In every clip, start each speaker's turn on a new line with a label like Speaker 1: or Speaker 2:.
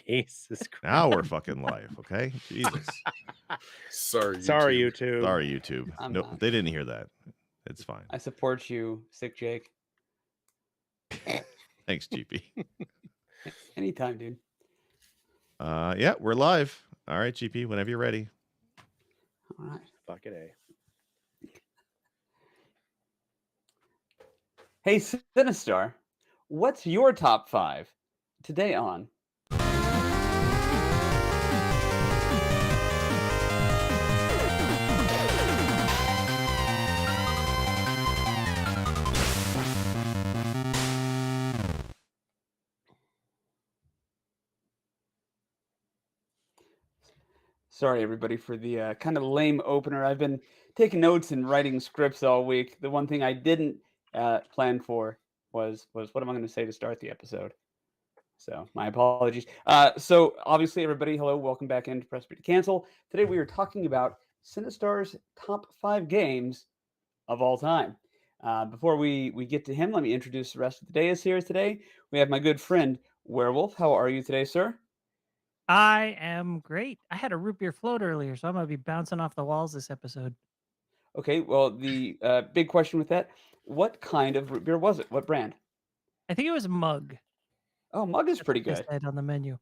Speaker 1: Jesus Christ.
Speaker 2: Now we're fucking live, okay? Jesus.
Speaker 3: Sorry, YouTube.
Speaker 1: Sorry, YouTube.
Speaker 2: Sorry, YouTube.
Speaker 4: I'm
Speaker 2: No,
Speaker 4: not.
Speaker 2: they didn't hear that. It's fine.
Speaker 4: I support you, Sick Jake.
Speaker 2: Thanks, GP.
Speaker 4: Anytime, dude.
Speaker 2: Yeah, we're live. All right, GP, whenever you're ready.
Speaker 4: All right.
Speaker 1: Fucking A.
Speaker 4: Hey, Sinistar, what's your top 5 today on? Sorry, everybody, for the kind of lame opener. I've been taking notes and writing scripts all week. The one thing I didn't plan for was what am I going to say to start the episode? So my apologies. So obviously, everybody, hello, welcome back into Press B to Cancel. Today we are talking about Sinistar's top 5 games of all time. Before we get to him, let me introduce the rest of the dais here today. We have my good friend Werewolf. How are you today, sir?
Speaker 5: I am great. I had a root beer float earlier, so I'm going to be bouncing off the walls this episode.
Speaker 4: Okay, well, the big question with that, what kind of root beer was it? What brand?
Speaker 5: I think it was Mug.
Speaker 4: Oh, Mug is
Speaker 5: That's
Speaker 4: pretty
Speaker 5: what they
Speaker 4: good.
Speaker 5: said on the menu.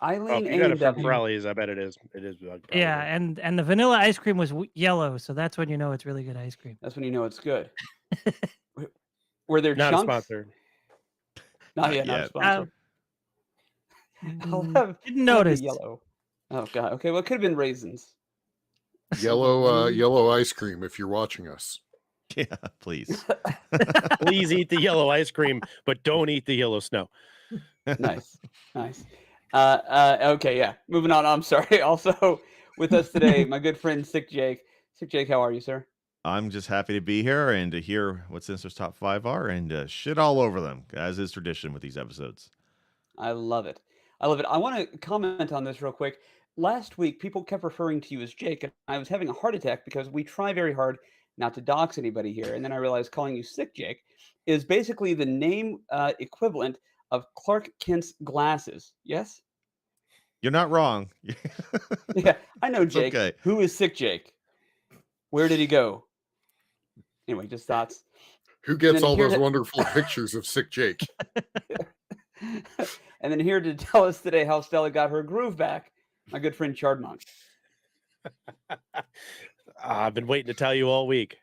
Speaker 1: Oh,
Speaker 4: Eileen
Speaker 1: if you got it from
Speaker 4: A&W.
Speaker 1: Pirelli's, I bet it is. It is. Probably.
Speaker 5: Yeah, and the vanilla ice cream was yellow, so that's when you know it's really good ice cream.
Speaker 4: That's when you know it's good. Were there
Speaker 1: Not
Speaker 4: chunks?
Speaker 1: a sponsor.
Speaker 4: Not yet, not a sponsor.
Speaker 5: Didn't
Speaker 4: the
Speaker 5: notice.
Speaker 4: yellow. Oh god. Okay, well, it could have been raisins.
Speaker 3: Yellow ice cream if you're watching us.
Speaker 2: Yeah, please.
Speaker 1: Please eat the yellow ice cream, but don't eat the yellow snow.
Speaker 4: Nice. Okay, yeah. Moving on. I'm sorry. Also with us today, my good friend Sick Jake. Sick Jake, how are you, sir?
Speaker 2: I'm just happy to be here and to hear what Sinistar's top 5 are and shit all over them, as is tradition with these episodes.
Speaker 4: I love it. I want to comment on this real quick. Last week, people kept referring to you as Jake, and I was having a heart attack because we try very hard not to dox anybody here. And then I realized calling you Sick Jake is basically the name equivalent of Clark Kent's glasses. Yes?
Speaker 2: You're not wrong.
Speaker 4: Yeah, I know Jake.
Speaker 2: Okay.
Speaker 4: Who is Sick Jake? Where did he go? Anyway, just thoughts.
Speaker 3: Who gets
Speaker 4: then
Speaker 3: all
Speaker 4: here
Speaker 3: those
Speaker 4: to-
Speaker 3: wonderful pictures of Sick Jake?
Speaker 4: And then here to tell us today how Stella got her groove back, my good friend Chardmonk.
Speaker 1: I've been waiting to tell you all week.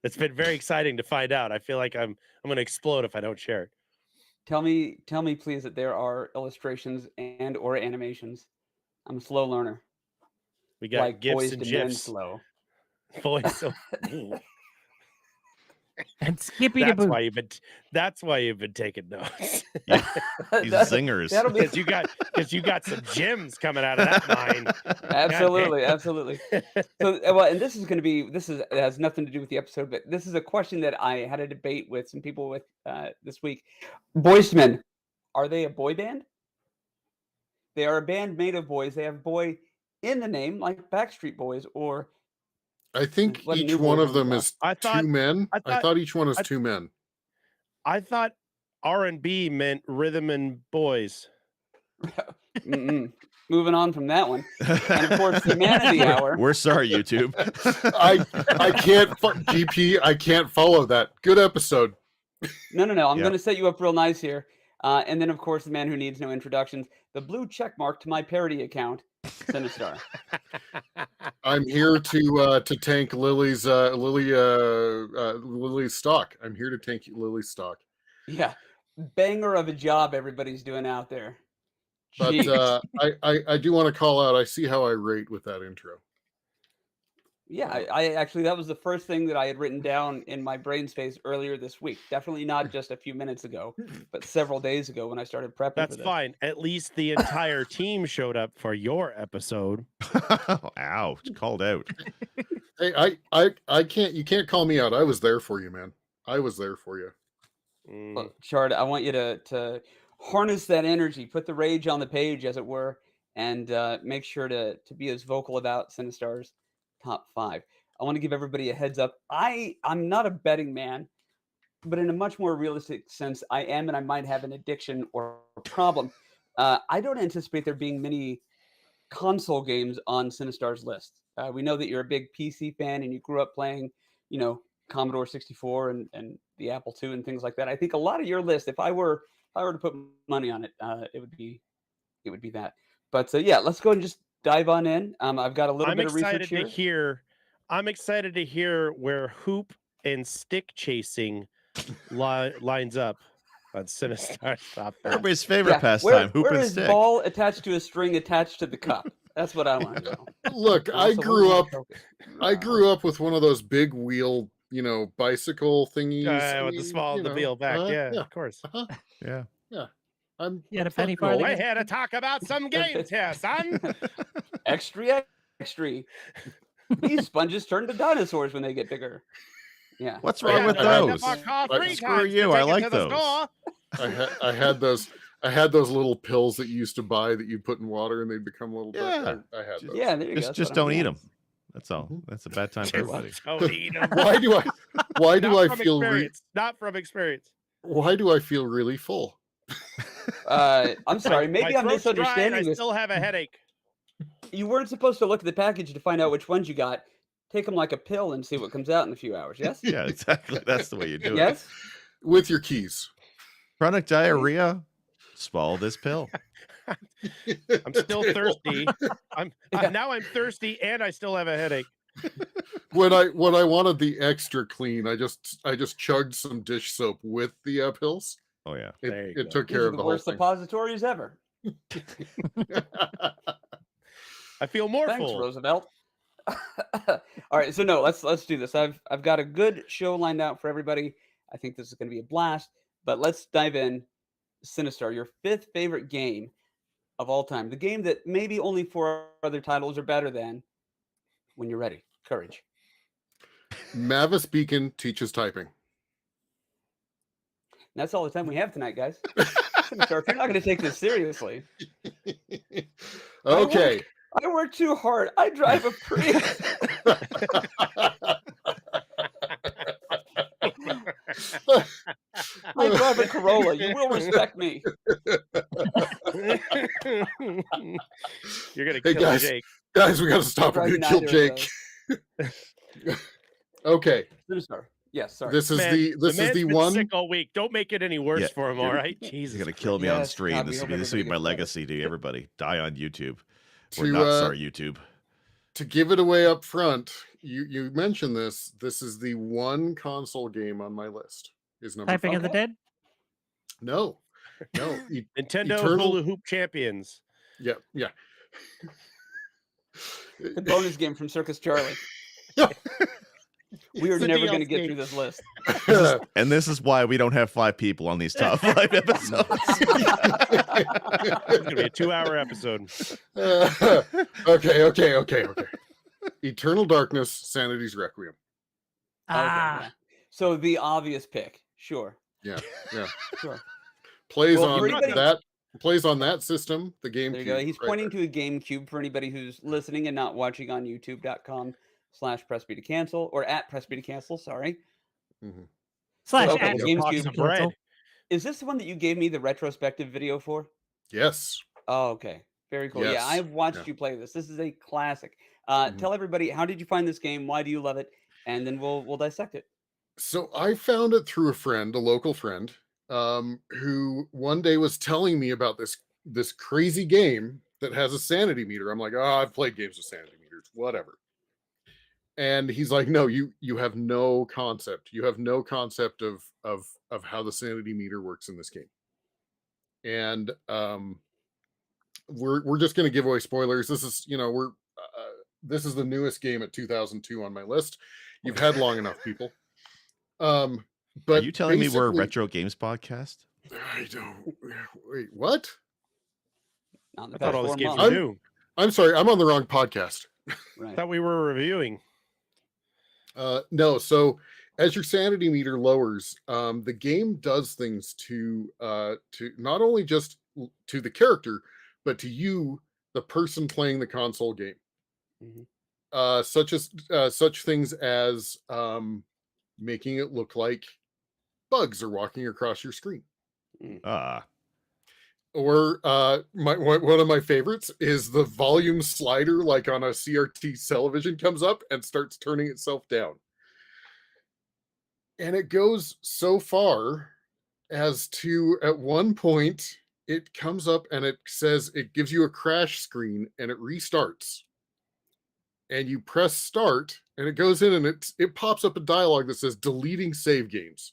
Speaker 1: It's been very exciting to find out. I feel like I'm going to explode if I don't share it.
Speaker 4: Tell me, please, that there are illustrations and or animations. I'm a slow learner.
Speaker 1: We got
Speaker 4: Like
Speaker 1: gifs
Speaker 4: boys
Speaker 1: and
Speaker 4: to men
Speaker 1: gifs.
Speaker 4: slow.
Speaker 1: Boys, so
Speaker 5: And Skippy to boot.
Speaker 1: that's why you've been taking notes.
Speaker 2: These singers.
Speaker 4: That'll be
Speaker 1: Because you got some gems coming out of that mine.
Speaker 4: absolutely. So, well, and this it has nothing to do with the episode, but this is a question that I had a debate with some people with this week. Boys to Men, are they a boy band? They are a band made of boys. They have boy in the name, like Backstreet Boys, or
Speaker 3: I think
Speaker 4: What a
Speaker 3: each
Speaker 4: new
Speaker 3: one
Speaker 4: boy
Speaker 3: of them
Speaker 4: from
Speaker 3: is
Speaker 1: I thought-
Speaker 3: two men.
Speaker 1: I
Speaker 3: I
Speaker 1: thought-
Speaker 3: thought each one is
Speaker 1: I-
Speaker 3: two men.
Speaker 1: I thought R&B meant rhythm and boys.
Speaker 4: moving on from that one. And of course, the man of the hour.
Speaker 2: We're sorry, YouTube.
Speaker 3: I can't GP. I can't follow that. Good episode.
Speaker 4: No. I'm
Speaker 2: Yeah.
Speaker 4: going to set you up real nice here. And then, of course, the man who needs no introductions, the blue check mark to my parody account, Sinistar.
Speaker 3: I'm here to tank Lily's stock. I'm here to tank Lily's stock.
Speaker 4: Yeah, banger of a job everybody's doing out there.
Speaker 3: But
Speaker 4: Jeez.
Speaker 3: I do want to call out. I see how I rate with that intro.
Speaker 4: Yeah, I actually, that was the first thing that I had written down in my brain space earlier this week. Definitely not just a few minutes ago, but several days ago when I started prepping
Speaker 1: That's
Speaker 4: for this.
Speaker 1: fine. At least the entire team showed up for your episode.
Speaker 2: Ow, called out.
Speaker 3: Hey, I can't. You can't call me out. I was there for you, man. I was there for you.
Speaker 4: Look, Chard, I want you to harness that energy, put the rage on the page, as it were, and make sure to be as vocal about Sinistar's top 5. I want to give everybody a heads up. I'm not a betting man, but in a much more realistic sense, I am, and I might have an addiction or a problem. I don't anticipate there being many console games on Sinistar's list. We know that you're a big PC fan and you grew up playing, Commodore 64 and the Apple II and things like that. I think a lot of your list, if I were to put money on it, it would be that. But yeah, let's go and just dive on in. I've got a little bit of research here.
Speaker 1: I'm excited to hear where hoop and stick chasing lines up on Sinistar's top 5.
Speaker 2: Everybody's favorite pastime, hoop
Speaker 4: where
Speaker 2: and
Speaker 4: is
Speaker 2: stick.
Speaker 4: ball attached to a string attached to the cup? That's what I want to know.
Speaker 3: Look, I grew up with one of those big wheel, bicycle thingies.
Speaker 1: With the wheel back. Yeah, of course.
Speaker 2: Yeah.
Speaker 5: You had a penny farthing.
Speaker 1: We're here to talk about some games here, son.
Speaker 4: Extra. These sponges turn to dinosaurs when they get bigger. Yeah.
Speaker 2: What's wrong with those? Screw you. I like those.
Speaker 3: I had those. I had those little pills that you used to buy that you put in water and they'd become little.
Speaker 2: Yeah.
Speaker 3: I had those.
Speaker 4: Yeah, there you go.
Speaker 2: Just don't eat them. That's all. That's a bad time for everybody.
Speaker 1: Don't eat them.
Speaker 3: Why do I feel
Speaker 1: not from experience?
Speaker 3: Why do I feel really full?
Speaker 4: I'm sorry. Maybe I'm misunderstanding
Speaker 1: I
Speaker 4: this.
Speaker 1: still have a headache.
Speaker 4: You weren't supposed to look at the package to find out which ones you got. Take them like a pill and see what comes out in a few hours. Yes.
Speaker 2: Yeah, exactly. That's the way you do it.
Speaker 4: Yes.
Speaker 3: With your keys.
Speaker 2: Chronic diarrhea. Swallow this pill.
Speaker 1: I'm still thirsty. Now I'm thirsty and I still have a headache.
Speaker 3: When I wanted the extra clean, I just chugged some dish soap with the pills.
Speaker 2: Oh yeah,
Speaker 3: it took care of the whole
Speaker 4: worst
Speaker 3: thing.
Speaker 4: Suppositories ever.
Speaker 1: I feel more
Speaker 4: Thanks,
Speaker 1: full.
Speaker 4: Roosevelt. All right, so no, let's do this. I've got a good show lined out for everybody. I think this is going to be a blast. But let's dive in. Sinistar, your 5th favorite game of all time. The game that maybe only 4 other titles are better than. When you're ready. Courage.
Speaker 3: Mavis Beacon teaches typing.
Speaker 4: And that's all the time we have tonight, guys. Sinistar, if you're not going to take this seriously.
Speaker 3: Okay.
Speaker 4: I work too hard. I drive a Prius. I drive a Corolla. You will respect me.
Speaker 1: You're gonna kill Jake.
Speaker 3: Guys, we gotta stop. We're gonna kill Jake. Okay.
Speaker 4: Sinistar. Yes, sorry.
Speaker 3: This is the one.
Speaker 1: Sick all week. Don't make it any worse for him. All right. Jesus,
Speaker 2: you're gonna kill me on stream.
Speaker 4: God,
Speaker 2: This will be my legacy to everybody. Die on YouTube. Or
Speaker 3: To,
Speaker 2: not sorry, YouTube.
Speaker 3: To give it away up front, you mentioned this. This is the one console game on my list. Is number
Speaker 5: Typing
Speaker 3: 5.
Speaker 5: of the Dead?
Speaker 3: No.
Speaker 1: Nintendo
Speaker 3: Eternal...
Speaker 1: Hula Hoop Champions.
Speaker 3: Yeah.
Speaker 4: The bonus game from Circus Charlie. We are never going to get through this list.
Speaker 2: And this is why we don't have 5 people on these top 5 episodes.
Speaker 1: It's going to be a 2-hour episode.
Speaker 3: Okay. Eternal Darkness, Sanity's Requiem.
Speaker 4: Okay. So the obvious pick. Sure.
Speaker 3: Yeah.
Speaker 4: Sure.
Speaker 3: Plays on that system, the GameCube.
Speaker 4: There you go. He's pointing to a GameCube for anybody who's listening and not watching on youtube.com/pressbtocancel or at pressbtocancel. Sorry.
Speaker 3: Mm-hmm.
Speaker 5: /@
Speaker 4: GameCube
Speaker 5: cancel.
Speaker 4: Is this the one that you gave me the retrospective video for?
Speaker 3: Yes.
Speaker 4: Oh, okay. Very cool.
Speaker 3: Yes.
Speaker 4: Yeah, I've watched you play this. This is a classic. Tell everybody, how did you find this game? Why do you love it? And then we'll dissect it.
Speaker 3: So I found it through a local friend, who one day was telling me about this crazy game that has a sanity meter. I'm like, I've played games with sanity meters, whatever. And he's like, no, you have no concept. You have no concept of how the sanity meter works in this game. And we're just going to give away spoilers. This is this is the newest game at 2002 on my list. You've had long enough, people. But
Speaker 2: are you telling me we're a retro games podcast?
Speaker 3: I don't. Wait, what?
Speaker 4: I
Speaker 1: thought all this games were new.
Speaker 3: I'm sorry, I'm on the wrong podcast.
Speaker 1: Right. I thought we were reviewing.
Speaker 3: No, so as your sanity meter lowers, the game does things to not only just to the character, but to you, the person playing the console game.
Speaker 4: Mm-hmm.
Speaker 3: Such things as making it look like bugs are walking across your screen. Or one of my favorites is the volume slider, like on a CRT television, comes up and starts turning itself down. And it goes so far as to, at one point, it comes up and it says, it gives you a crash screen and it restarts. And you press start and it goes in and it pops up a dialogue that says deleting save games.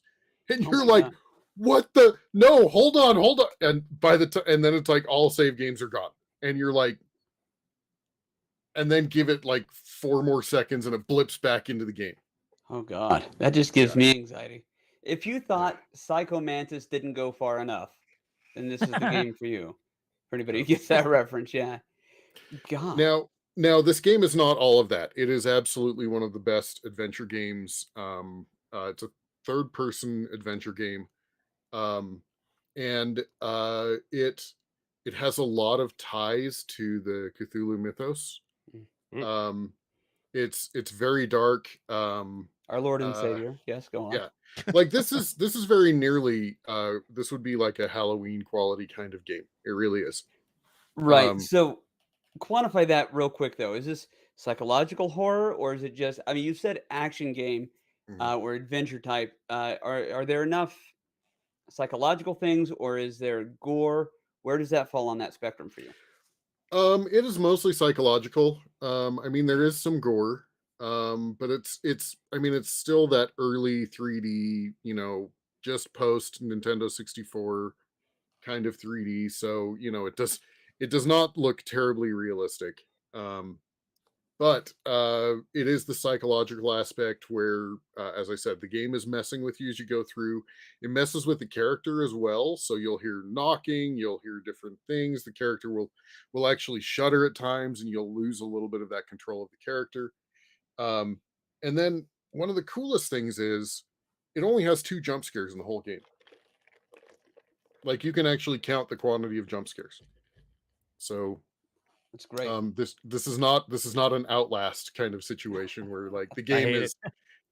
Speaker 3: And
Speaker 4: Oh
Speaker 3: you're
Speaker 4: my
Speaker 3: like,
Speaker 4: God.
Speaker 3: what the? No, hold on. And by the time, and then it's like all save games are gone. And you're like, and then give it like 4 more seconds and it blips back into the game.
Speaker 4: Oh God, that just gives
Speaker 3: Yeah.
Speaker 4: me anxiety. If you thought Psycho Mantis didn't go far enough, then this is the game for you. For anybody who gets that reference, yeah. God.
Speaker 3: Now this game is not all of that. It is absolutely one of the best adventure games. It's a third-person adventure game, and it has a lot of ties to the Cthulhu mythos. It's very dark.
Speaker 4: Our Lord and Savior. Yes, go on.
Speaker 3: Yeah, like this is very nearly this would be like a Halloween quality kind of game. It really is.
Speaker 4: Right. So quantify that real quick though. Is this psychological horror or is it just, I mean, you said action game or adventure type. Are there enough psychological things or is there gore? Where does that fall on that spectrum for you?
Speaker 3: It is mostly psychological. I mean, there is some gore, but I mean, it's still that early 3D, just post Nintendo 64 kind of 3D. So, it does not look terribly realistic. But it is the psychological aspect where, as I said, the game is messing with you as you go through. It messes with the character as well. So you'll hear knocking, you'll hear different things. The character will actually shudder at times, and you'll lose a little bit of that control of the character. And then one of the coolest things is it only has 2 jump scares in the whole game. Like you can actually count the quantity of jump scares. So
Speaker 4: That's great.
Speaker 3: this is not an Outlast kind of situation where like the game
Speaker 1: hate
Speaker 3: is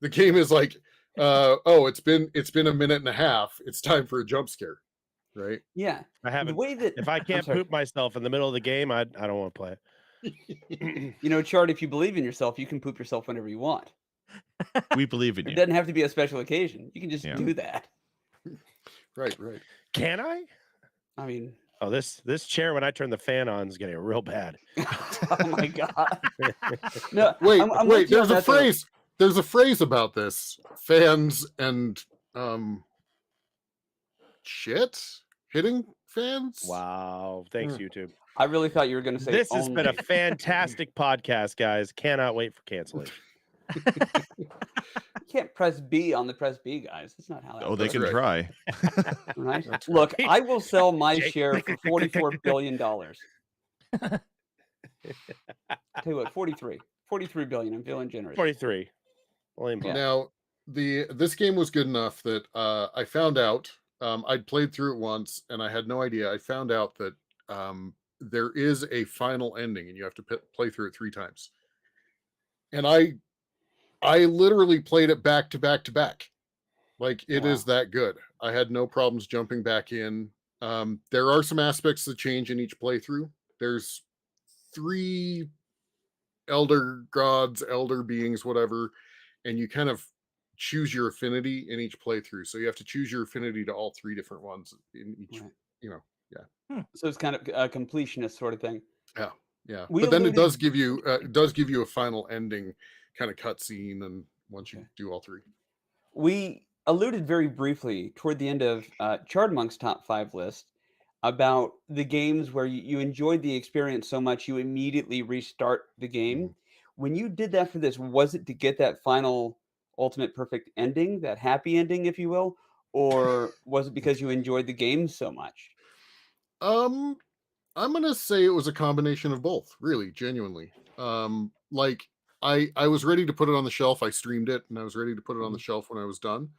Speaker 3: the game is like oh, it's been a minute and a half, it's time for a jump scare, right?
Speaker 4: Yeah.
Speaker 1: I haven't.
Speaker 4: The way that
Speaker 1: If I
Speaker 4: I'm
Speaker 1: can't
Speaker 4: sorry.
Speaker 1: poop myself in the middle of the game, I don't want to play it.
Speaker 4: You know, Chart, if you believe in yourself, you can poop yourself whenever you want.
Speaker 2: We believe in
Speaker 4: It
Speaker 2: you.
Speaker 4: doesn't have to be a special occasion. You can just
Speaker 2: Yeah.
Speaker 4: do that.
Speaker 3: Right.
Speaker 1: Can I?
Speaker 4: I mean,
Speaker 1: Oh, this chair when I turn the fan on is getting real bad.
Speaker 4: oh my God. No,
Speaker 3: Wait,
Speaker 4: I'm with you on
Speaker 3: there's a
Speaker 4: that, though.
Speaker 3: phrase. There's a phrase about this. Fans and shit hitting fans.
Speaker 1: Wow. Thanks, YouTube.
Speaker 4: I really thought you were going to say
Speaker 1: This has been a
Speaker 4: only.
Speaker 1: fantastic podcast, guys. Cannot wait for cancellation.
Speaker 4: You can't press B on the press B, guys. That's not how that
Speaker 2: Oh, they
Speaker 4: works.
Speaker 2: can
Speaker 3: right.
Speaker 2: try.
Speaker 4: Right?
Speaker 3: That's
Speaker 4: Look, I will sell my
Speaker 1: Jake.
Speaker 4: share for $44 billion. Tell you what, 43 billion. I'm feeling generous.
Speaker 1: 43. William Ball.
Speaker 3: Now, this game was good enough that I found out. I'd played through it once and I had no idea. I found out that there is a final ending and you have to play through it 3 times. And I literally played it back to back to back. Like it is that good. I had no problems jumping back in. There are some aspects that change in each playthrough. There's 3 elder gods, elder beings, whatever, and you kind of choose your affinity in each playthrough. So you have to choose your affinity to all 3 different ones in each,
Speaker 4: Right.
Speaker 3: yeah.
Speaker 4: So it's kind of a completionist sort of thing.
Speaker 3: Yeah.
Speaker 4: We
Speaker 3: But then it does
Speaker 4: alluded-
Speaker 3: give you a final ending kind of cutscene, and once you do all 3.
Speaker 4: We alluded very briefly toward the end of Chardmonk's top 5 list about the games where you enjoyed the experience so much you immediately restart the game. When you did that for this, was it to get that final ultimate perfect ending, that happy ending, if you will, or was it because you enjoyed the game so much?
Speaker 3: I'm gonna say it was a combination of both, really, genuinely. Like I was ready to put it on the shelf. I streamed it and I was ready to put it on the shelf when I was done.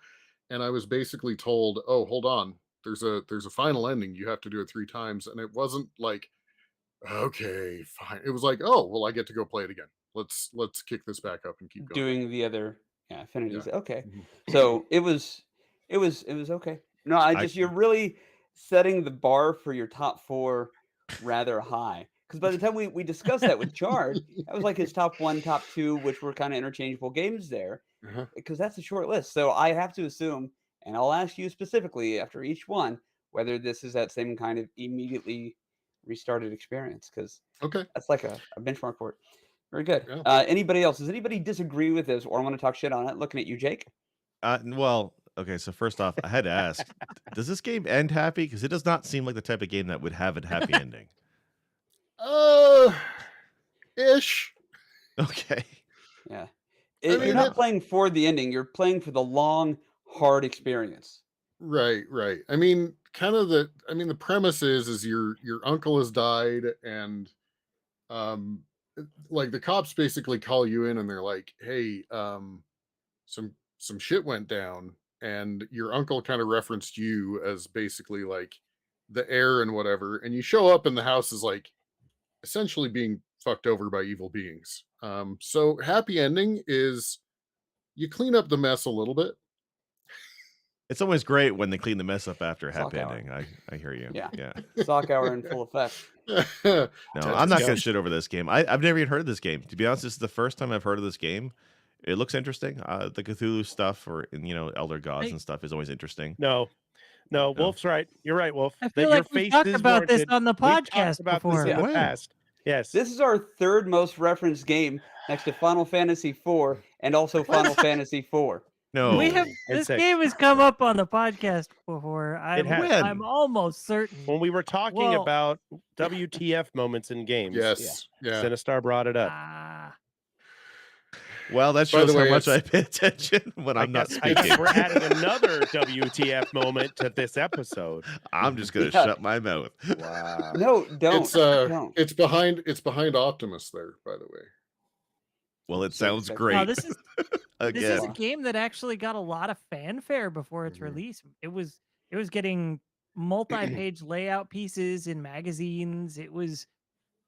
Speaker 3: And I was basically told, oh, hold on, there's a final ending. You have to do it 3 times. And it wasn't like, okay, fine. It was like, oh, well, I get to go play it again. Let's kick this back up and keep going.
Speaker 4: Doing the other affinities.
Speaker 3: Yeah.
Speaker 4: Okay. So it was okay. No, you're really setting the bar for your top 4 rather high. Because by the time we discussed that with Chard, that was like his top 1, top 2, which were kind of interchangeable games there.
Speaker 3: Uh-huh.
Speaker 4: Because that's a short list. So I have to assume, and I'll ask you specifically after each one, whether this is that same kind of immediately restarted experience. Because
Speaker 3: Okay.
Speaker 4: that's like a benchmark for it. Very good.
Speaker 3: Yeah.
Speaker 4: Anybody else? Does anybody disagree with this or want to talk shit on it? Looking at you, Jake.
Speaker 2: Well, okay. So first off, I had to ask: does this game end happy? Because it does not seem like the type of game that would have a happy ending.
Speaker 3: Ish.
Speaker 2: Okay.
Speaker 4: Yeah.
Speaker 3: I
Speaker 4: You're
Speaker 3: mean,
Speaker 4: not playing for the ending. You're playing for the long, hard experience.
Speaker 3: Right. I mean, the premise is your uncle has died, and like the cops basically call you in and they're like, hey, some shit went down, and your uncle kind of referenced you as basically like the heir and whatever, and you show up and the house is like essentially being fucked over by evil beings. So happy ending is you clean up the mess a little bit.
Speaker 2: It's always great when they clean the mess up after a
Speaker 4: Sock
Speaker 2: happy
Speaker 4: hour.
Speaker 2: ending. I hear you.
Speaker 4: Yeah.
Speaker 2: Yeah.
Speaker 4: Sock hour in full effect.
Speaker 2: No,
Speaker 3: Ted
Speaker 2: I'm not
Speaker 3: is-
Speaker 2: gonna shit over this game. I've never even heard of this game. To be honest, this is the first time I've heard of this game. It looks interesting. The Cthulhu stuff, or Elder Gods
Speaker 5: Hey.
Speaker 2: and stuff, is always interesting.
Speaker 1: No, Wolf's right. You're right, Wolf.
Speaker 5: I
Speaker 1: That
Speaker 5: feel
Speaker 1: your
Speaker 5: like we've
Speaker 1: face
Speaker 5: talked
Speaker 1: is
Speaker 5: about this
Speaker 1: warranted.
Speaker 5: on the
Speaker 1: We've talked
Speaker 5: podcast
Speaker 1: about
Speaker 5: before.
Speaker 1: this in the
Speaker 2: When?
Speaker 1: past. Yes.
Speaker 4: This is our third most referenced game next to Final Fantasy IV and also Final Fantasy IV.
Speaker 2: No.
Speaker 5: We have
Speaker 1: And
Speaker 5: this
Speaker 1: six.
Speaker 5: game has come up on the podcast before. I'm,
Speaker 1: has.
Speaker 2: When?
Speaker 5: I'm almost certain.
Speaker 1: When we were talking
Speaker 5: Well-
Speaker 1: about WTF moments in games,
Speaker 3: Yes. Yeah.
Speaker 1: Sinistar brought it up.
Speaker 2: Well, that
Speaker 3: By the
Speaker 2: shows how
Speaker 3: way,
Speaker 2: much I
Speaker 3: it's-
Speaker 2: pay attention when I'm not
Speaker 1: I guess
Speaker 2: speaking.
Speaker 1: we're adding another WTF moment to this episode.
Speaker 2: I'm just gonna
Speaker 4: Yeah.
Speaker 2: shut my mouth.
Speaker 1: Wow.
Speaker 4: No, don't. don't.
Speaker 3: It's behind Optimus there, by the way.
Speaker 2: Well, it
Speaker 4: So
Speaker 2: sounds
Speaker 4: expected.
Speaker 2: great.
Speaker 5: No, this is
Speaker 2: Again.
Speaker 5: a game that actually got a lot of fanfare before its
Speaker 3: Mhm.
Speaker 5: release. It was getting multi-page layout pieces in magazines.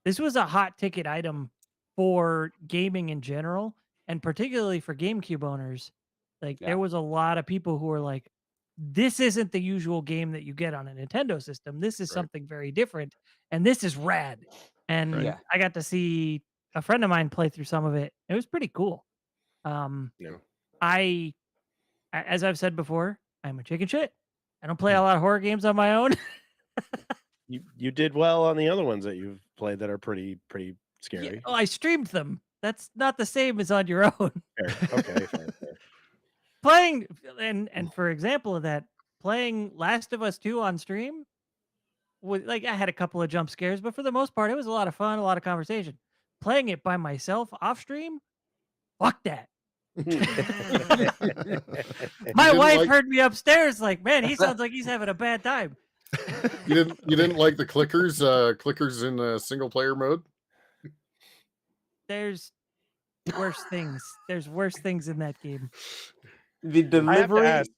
Speaker 5: This was a hot ticket item for gaming in general, and particularly for GameCube owners. Like
Speaker 4: Yeah.
Speaker 5: there was a lot of people who were like, this isn't the usual game that you get on a Nintendo system. This is
Speaker 3: Right.
Speaker 5: something very different, and this is rad. And
Speaker 2: Right.
Speaker 4: Yeah.
Speaker 5: I got to see a friend of mine play through some of it. It was pretty cool.
Speaker 3: Yeah.
Speaker 5: As I've said before, I'm a chicken shit. I don't play a lot of horror games on my own.
Speaker 1: You did well on the other ones that you've played that are pretty
Speaker 5: Yeah,
Speaker 1: scary.
Speaker 5: I streamed them. That's not the same as on your own.
Speaker 1: Fair. Okay, fair.
Speaker 5: Playing and for example of that, playing Last of Us 2 on stream was like I had a couple of jump scares, but for the most part, it was a lot of fun, a lot of conversation. Playing it by myself off stream, fuck that. My
Speaker 3: didn't
Speaker 5: wife
Speaker 3: like-
Speaker 5: heard me upstairs, like, man, he sounds like he's having a bad time.
Speaker 3: You didn't like the clickers in single player mode?
Speaker 5: There's worse things. There's worse things in that game.
Speaker 4: The
Speaker 1: I have to
Speaker 4: delivery
Speaker 1: ask.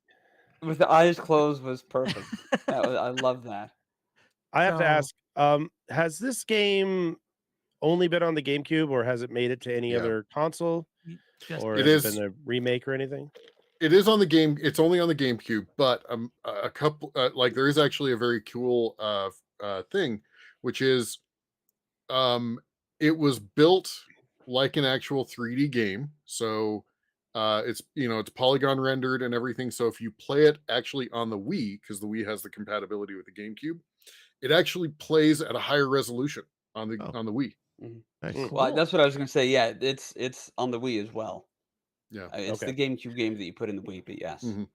Speaker 4: with the eyes closed was perfect. I love that.
Speaker 1: I have to
Speaker 5: So-
Speaker 1: ask. Has this game only been on the GameCube, or has it made it to any
Speaker 3: Yeah.
Speaker 1: other console,
Speaker 5: Just
Speaker 1: or
Speaker 3: It
Speaker 1: has
Speaker 3: is-
Speaker 1: it been a remake or anything?
Speaker 3: It is on the game. It's only on the GameCube, but a couple like there is actually a very cool thing, which is it was built like an actual 3D game. So it's it's polygon rendered and everything. So if you play it actually on the Wii, because the Wii has the compatibility with the GameCube, it actually plays at a higher resolution on the
Speaker 2: Oh.
Speaker 3: Wii.
Speaker 2: Nice.
Speaker 1: Mm.
Speaker 4: Well, that's what I was going to say. Yeah, it's on the Wii as well.
Speaker 3: Yeah.
Speaker 4: It's
Speaker 1: Okay.
Speaker 4: the GameCube game that you put in the Wii, but yes.
Speaker 3: Mhm.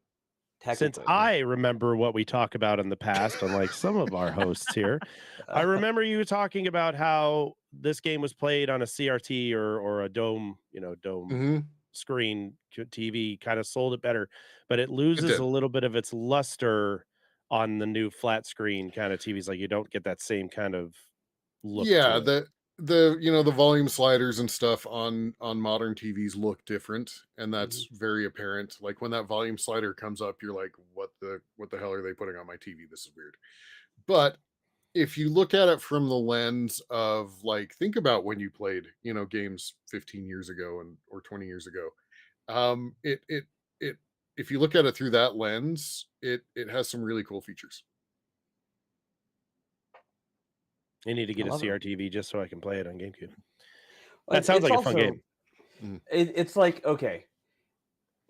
Speaker 1: Since
Speaker 4: Technically.
Speaker 1: I remember what we talk about in the past, unlike some of our hosts here, I remember you talking about how this game was played on a CRT or a dome, dome
Speaker 3: Mhm.
Speaker 1: screen TV, kind of sold it better, but it loses
Speaker 3: did.
Speaker 1: a little bit of its luster on the new flat screen kind of TVs. Like you don't get that same kind of look.
Speaker 3: Yeah,
Speaker 1: to it.
Speaker 3: the volume sliders and stuff on modern TVs look different, and that's very apparent. Like when that volume slider comes up, you're like, what the hell are they putting on my TV? This is weird. But if you look at it from the lens of like, think about when you played games 15 years ago or 20 years ago. It if you look at it through that lens, it has some really cool features.
Speaker 1: I need to get a
Speaker 4: love it.
Speaker 1: CRTV just so I can play it on GameCube.
Speaker 4: Well,
Speaker 1: That sounds
Speaker 4: it's
Speaker 1: like a fun
Speaker 4: also-
Speaker 1: game.
Speaker 4: It's like, okay,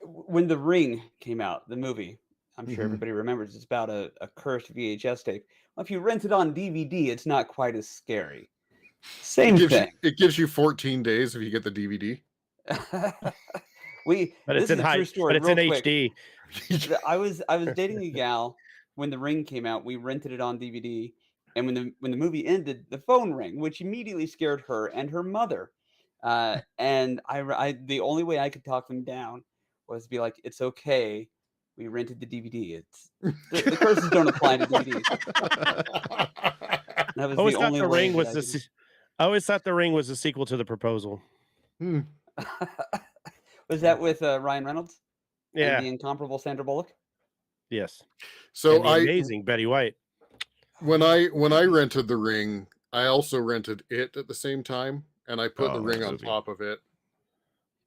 Speaker 4: when The Ring came out, the movie, I'm sure
Speaker 3: Mhm.
Speaker 4: everybody remembers, it's about a cursed VHS tape. Well, if you rent it on DVD, it's not quite as scary. Same thing.
Speaker 3: It gives you 14 days if you get the DVD.
Speaker 1: But
Speaker 4: This
Speaker 1: it's in
Speaker 4: is a true
Speaker 1: high.
Speaker 4: story.
Speaker 1: But it's
Speaker 4: real
Speaker 1: in
Speaker 4: quick.
Speaker 1: HD.
Speaker 4: I was dating a gal when The Ring came out. We rented it on DVD, and when the movie ended, the phone rang, which immediately scared her and her mother. And I the only way I could talk them down was to be like, "It's okay, we rented the DVD. It's the curses don't apply to DVDs." That was
Speaker 1: I always
Speaker 4: the
Speaker 1: thought
Speaker 4: only
Speaker 1: The
Speaker 4: way
Speaker 1: Ring
Speaker 4: that
Speaker 1: was
Speaker 4: I
Speaker 1: the.
Speaker 4: could-
Speaker 1: se- I always thought The Ring was a sequel to The Proposal.
Speaker 3: Hmm.
Speaker 4: Was that with Ryan Reynolds
Speaker 1: Yeah.
Speaker 4: and the incomparable Sandra Bullock?
Speaker 1: Yes.
Speaker 3: So
Speaker 1: And the amazing Betty White.
Speaker 3: when I rented The Ring, I also rented it at the same time, and I put The
Speaker 2: Oh,
Speaker 3: Ring
Speaker 2: that
Speaker 3: on
Speaker 2: movie.
Speaker 3: top of it.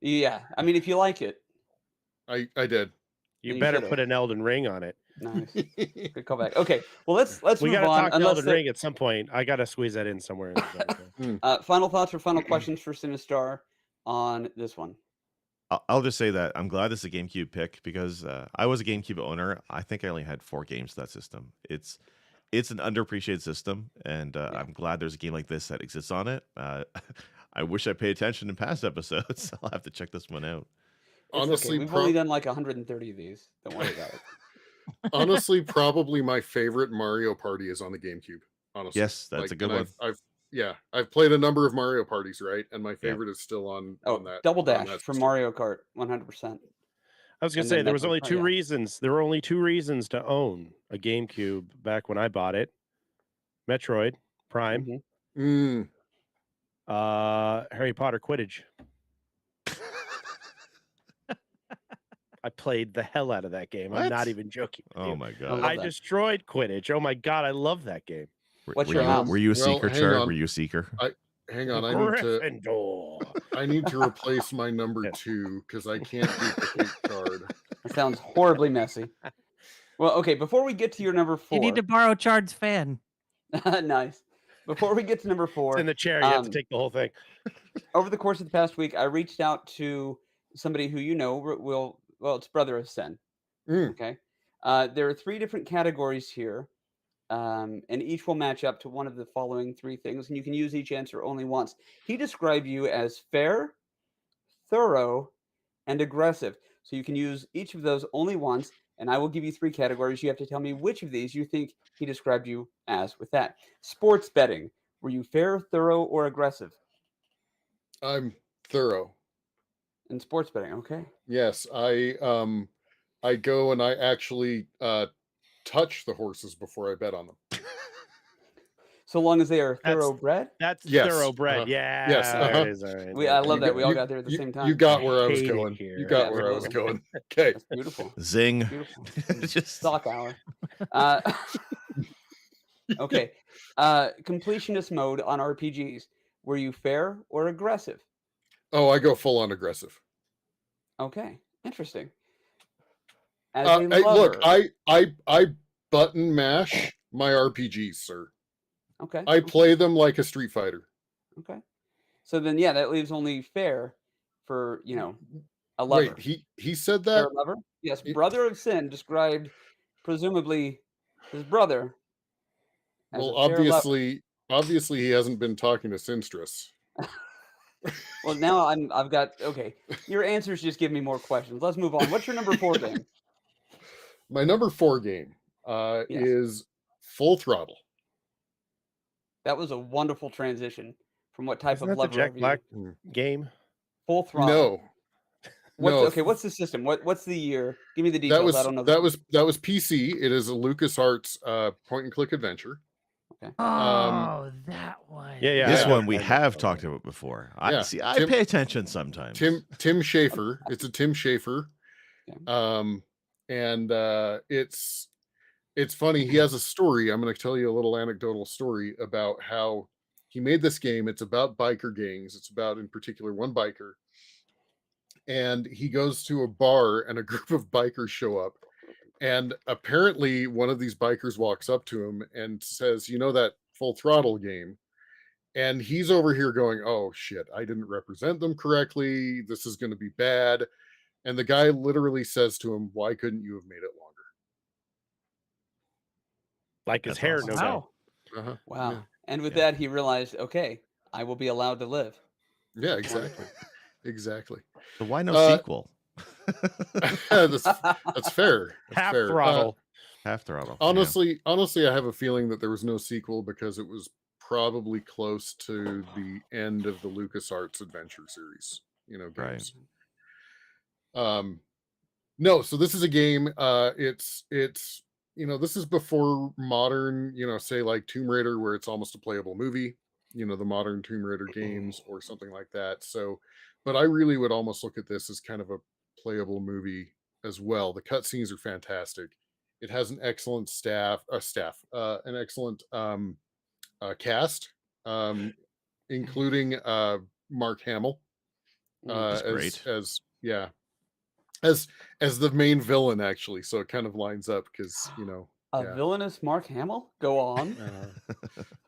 Speaker 4: Yeah, I mean, if you like it,
Speaker 3: I did.
Speaker 1: You
Speaker 4: You
Speaker 1: better
Speaker 4: should've.
Speaker 1: put an Elden Ring on it.
Speaker 4: nice, good callback. Okay, well let's
Speaker 1: We
Speaker 4: move
Speaker 1: got to
Speaker 4: on.
Speaker 1: talk
Speaker 4: Unless
Speaker 1: Elden Ring at some point. I got to squeeze that in somewhere.
Speaker 4: final thoughts or final questions for Sinistar on this one.
Speaker 2: I'll just say that I'm glad this is a GameCube pick because I was a GameCube owner. I think I only had 4 games to that system. It's an underappreciated system, and I'm glad there's a game like this that exists on it. I wish I paid attention in past episodes. I'll have to check this one out.
Speaker 4: It's
Speaker 3: Honestly,
Speaker 4: okay. We've only done like 130 of these. Don't worry about it.
Speaker 3: honestly, probably my favorite Mario Party is on the GameCube. Honestly,
Speaker 2: Yes, that's a good
Speaker 3: and
Speaker 2: one.
Speaker 3: I've played a number of Mario parties, right? And my
Speaker 2: Yeah.
Speaker 3: favorite is still on that.
Speaker 4: Double
Speaker 3: on
Speaker 4: Dash
Speaker 3: that
Speaker 4: for
Speaker 3: system.
Speaker 4: Mario Kart, 100%.
Speaker 1: I was gonna
Speaker 4: And
Speaker 1: say
Speaker 4: then
Speaker 1: there was
Speaker 4: Metroid
Speaker 1: only
Speaker 4: Prime,
Speaker 1: two
Speaker 4: yeah.
Speaker 1: reasons. There were only 2 reasons to own a GameCube back when I bought it: Metroid Prime,
Speaker 4: Mhm.
Speaker 1: Harry Potter Quidditch. I played the hell out of that game. I'm
Speaker 2: What?
Speaker 1: not even joking. with
Speaker 2: Oh
Speaker 1: you.
Speaker 2: my
Speaker 4: I
Speaker 2: god!
Speaker 4: love
Speaker 1: I
Speaker 4: that.
Speaker 1: destroyed Quidditch. Oh my god, I love that game.
Speaker 4: What's
Speaker 2: were
Speaker 4: your
Speaker 2: you,
Speaker 4: house?
Speaker 2: Were you a
Speaker 3: Well,
Speaker 2: seeker,
Speaker 3: hang
Speaker 2: Char?
Speaker 3: on.
Speaker 2: Were you a seeker?
Speaker 3: Hang on,
Speaker 1: Gryffindor.
Speaker 3: I need to replace my number
Speaker 1: Yes.
Speaker 3: 2 because I can't duplicate card.
Speaker 4: That sounds horribly messy. Well, okay, before we get to your number 4.
Speaker 5: You need to borrow Chard's fan.
Speaker 4: Nice. Before we get to number
Speaker 1: It's
Speaker 4: 4,
Speaker 1: in the chair. You have to take the whole thing.
Speaker 4: over the course of the past week, I reached out to somebody who you know well, it's Brother of Sin.
Speaker 3: Mm.
Speaker 4: Okay. There are 3 different categories here, and each will match up to one of the following 3 things, and you can use each answer only once. He described you as fair, thorough, and aggressive. So you can use each of those only once, and I will give you 3 categories. You have to tell me which of these you think he described you as with that. Sports betting. Were you fair, thorough, or aggressive
Speaker 3: I'm thorough.
Speaker 4: in sports betting? Okay.
Speaker 3: Yes, I go and I actually touch the horses before I bet on them.
Speaker 4: So long as they are
Speaker 1: That's-
Speaker 4: thoroughbred.
Speaker 1: That's
Speaker 3: Yes,
Speaker 1: thoroughbed.
Speaker 3: uh-huh.
Speaker 1: Yeah.
Speaker 3: Yes,
Speaker 1: there
Speaker 3: uh-huh.
Speaker 1: it is. All right.
Speaker 4: I love
Speaker 3: You
Speaker 4: that. We all
Speaker 3: you-
Speaker 4: got there at the
Speaker 3: you-
Speaker 4: same time.
Speaker 3: You got
Speaker 1: I
Speaker 3: where I was
Speaker 1: hate it
Speaker 3: going.
Speaker 1: here.
Speaker 3: You got
Speaker 4: Yeah,
Speaker 3: where I was
Speaker 4: absolutely.
Speaker 3: going. Okay.
Speaker 4: That's beautiful.
Speaker 2: Zing!
Speaker 4: Beautiful.
Speaker 2: Just
Speaker 4: Stock hour. Okay. Completionist mode on RPGs. Were you fair or aggressive?
Speaker 3: Oh, I go full on aggressive.
Speaker 4: Okay. Interesting. As
Speaker 3: Hey,
Speaker 4: a
Speaker 3: look,
Speaker 4: lover.
Speaker 3: I button mash my RPGs, sir.
Speaker 4: Okay.
Speaker 3: I play them like a Street Fighter.
Speaker 4: Okay. So then, yeah, that leaves only fair for a lover.
Speaker 3: Wait, he said
Speaker 4: Fair
Speaker 3: that?
Speaker 4: lover. Yes.
Speaker 3: It-
Speaker 4: Brother of Sin described presumably his brother. As
Speaker 3: Well,
Speaker 4: a fair
Speaker 3: obviously he hasn't been talking to Sinstress.
Speaker 4: Well, now I've got okay. Your answers just give me more questions. Let's move on. What's your number 4 game?
Speaker 3: My number 4 game
Speaker 4: Yes.
Speaker 3: is Full Throttle.
Speaker 4: That was a wonderful transition from what type
Speaker 1: Isn't
Speaker 4: of
Speaker 1: that the
Speaker 4: lover
Speaker 1: Jack
Speaker 4: are you?
Speaker 1: Black game?
Speaker 4: Full throttle.
Speaker 3: No,
Speaker 4: What's,
Speaker 3: no.
Speaker 4: what's the system? What's the year? Give me the details. I don't know.
Speaker 3: that was PC. It is a LucasArts point and click adventure.
Speaker 5: Oh, that one.
Speaker 1: Yeah,
Speaker 2: this
Speaker 3: Yeah.
Speaker 2: one we
Speaker 1: I know
Speaker 2: have
Speaker 1: that
Speaker 2: talked
Speaker 1: one.
Speaker 2: about before.
Speaker 3: Yeah,
Speaker 2: I
Speaker 3: Tim-
Speaker 2: pay attention sometimes.
Speaker 3: Tim Schafer. It's a Tim Schafer.
Speaker 4: Okay.
Speaker 3: And it's funny. He has a story. I'm going to tell you a little anecdotal story about how he made this game. It's about biker gangs. It's about, in particular, one biker. And he goes to a bar and a group of bikers show up. And apparently one of these bikers walks up to him and says, "You know that Full Throttle game. And he's over here going, oh shit, I didn't represent them correctly. This is going to be bad. And the guy literally says to him, why couldn't you have made it longer?
Speaker 1: Like his
Speaker 2: That's
Speaker 1: hair,
Speaker 2: awesome.
Speaker 1: no doubt.
Speaker 4: Wow.
Speaker 3: Uh-huh.
Speaker 4: Wow.
Speaker 3: Yeah.
Speaker 4: And with
Speaker 2: Yeah.
Speaker 4: that, he realized, okay, I will be allowed to live.
Speaker 3: Yeah, exactly. Exactly.
Speaker 2: So why no
Speaker 3: Uh,
Speaker 2: sequel?
Speaker 3: that's fair. That's
Speaker 1: Half
Speaker 3: fair.
Speaker 1: throttle.
Speaker 2: Half Throttle.
Speaker 3: Honestly, I have a feeling that there was no sequel because it was probably close to the end of the LucasArts adventure series,
Speaker 2: Right.
Speaker 3: games. No, so this is a game. It's this is before modern, say like Tomb Raider, where it's almost a playable movie, the modern Tomb Raider games or something like that. So, but I really would almost look at this as kind of a playable movie as well. The cutscenes are fantastic. It has an excellent an excellent cast, including Mark Hamill
Speaker 2: That's great.
Speaker 3: as yeah as the main villain, actually. So it kind of lines up because
Speaker 4: A
Speaker 3: yeah.
Speaker 4: villainous Mark Hamill? Go on.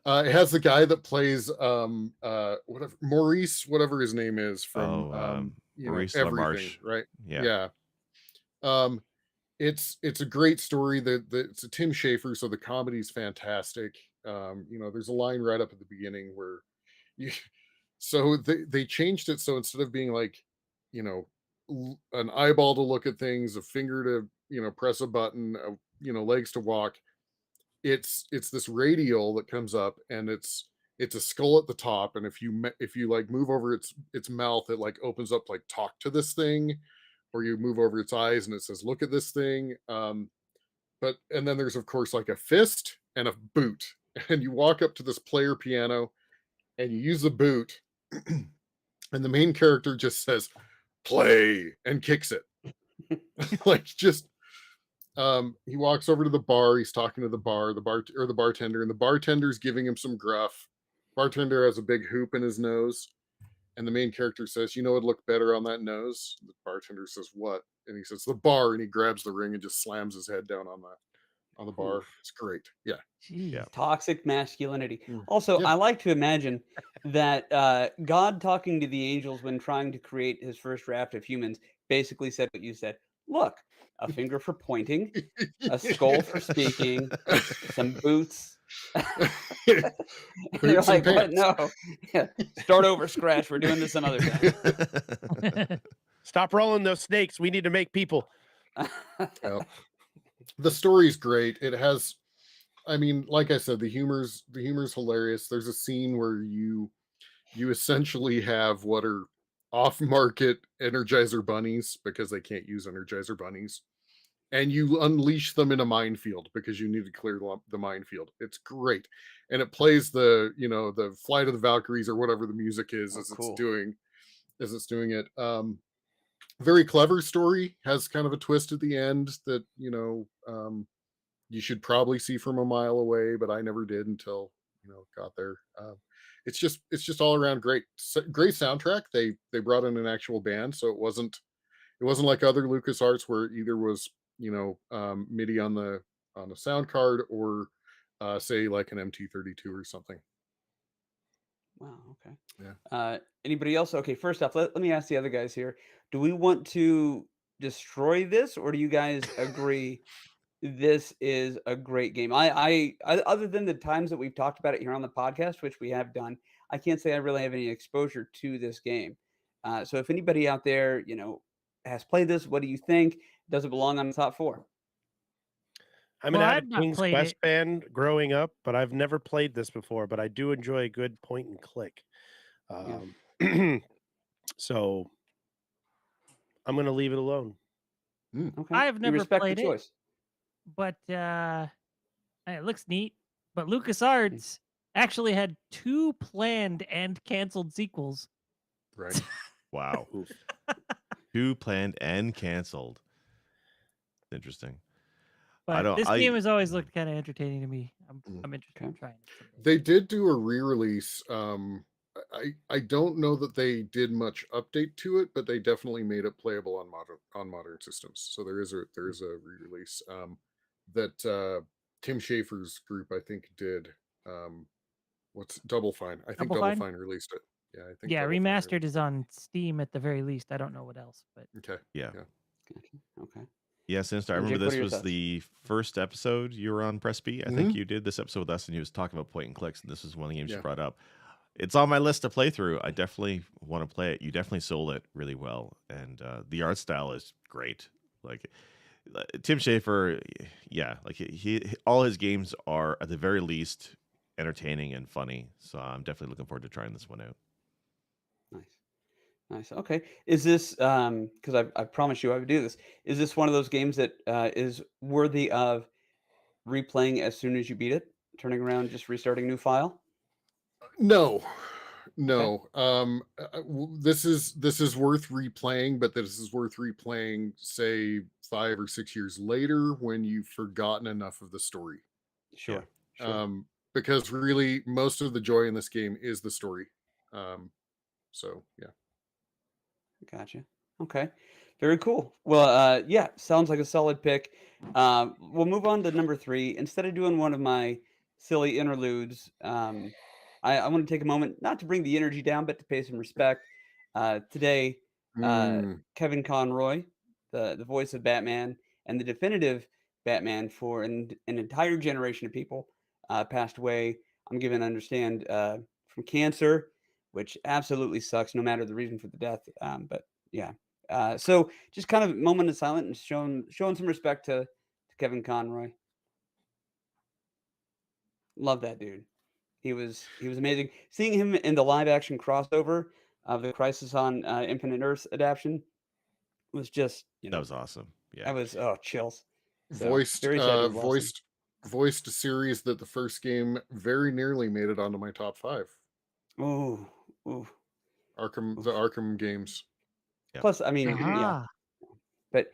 Speaker 3: It has the guy that plays whatever Maurice, whatever his name is from
Speaker 2: Maurice
Speaker 3: everything,
Speaker 2: LaMarche.
Speaker 3: right?
Speaker 2: Yeah.
Speaker 3: Um, it's a great story. It's a Tim Schafer, so the comedy's fantastic. There's a line right up at the beginning where you so they changed it, so instead of being like, an eyeball to look at things, a finger to press a button, legs to walk, it's this radial that comes up, and it's a skull at the top, and if you like move over its mouth, it like opens up like talk to this thing, or you move over its eyes and it says look at this thing. And then there's of course like a fist and a boot, and you walk up to this player piano and you use the boot, and the main character just says play and kicks it. Like just he walks over to the bar, he's talking to the bartender, and the bartender's giving him some gruff. Bartender has a big hoop in his nose, and the main character says, it'd look better on that nose. The bartender says, what? And he says, the bar, and he grabs the ring and just slams his head down on the bar. It's great. Yeah.
Speaker 5: Jeez.
Speaker 2: Yeah.
Speaker 4: Toxic masculinity.
Speaker 3: Mm.
Speaker 4: Also,
Speaker 3: Yeah.
Speaker 4: I like to imagine that God talking to the angels when trying to create his first raft of humans basically said what you said. Look, a finger for pointing, a skull for speaking, some boots. You're
Speaker 3: Boots
Speaker 4: like,
Speaker 3: and
Speaker 4: what?
Speaker 3: pants.
Speaker 4: No. Yeah. Start over, scratch. We're doing this another time.
Speaker 1: Stop rolling those snakes. We need to make people.
Speaker 3: Yeah. The story's great. It has, I mean, like I said, the humor's hilarious. There's a scene where you essentially have what are off-market Energizer bunnies, because they can't use Energizer bunnies, and you unleash them in a minefield because you need to clear the minefield. It's great, and it plays the Flight of the Valkyries or whatever the music is as
Speaker 4: cool.
Speaker 3: it's doing it. Very clever story, has kind of a twist at the end that you should probably see from a mile away, but I never did until got there. It's just all around great soundtrack. They brought in an actual band, so it wasn't like other LucasArts where it either was MIDI on the sound card, or say like an MT32 or something.
Speaker 4: Wow. Okay.
Speaker 3: Yeah.
Speaker 4: Anybody else? Okay. First off, let me ask the other guys here. Do we want to destroy this, or do you guys agree this is a great game? I other than the times that we've talked about it here on the podcast, which we have done, I can't say I really have any exposure to this game. So if anybody out there, has played this, what do you think? Does it belong on the top 4?
Speaker 1: I'm
Speaker 5: Well,
Speaker 1: an
Speaker 5: I've
Speaker 1: avid
Speaker 5: not
Speaker 1: King's
Speaker 5: played
Speaker 1: Quest
Speaker 5: it.
Speaker 1: fan growing up, but I've never played this before. But I do enjoy a good point and click. So I'm going to leave it alone.
Speaker 4: Okay.
Speaker 5: I've
Speaker 4: You
Speaker 5: never
Speaker 4: respect
Speaker 5: played
Speaker 4: the
Speaker 5: it,
Speaker 4: choice.
Speaker 5: but it looks neat. But LucasArts actually had 2 planned and canceled sequels.
Speaker 3: Right.
Speaker 2: Wow.
Speaker 1: Oof.
Speaker 2: 2 planned and canceled. Interesting.
Speaker 5: But this game has always looked kind of entertaining to me. I'm interested in trying it someday.
Speaker 3: They did do a re-release. I don't know that they did much update to it, but they definitely made it playable on modern systems. So there is a re-release that Tim Schafer's group, I think, did What's Double Fine? I think
Speaker 5: Double
Speaker 3: Double
Speaker 5: Fine?
Speaker 3: Fine released it. Yeah, I think
Speaker 5: Yeah,
Speaker 3: Double Fine
Speaker 5: remastered is on Steam at the very least. I don't know what else, but
Speaker 3: Okay.
Speaker 2: Yeah.
Speaker 3: Yeah.
Speaker 4: Gotcha. Okay.
Speaker 2: Yeah, Sinistar, I
Speaker 4: And
Speaker 2: remember
Speaker 4: Jake, what are
Speaker 2: this
Speaker 4: your
Speaker 2: was
Speaker 4: thoughts?
Speaker 2: the first episode you were on Press B. I
Speaker 3: Mhm.
Speaker 2: think you did this episode with us, and you was talking about point and clicks, and this was one of the games you
Speaker 3: Yeah.
Speaker 2: brought up. It's on my list to play through. I definitely want to play it. You definitely sold it really well, and the art style is great. Like Tim Schafer, yeah, like he all his games are at the very least entertaining and funny. So I'm definitely looking forward to trying this one out.
Speaker 4: Nice. Okay. Is this because I promised you I would do this? Is this one of those games that is worthy of replaying as soon as you beat it, turning around, just restarting a new file?
Speaker 3: No, no. This is worth replaying, but this is worth replaying, say 5 or 6 years later when you've forgotten enough of the story.
Speaker 4: Sure. Sure.
Speaker 3: Because really, most of the joy in this game is the story. So yeah.
Speaker 4: Gotcha. Okay. Very cool. Well, yeah, sounds like a solid pick. We'll move on to number 3. Instead of doing one of my silly interludes, I want to take a moment not to bring the energy down, but to pay some respect. Today,
Speaker 3: Mm,
Speaker 4: Kevin Conroy, the voice of Batman and the definitive Batman for an entire generation of people, passed away. I'm given to understand from cancer, which absolutely sucks, no matter the reason for the death. But yeah, so just kind of a moment of silence and showing some respect to Kevin Conroy. Love that dude. He was amazing. Seeing him in the live action crossover of the Crisis on Infinite Earths adaptation was just,
Speaker 2: That was awesome. Yeah.
Speaker 4: that was chills. So,
Speaker 3: voiced
Speaker 4: very sad to have lost him.
Speaker 3: voiced a series that the first game very nearly made it onto my top 5.
Speaker 4: Ooh.
Speaker 3: The Arkham games.
Speaker 2: Yep.
Speaker 4: Plus, I mean, yeah.
Speaker 5: Ah,
Speaker 4: But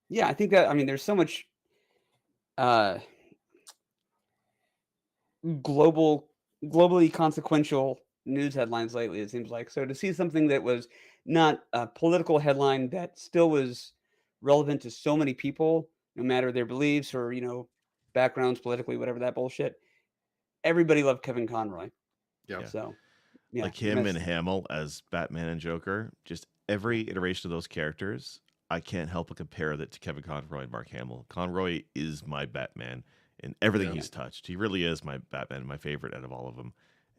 Speaker 4: yeah, I think that there's so much globally consequential news headlines lately, it seems like. So to see something that was not a political headline that still was relevant to so many people, no matter their beliefs or, backgrounds politically, whatever that bullshit. Everybody loved Kevin Conroy.
Speaker 3: Yeah.
Speaker 4: So yeah.
Speaker 2: Like him and Hamill as Batman and Joker, just every iteration of those characters, I can't help but compare that to Kevin Conroy and Mark Hamill. Conroy is my Batman in everything
Speaker 3: Yeah.
Speaker 2: he's touched. He really is my Batman, my favorite out of all of them.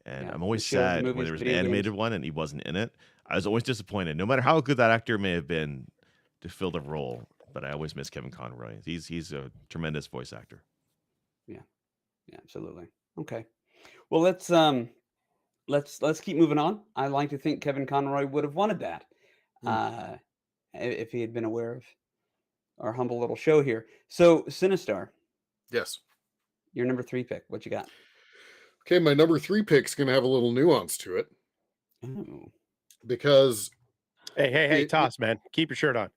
Speaker 2: And
Speaker 4: Yeah.
Speaker 2: I'm always
Speaker 4: The shows, the
Speaker 2: sad when
Speaker 4: movies,
Speaker 2: there was an
Speaker 4: video
Speaker 2: animated
Speaker 4: games.
Speaker 2: one and he wasn't in it. I was always disappointed, no matter how good that actor may have been to fill the role. But I always miss Kevin Conroy. He's a tremendous voice actor.
Speaker 4: Yeah, absolutely. Okay. Well, let's keep moving on. I like to think Kevin Conroy would have wanted that if he had been aware of our humble little show here. So, Sinistar,
Speaker 3: Yes.
Speaker 4: your number 3 pick. What you got?
Speaker 3: Okay, my number 3 pick's going to have a little nuance to it
Speaker 4: Ooh.
Speaker 3: because
Speaker 1: Hey, Toss, man. Keep your shirt on.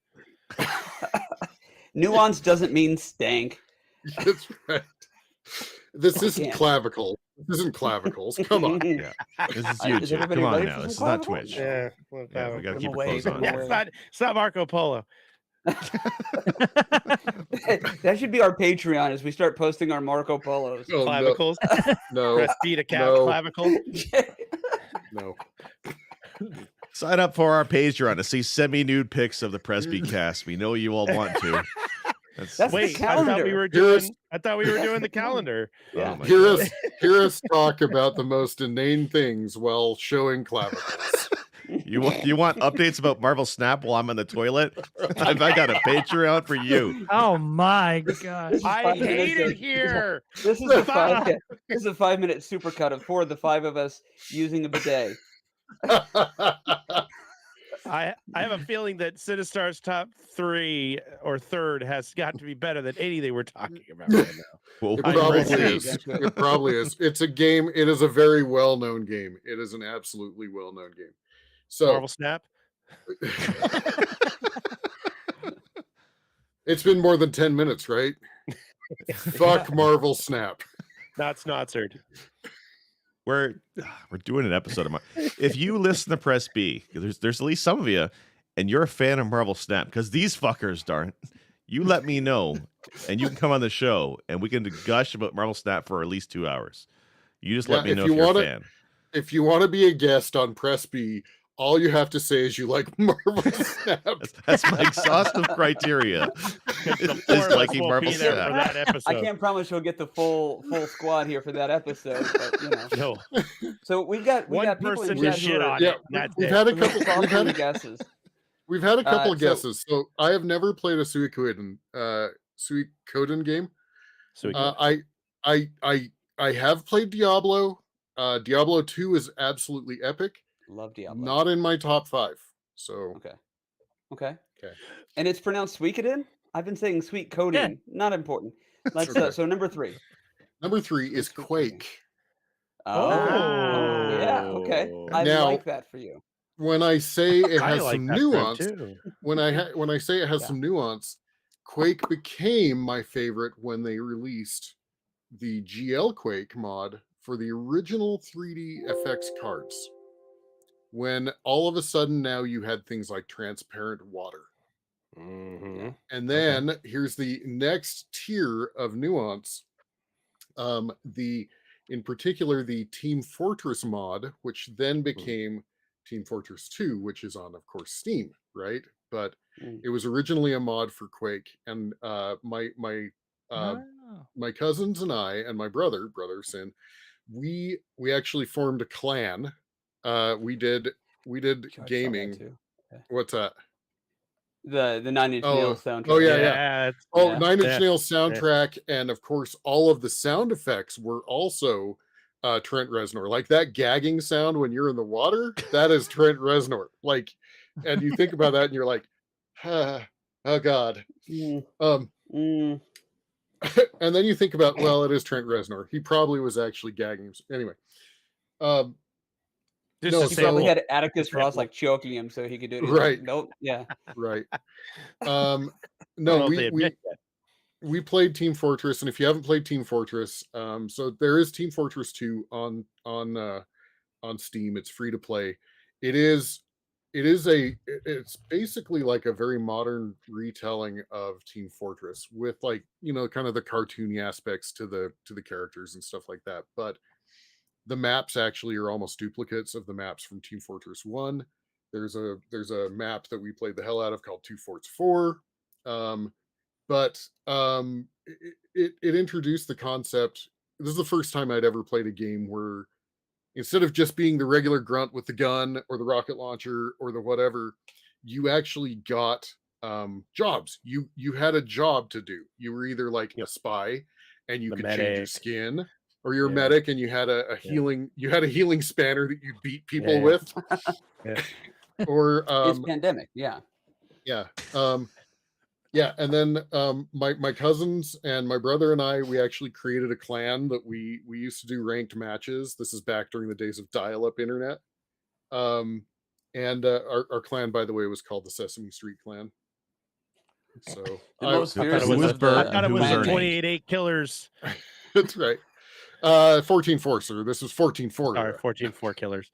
Speaker 4: Nuance doesn't mean stank.
Speaker 3: that's right. This
Speaker 4: I
Speaker 3: isn't
Speaker 4: can't.
Speaker 3: clavicle. This isn't clavicles. Come on.
Speaker 2: Yeah. This is
Speaker 4: Is
Speaker 2: YouTube.
Speaker 4: everybody
Speaker 2: Come on
Speaker 4: ready
Speaker 2: now.
Speaker 4: for
Speaker 2: This is
Speaker 4: some
Speaker 2: not
Speaker 4: clavicle?
Speaker 2: Twitch.
Speaker 4: No.
Speaker 1: Yeah,
Speaker 2: Yeah, we got to
Speaker 4: Put
Speaker 2: keep
Speaker 4: 'em
Speaker 2: our
Speaker 4: away,
Speaker 2: clothes
Speaker 4: put 'em
Speaker 2: on.
Speaker 1: yeah,
Speaker 4: away.
Speaker 1: it's not Marco Polo.
Speaker 4: That should be our Patreon as we start posting our Marco Polos.
Speaker 3: Oh,
Speaker 1: Clavicles.
Speaker 3: no,
Speaker 1: Press B to cap
Speaker 3: no.
Speaker 1: clavicle.
Speaker 3: no.
Speaker 2: Sign up for our Patreon to see semi-nude pics of the Presby cast. We know you all want to.
Speaker 4: That's the
Speaker 1: Wait, I thought
Speaker 4: calendar.
Speaker 1: we were
Speaker 3: Here's-
Speaker 1: doing. I thought we were doing the calendar.
Speaker 4: Yeah.
Speaker 2: Oh my
Speaker 3: Hear
Speaker 2: God.
Speaker 3: hear us talk about the most inane things while showing clavicles.
Speaker 2: You want updates about Marvel Snap while I'm in the toilet? I got a Patreon for you.
Speaker 5: oh my gosh.
Speaker 1: I
Speaker 4: 5
Speaker 1: hate
Speaker 4: minutes
Speaker 1: it
Speaker 4: of-
Speaker 1: here.
Speaker 4: This is a 5-minute supercut of 4 of the 5 of us using a bidet.
Speaker 1: I have a feeling that Sinistar's top 3 or third has got to be better than anything we're talking about right now.
Speaker 2: Well,
Speaker 3: It
Speaker 1: I'm
Speaker 3: probably
Speaker 1: ready.
Speaker 3: is. It probably is. It's a game. It is a very well-known game. It is an absolutely well-known game. So
Speaker 1: Marvel Snap.
Speaker 3: it's been more than 10 minutes, right? Fuck Marvel Snap.
Speaker 1: Not Snotsard.
Speaker 2: we're doing an episode of if you listen to Press B, there's at least some of you, and you're a fan of Marvel Snap, because these fuckers, darn, you let me know, and you can come on the show, and we can gush about Marvel Snap for at least 2 hours. You just
Speaker 3: Yeah,
Speaker 2: let me
Speaker 3: if
Speaker 2: know
Speaker 3: you
Speaker 2: if you're a
Speaker 3: wanna-
Speaker 2: fan.
Speaker 3: If you want to be a guest on Press B, all you have to say is you like Marvel Snap.
Speaker 2: That's my exhaustive criteria.
Speaker 1: The
Speaker 2: Is
Speaker 1: four of us
Speaker 2: liking
Speaker 1: will
Speaker 2: Marvel
Speaker 1: be there
Speaker 2: Snap.
Speaker 1: for that episode.
Speaker 4: I can't promise you'll get the full squad here for that episode, but you know.
Speaker 1: No,
Speaker 4: So we got
Speaker 1: one
Speaker 4: people in
Speaker 1: person
Speaker 4: chat
Speaker 1: to
Speaker 4: who
Speaker 1: shit
Speaker 4: are
Speaker 1: on
Speaker 3: Yeah,
Speaker 1: it. That's
Speaker 3: we've
Speaker 1: it.
Speaker 3: had a
Speaker 4: who are
Speaker 3: couple.
Speaker 4: thoughtful guesses.
Speaker 3: We've had a couple of
Speaker 4: so-
Speaker 3: guesses. So I have never played a Suikoden game.
Speaker 1: So we
Speaker 3: I have played Diablo. Diablo 2 is absolutely epic.
Speaker 4: Love Diablo.
Speaker 3: Not in my top 5. So
Speaker 4: Okay.
Speaker 3: Okay.
Speaker 4: And it's pronounced Suikoden? I've been saying sweet codeine. Not important. Let's
Speaker 3: Okay.
Speaker 4: so number 3.
Speaker 3: Number 3 is
Speaker 4: Sweet
Speaker 3: Quake.
Speaker 4: Oh, yeah. Okay. I
Speaker 3: Now-
Speaker 4: like that for you.
Speaker 3: When I say it
Speaker 1: I
Speaker 3: has
Speaker 1: like
Speaker 3: some
Speaker 1: that for him
Speaker 3: nuance,
Speaker 1: too.
Speaker 3: when I say it has
Speaker 4: Yeah.
Speaker 3: some nuance, Quake became my favorite when they released the GL Quake mod for the original 3D FX cards. When all of a sudden now you had things like transparent water.
Speaker 1: Mhm.
Speaker 3: And then here's the next tier of nuance. In particular, the Team Fortress mod, which then became Team Fortress 2, which is on, of course, Steam, right? But
Speaker 4: Mm.
Speaker 3: it was originally a mod for Quake, and my cousins and I and my brother Sin, we actually formed a clan. We did
Speaker 4: Sure, I saw that
Speaker 3: gaming.
Speaker 4: too. Okay.
Speaker 3: What's that?
Speaker 4: The 9 Inch
Speaker 3: Oh,
Speaker 4: Nails soundtrack.
Speaker 3: oh, yeah.
Speaker 1: it's-
Speaker 3: Oh,
Speaker 4: Yeah.
Speaker 3: Nine Inch
Speaker 1: Yeah.
Speaker 3: Nails soundtrack, and of course, all of the sound effects were also Trent Reznor. Like that gagging sound when you're in the water, that is Trent Reznor. Like, and you think about that, and you're like, oh God.
Speaker 4: Mm. Mm.
Speaker 3: And then you think about, well, it is Trent Reznor. He probably was actually gagging. Anyway,
Speaker 1: Just
Speaker 3: No,
Speaker 1: to
Speaker 4: He
Speaker 1: say,
Speaker 4: probably
Speaker 3: so-
Speaker 4: had Atticus
Speaker 1: Sample.
Speaker 4: Ross like choking him so he could do it. He's like,
Speaker 3: Right.
Speaker 4: nope. Yeah.
Speaker 3: right.
Speaker 1: I don't
Speaker 3: No,
Speaker 1: know if they admit that.
Speaker 3: we played Team Fortress, and if you haven't played Team Fortress, so there is Team Fortress 2 on Steam. It's free to play. It's basically like a very modern retelling of Team Fortress with, like, kind of the cartoony aspects to the characters and stuff like that. But the maps actually are almost duplicates of the maps from Team Fortress 1. There's a map that we played the hell out of called 2 Forts 4. But it introduced the concept. This is the first time I'd ever played a game where instead of just being the regular grunt with the gun or the rocket launcher or the whatever, you actually got jobs. You had a job to do. You were either like a spy and you
Speaker 1: The
Speaker 3: could change your
Speaker 1: medic.
Speaker 3: skin, or you're a
Speaker 1: Yeah.
Speaker 3: medic and you had a healing spanner that you beat people
Speaker 1: Yeah.
Speaker 3: with.
Speaker 1: Yeah.
Speaker 3: Or
Speaker 4: It's pandemic. Yeah.
Speaker 3: yeah. Yeah, and then my cousins and my brother and I, we actually created a clan that we used to do ranked matches. This is back during the days of dial-up internet. And our clan, by the way, was called the Sesame Street Clan. So
Speaker 4: The most
Speaker 2: I thought it
Speaker 4: fierce
Speaker 2: was
Speaker 4: of
Speaker 2: a bird
Speaker 4: the
Speaker 1: I thought it
Speaker 2: who
Speaker 1: was
Speaker 2: was
Speaker 1: the
Speaker 2: earning?
Speaker 1: 28 killers.
Speaker 3: that's right. 14-4, sir. This was 14-4.
Speaker 1: Sorry,
Speaker 3: era.
Speaker 1: 14-4 killers.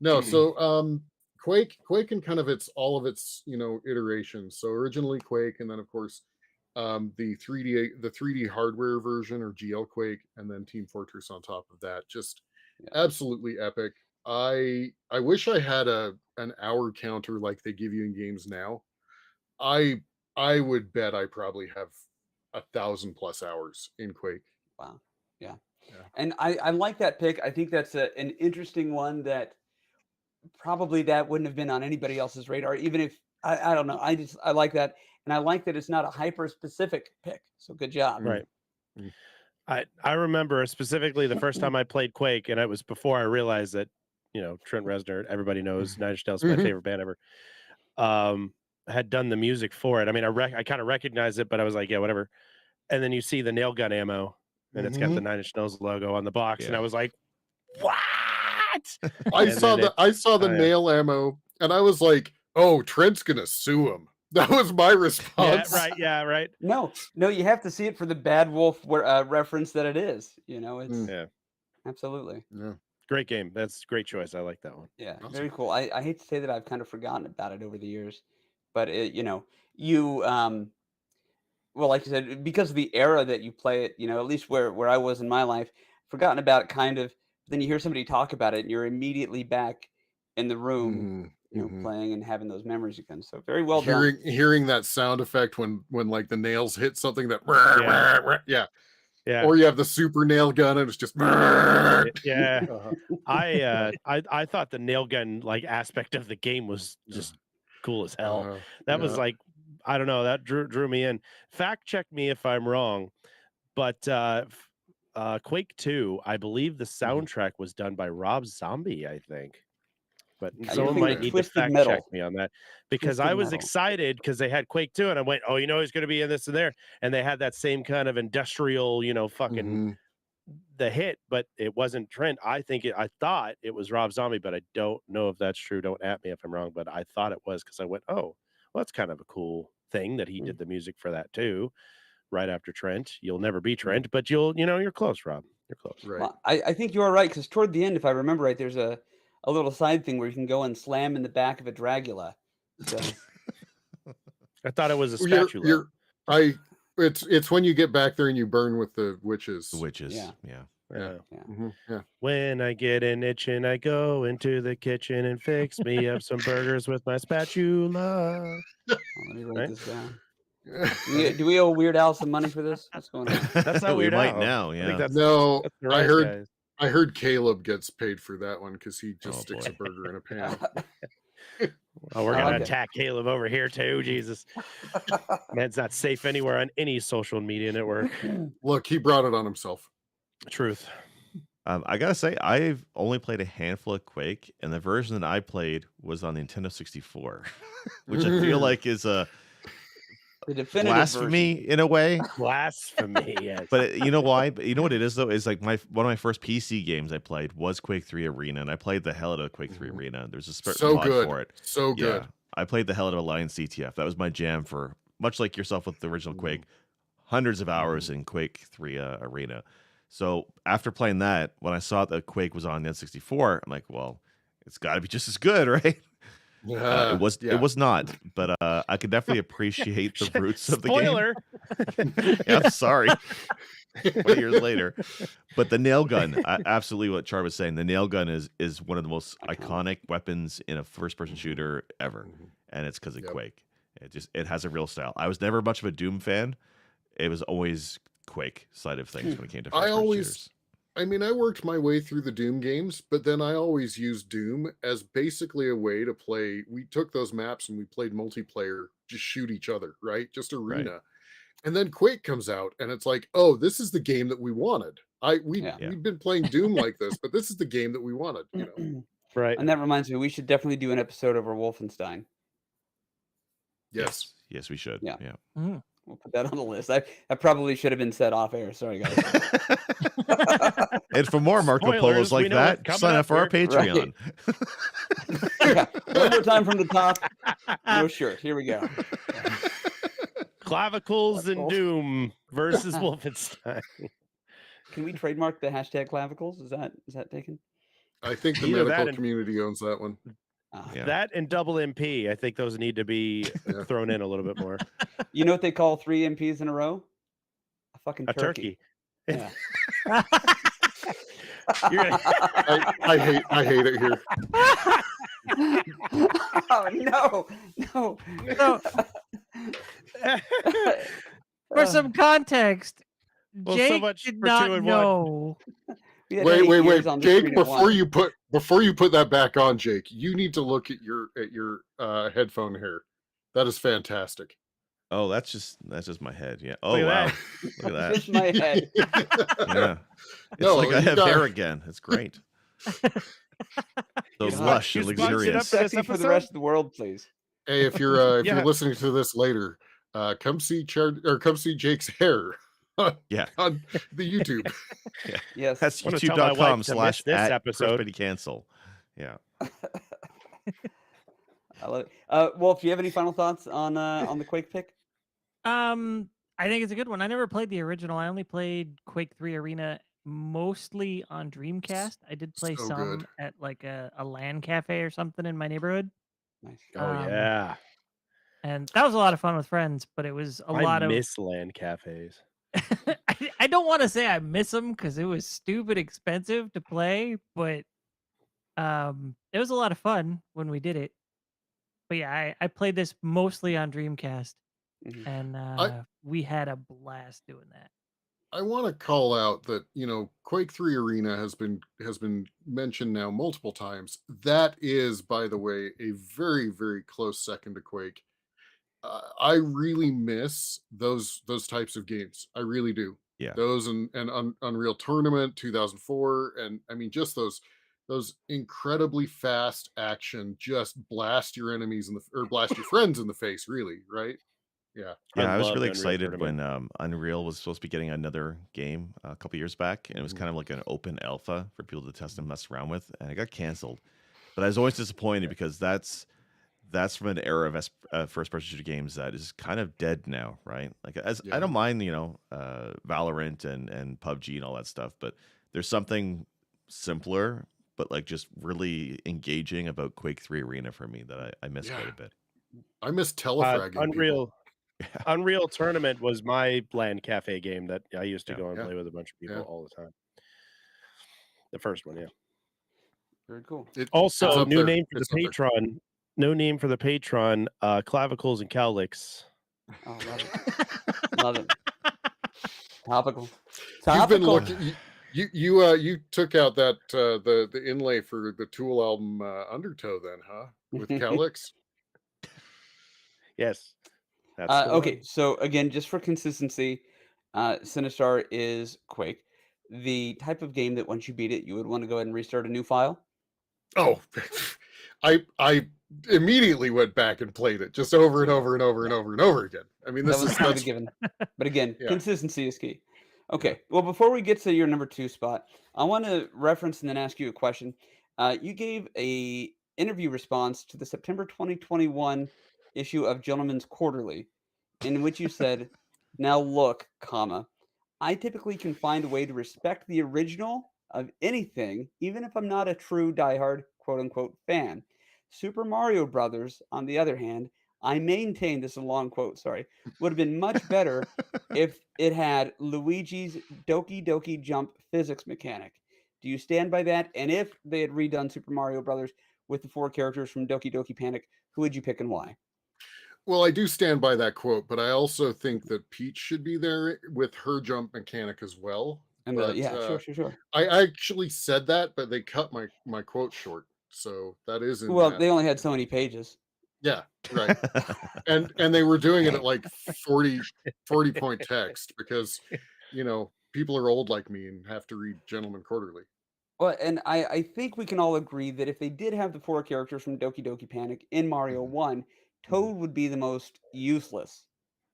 Speaker 3: No, so Quake and kind of all of its iterations. So originally Quake, and then of course the 3D hardware version, or GL Quake, and then Team Fortress on top of that. Just absolutely epic. I wish I had an hour counter like they give you in games now. I would bet I probably have 1,000+ hours in Quake.
Speaker 4: Wow. Yeah. And I like that pick. I think that's an interesting one that probably that wouldn't have been on anybody else's radar, even if I don't know. I like that. And I like that it's not a hyper specific pick. So good job.
Speaker 1: Right. I remember specifically the first time I played Quake, and it was before I realized that, Trent Reznor, everybody knows, Nine Inch Nails is my favorite band ever, had done the music for it. I mean, I kind of recognized it, but I was like, yeah, whatever. And then you see the nail gun ammo, and it's got the Nine Inch Nails logo on the box, and
Speaker 2: Yeah.
Speaker 1: I was like, what?
Speaker 3: I
Speaker 1: And
Speaker 3: saw
Speaker 1: then
Speaker 3: the
Speaker 1: yeah.
Speaker 3: nail ammo, and I was like, "Oh, Trent's gonna sue him." That was my
Speaker 1: Yeah,
Speaker 3: response.
Speaker 1: right. Yeah, right.
Speaker 4: No, you have to see it for the Bad Wolf reference that it is. It's
Speaker 1: Yeah.
Speaker 4: absolutely.
Speaker 3: Yeah.
Speaker 1: Great game. That's a great choice. I like that one.
Speaker 4: Yeah,
Speaker 3: Awesome.
Speaker 4: very cool. I hate to say that I've kind of forgotten about it over the years, but well, like you said, because of the era that you play it, at least where I was in my life, forgotten about it kind of. Then you hear somebody talk about it, and you're immediately back in the room, playing and having those memories again. So very well done.
Speaker 3: Hearing that sound effect when like the nails hit something that
Speaker 1: Yeah.
Speaker 3: or you have the super nail gun and it's just
Speaker 1: Yeah. I thought the nail gun like aspect of the game was just cool as hell. That was like, I don't know, that drew me in. Fact check me if I'm wrong, but Quake 2, I believe the soundtrack was done by Rob Zombie, I think. But someone might need to fact check me on that, because I was excited because they had Quake 2 and I went, oh, he's going to be in this and there. And they had that same kind of industrial, fucking the hit, but it wasn't Trent. I thought it was Rob Zombie, but I don't know if that's true. Don't at me if I'm wrong, but I thought it was, because I went, oh, well, that's kind of a cool thing that he did the music for that too. Right after Trent. You'll never be Trent, but you're close, Rob. You're close.
Speaker 3: Right.
Speaker 4: Well, I think you are right, because toward the end, if I remember right, there's a little side thing where you can go and slam in the back of a Dragula. So
Speaker 1: I thought it was a spatula.
Speaker 3: It's when you get back there and you burn with the witches.
Speaker 2: The witches. Yeah.
Speaker 1: When I get an itch and I go into the kitchen and fix me up some burgers with my spatula.
Speaker 4: Let me write this down. Do we owe Weird Al some money for this? What's going on?
Speaker 1: That's not Weird Al.
Speaker 2: We might now. Yeah.
Speaker 1: That's the right
Speaker 3: I heard Caleb gets paid for that one because he just sticks a burger in a pan.
Speaker 1: Oh, we're gonna attack Caleb over here too. Jesus, man's not safe anywhere on any social media network.
Speaker 3: Look, he brought it on himself.
Speaker 1: Truth.
Speaker 2: I gotta say, I've only played a handful of Quake, and the version that I played was on Nintendo 64, which I feel like is a blasphemy in a way.
Speaker 1: Blasphemy, yes.
Speaker 2: But you know why? But you know what it is though? Is like one of my first PC games I played was Quake 3 Arena, and I played the hell out of Quake 3 Arena. There's a certain mod for it.
Speaker 3: So good.
Speaker 2: Yeah, I played the hell out of Alliance CTF. That was my jam for, much like yourself with the original Quake, hundreds of hours in Quake 3 Arena. So after playing that, when I saw that Quake was on N64, I'm like, well, it's got to be just as good, right? It was not, but I could definitely appreciate the roots of the game. Yeah, I'm sorry. 20 years later, but the nail gun, absolutely what Char was saying. The nail gun is one of the most iconic weapons in a first-person shooter ever, and it's because of Quake. It has a real style. I was never much of a Doom fan. It was always Quake side of things when it came to first-person shooters.
Speaker 3: I mean, I worked my way through the Doom games, but then I always used Doom as basically a way to play. We took those maps and we played multiplayer, just shoot each other, right? Just arena. Right. And then Quake comes out and it's like, oh, this is the game that we wanted. We've been playing Doom like this, but this is the game that we wanted,
Speaker 1: Right.
Speaker 4: And that reminds me, we should definitely do an episode over Wolfenstein.
Speaker 3: Yes,
Speaker 2: we should.
Speaker 4: Yeah. We'll put that on the list. I probably should have been said off air. Sorry, guys.
Speaker 2: And for more Marco Polos like that, sign up for our Patreon.
Speaker 4: One more time from the top. No shirt. Here we go.
Speaker 1: Clavicles and Doom versus Wolfenstein.
Speaker 4: Can we trademark the hashtag clavicles? Is that taken?
Speaker 3: I think the medical community owns that one.
Speaker 1: That and double MP. I think those need to be thrown in a little bit more.
Speaker 4: You know what they call 3 MPs in a row? A fucking turkey. Yeah.
Speaker 3: I hate it here.
Speaker 4: Oh no.
Speaker 5: For some context, Jake did not know.
Speaker 3: Wait, Jake. Before you put that back on, Jake, you need to look at your headphone hair. That is fantastic.
Speaker 2: Oh, that's just my head. Yeah. Oh wow, look at that.
Speaker 4: Just my head.
Speaker 2: Yeah. It's like I have hair again. It's great. So lush and luxurious.
Speaker 4: Sexy for the rest of the world, please.
Speaker 3: Hey, if you're listening to this later, come see Jake's hair. On the YouTube.
Speaker 4: Yes.
Speaker 2: That's youtube.com/@cancel. Yeah.
Speaker 4: I love it. Wolf, do you have any final thoughts on the Quake pick?
Speaker 5: I think it's a good one. I never played the original. I only played Quake 3 Arena mostly on Dreamcast. I did play some at like a LAN cafe or something in my neighborhood.
Speaker 4: Nice.
Speaker 5: And that was a lot of fun with friends, but it was I
Speaker 1: miss LAN cafes.
Speaker 5: I don't want to say I miss them because it was stupid expensive to play, but it was a lot of fun when we did it. But yeah, I played this mostly on Dreamcast,
Speaker 4: Mhm.
Speaker 5: and
Speaker 3: I
Speaker 5: we had a blast doing that.
Speaker 3: I want to call out that Quake 3 Arena has been mentioned now multiple times. That is, by the way, a very very close second to Quake. I really miss those types of games. I really do.
Speaker 2: Yeah.
Speaker 3: Those and Unreal Tournament 2004, and I mean just those incredibly fast action, just blast your enemies or blast your friends in the face. Really, right? Yeah.
Speaker 1: I
Speaker 2: Yeah, I was
Speaker 1: loved
Speaker 2: really
Speaker 1: Unreal
Speaker 2: excited
Speaker 1: Tournament.
Speaker 2: when Unreal was supposed to be getting another game a couple years back, and it was
Speaker 3: Mhm.
Speaker 2: kind of like an open alpha for people to test and mess around with, and it got canceled. But I was always disappointed because that's from an era of first person shooter games that is kind of dead now, right? Like as I
Speaker 3: Yeah.
Speaker 2: don't mind, Valorant and PUBG and all that stuff, but there's something simpler, but like just really engaging about Quake 3 Arena for me that I miss quite
Speaker 3: Yeah.
Speaker 2: a bit.
Speaker 3: I miss telefragging people.
Speaker 2: Yeah.
Speaker 1: Unreal Tournament was my LAN cafe game that I used to
Speaker 2: Yeah.
Speaker 1: go and
Speaker 3: Yeah.
Speaker 1: play with a bunch of people
Speaker 3: Yeah.
Speaker 1: all the time. The first one, yeah.
Speaker 4: Very cool.
Speaker 3: It's
Speaker 1: Also,
Speaker 3: up
Speaker 1: new
Speaker 3: there.
Speaker 1: name for
Speaker 3: It's
Speaker 1: the
Speaker 3: up there.
Speaker 1: patron. No name for the patron. Clavicles and cowlicks.
Speaker 4: Oh, love it. Love it. Topical.
Speaker 3: You've been
Speaker 4: Topical.
Speaker 3: looking. You took out that the inlay for the Tool album Undertow, then, huh? With Calyx.
Speaker 1: Yes, that's the
Speaker 4: Okay,
Speaker 1: one.
Speaker 4: so again, just for consistency, Sinistar is Quake, the type of game that once you beat it, you would want to go ahead and restart a new file.
Speaker 3: Oh, I immediately went back and played it just over and over and over and over and over again. I mean,
Speaker 4: That
Speaker 3: this
Speaker 4: was
Speaker 3: is
Speaker 4: kind of a
Speaker 3: that's
Speaker 4: given. But again,
Speaker 3: Yeah.
Speaker 4: consistency is key. Okay, well, before we get to your number 2 spot, I want to reference and then ask you a question. You gave a interview response to the September 2021 issue of Gentleman's Quarterly, in which you said, "Now look, comma, I typically can find a way to respect the original of anything, even if I'm not a true diehard quote unquote fan. Super Mario Brothers, on the other hand, I maintain this is a long quote, sorry, would have been much better if it had Luigi's Doki Doki Jump physics mechanic. Do you stand by that? And if they had redone Super Mario Brothers with the 4 characters from Doki Doki Panic, who would you pick and why?"
Speaker 3: Well, I do stand by that quote, but I also think that Peach should be there with her jump mechanic as well.
Speaker 4: And
Speaker 3: But
Speaker 4: yeah, sure.
Speaker 3: I actually said that, but they cut my quote short, so that is in
Speaker 4: Well,
Speaker 3: that.
Speaker 4: they only had so many pages.
Speaker 3: Yeah, right. And they were doing it at like 40 point text because people are old like me and have to read Gentleman Quarterly.
Speaker 4: Well, and I think we can all agree that if they did have the 4 characters from Doki Doki Panic in Mario 1, Toad would be the most useless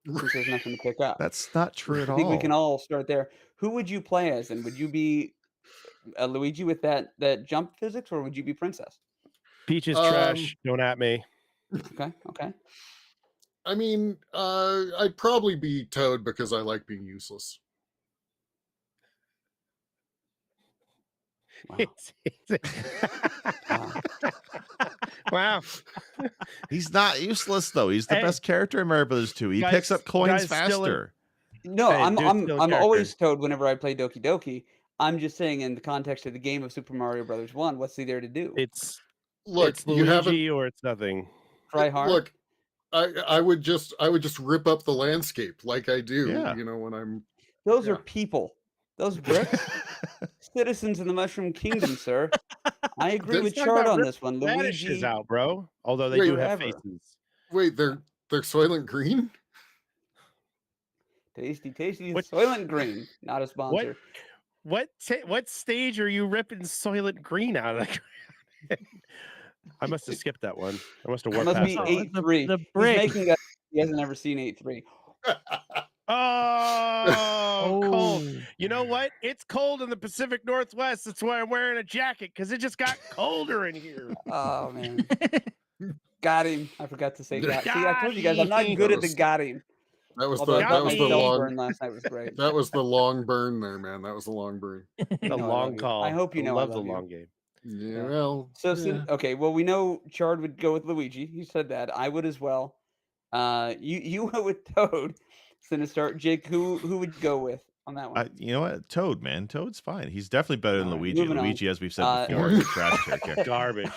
Speaker 4: since there's nothing to pick up.
Speaker 2: That's not true at
Speaker 4: I think we can
Speaker 2: all.
Speaker 4: all start there. Who would you play as, and would you be Luigi with that jump physics, or would you be Princess?
Speaker 1: Peach is
Speaker 3: Um,
Speaker 1: trash. Don't at me.
Speaker 4: Okay.
Speaker 3: I mean, I'd probably be Toad because I like being useless.
Speaker 4: Wow.
Speaker 1: Wow. Wow.
Speaker 2: He's not useless though. He's the
Speaker 1: Hey.
Speaker 2: best character in Mario Brothers 2. He
Speaker 1: Guys-
Speaker 2: picks up coins
Speaker 1: guys still
Speaker 2: faster.
Speaker 4: No,
Speaker 1: Hey, dude's still a
Speaker 4: I'm always
Speaker 1: character.
Speaker 4: Toad whenever I play Doki Doki. I'm just saying in the context of the game of Super Mario Brothers 1, what's he there to do?
Speaker 1: It's
Speaker 3: Look,
Speaker 1: it's
Speaker 3: you haven't
Speaker 1: Luigi or it's nothing.
Speaker 4: Try hard?
Speaker 3: look. I would just rip up the landscape like I do,
Speaker 2: Yeah.
Speaker 3: when I'm.
Speaker 4: Those
Speaker 3: Yeah.
Speaker 4: are people. Those bricks, citizens in the Mushroom Kingdom, sir. I agree
Speaker 3: Let's
Speaker 4: with
Speaker 1: talk
Speaker 4: Chard
Speaker 1: about
Speaker 4: on this one.
Speaker 1: Radishes
Speaker 4: Luigi,
Speaker 1: out, bro. Although they
Speaker 3: Wait,
Speaker 1: do have
Speaker 4: forever.
Speaker 1: faces.
Speaker 3: Wait, they're Soylent Green.
Speaker 4: tasty,
Speaker 1: What-
Speaker 4: Soylent Green, not a sponsor.
Speaker 1: What stage are you ripping Soylent Green out of? I must have skipped that one. I must have
Speaker 4: It
Speaker 1: worked
Speaker 4: must
Speaker 1: past
Speaker 4: be
Speaker 1: that.
Speaker 4: 8-3.
Speaker 5: the
Speaker 4: He's
Speaker 5: brick.
Speaker 4: making a. He hasn't ever seen 8-3.
Speaker 1: Oh, cold.
Speaker 5: Oh,
Speaker 1: You know what? It's cold in the Pacific Northwest. That's why I'm wearing a jacket because it just got colder in here.
Speaker 4: Oh man, got him. I forgot to say got. See, I
Speaker 1: Got
Speaker 4: told you guys I'm not good at the
Speaker 3: him.
Speaker 4: got him.
Speaker 3: That was
Speaker 4: Although
Speaker 3: the
Speaker 4: I
Speaker 3: that
Speaker 4: thought
Speaker 3: was
Speaker 4: my
Speaker 3: the
Speaker 4: self
Speaker 3: long
Speaker 4: burn last night was great.
Speaker 3: that was the long burn there, man. That was the long burn.
Speaker 1: The
Speaker 4: You know I
Speaker 1: long
Speaker 4: love you.
Speaker 1: call.
Speaker 4: I hope you know I
Speaker 1: love the
Speaker 4: love you.
Speaker 1: long game.
Speaker 3: Yeah,
Speaker 4: Yeah.
Speaker 3: well.
Speaker 4: So
Speaker 3: yeah.
Speaker 4: okay, well we know Chard would go with Luigi. He said that. I would as well. You went with Toad. Sinistar. Jake, who would you go with on that one?
Speaker 2: You know what? Toad, man. Toad's fine. He's definitely better than
Speaker 4: All right,
Speaker 2: Luigi.
Speaker 4: moving on.
Speaker 2: Luigi, as we've said before, is a trash character.
Speaker 1: Garbage.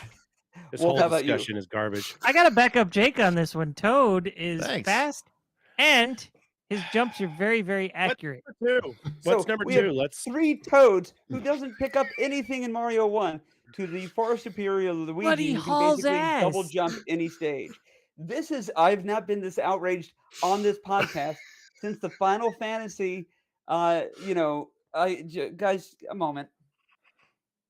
Speaker 1: This
Speaker 4: Wolf,
Speaker 1: whole
Speaker 4: how about you?
Speaker 1: discussion is garbage.
Speaker 5: I gotta back up Jake on this one. Toad is
Speaker 2: Thanks.
Speaker 5: fast, and his jumps are very, very accurate.
Speaker 1: Number 2. What's
Speaker 4: So
Speaker 1: number
Speaker 4: we
Speaker 1: 2?
Speaker 4: have
Speaker 1: Let's
Speaker 4: 3 Toads who doesn't pick up anything in Mario 1 to the far superior Luigi
Speaker 5: But he
Speaker 4: who can
Speaker 5: hauls
Speaker 4: basically double
Speaker 5: ass.
Speaker 4: jump any stage. I've not been this outraged on this podcast since the Final Fantasy. Guys, a moment.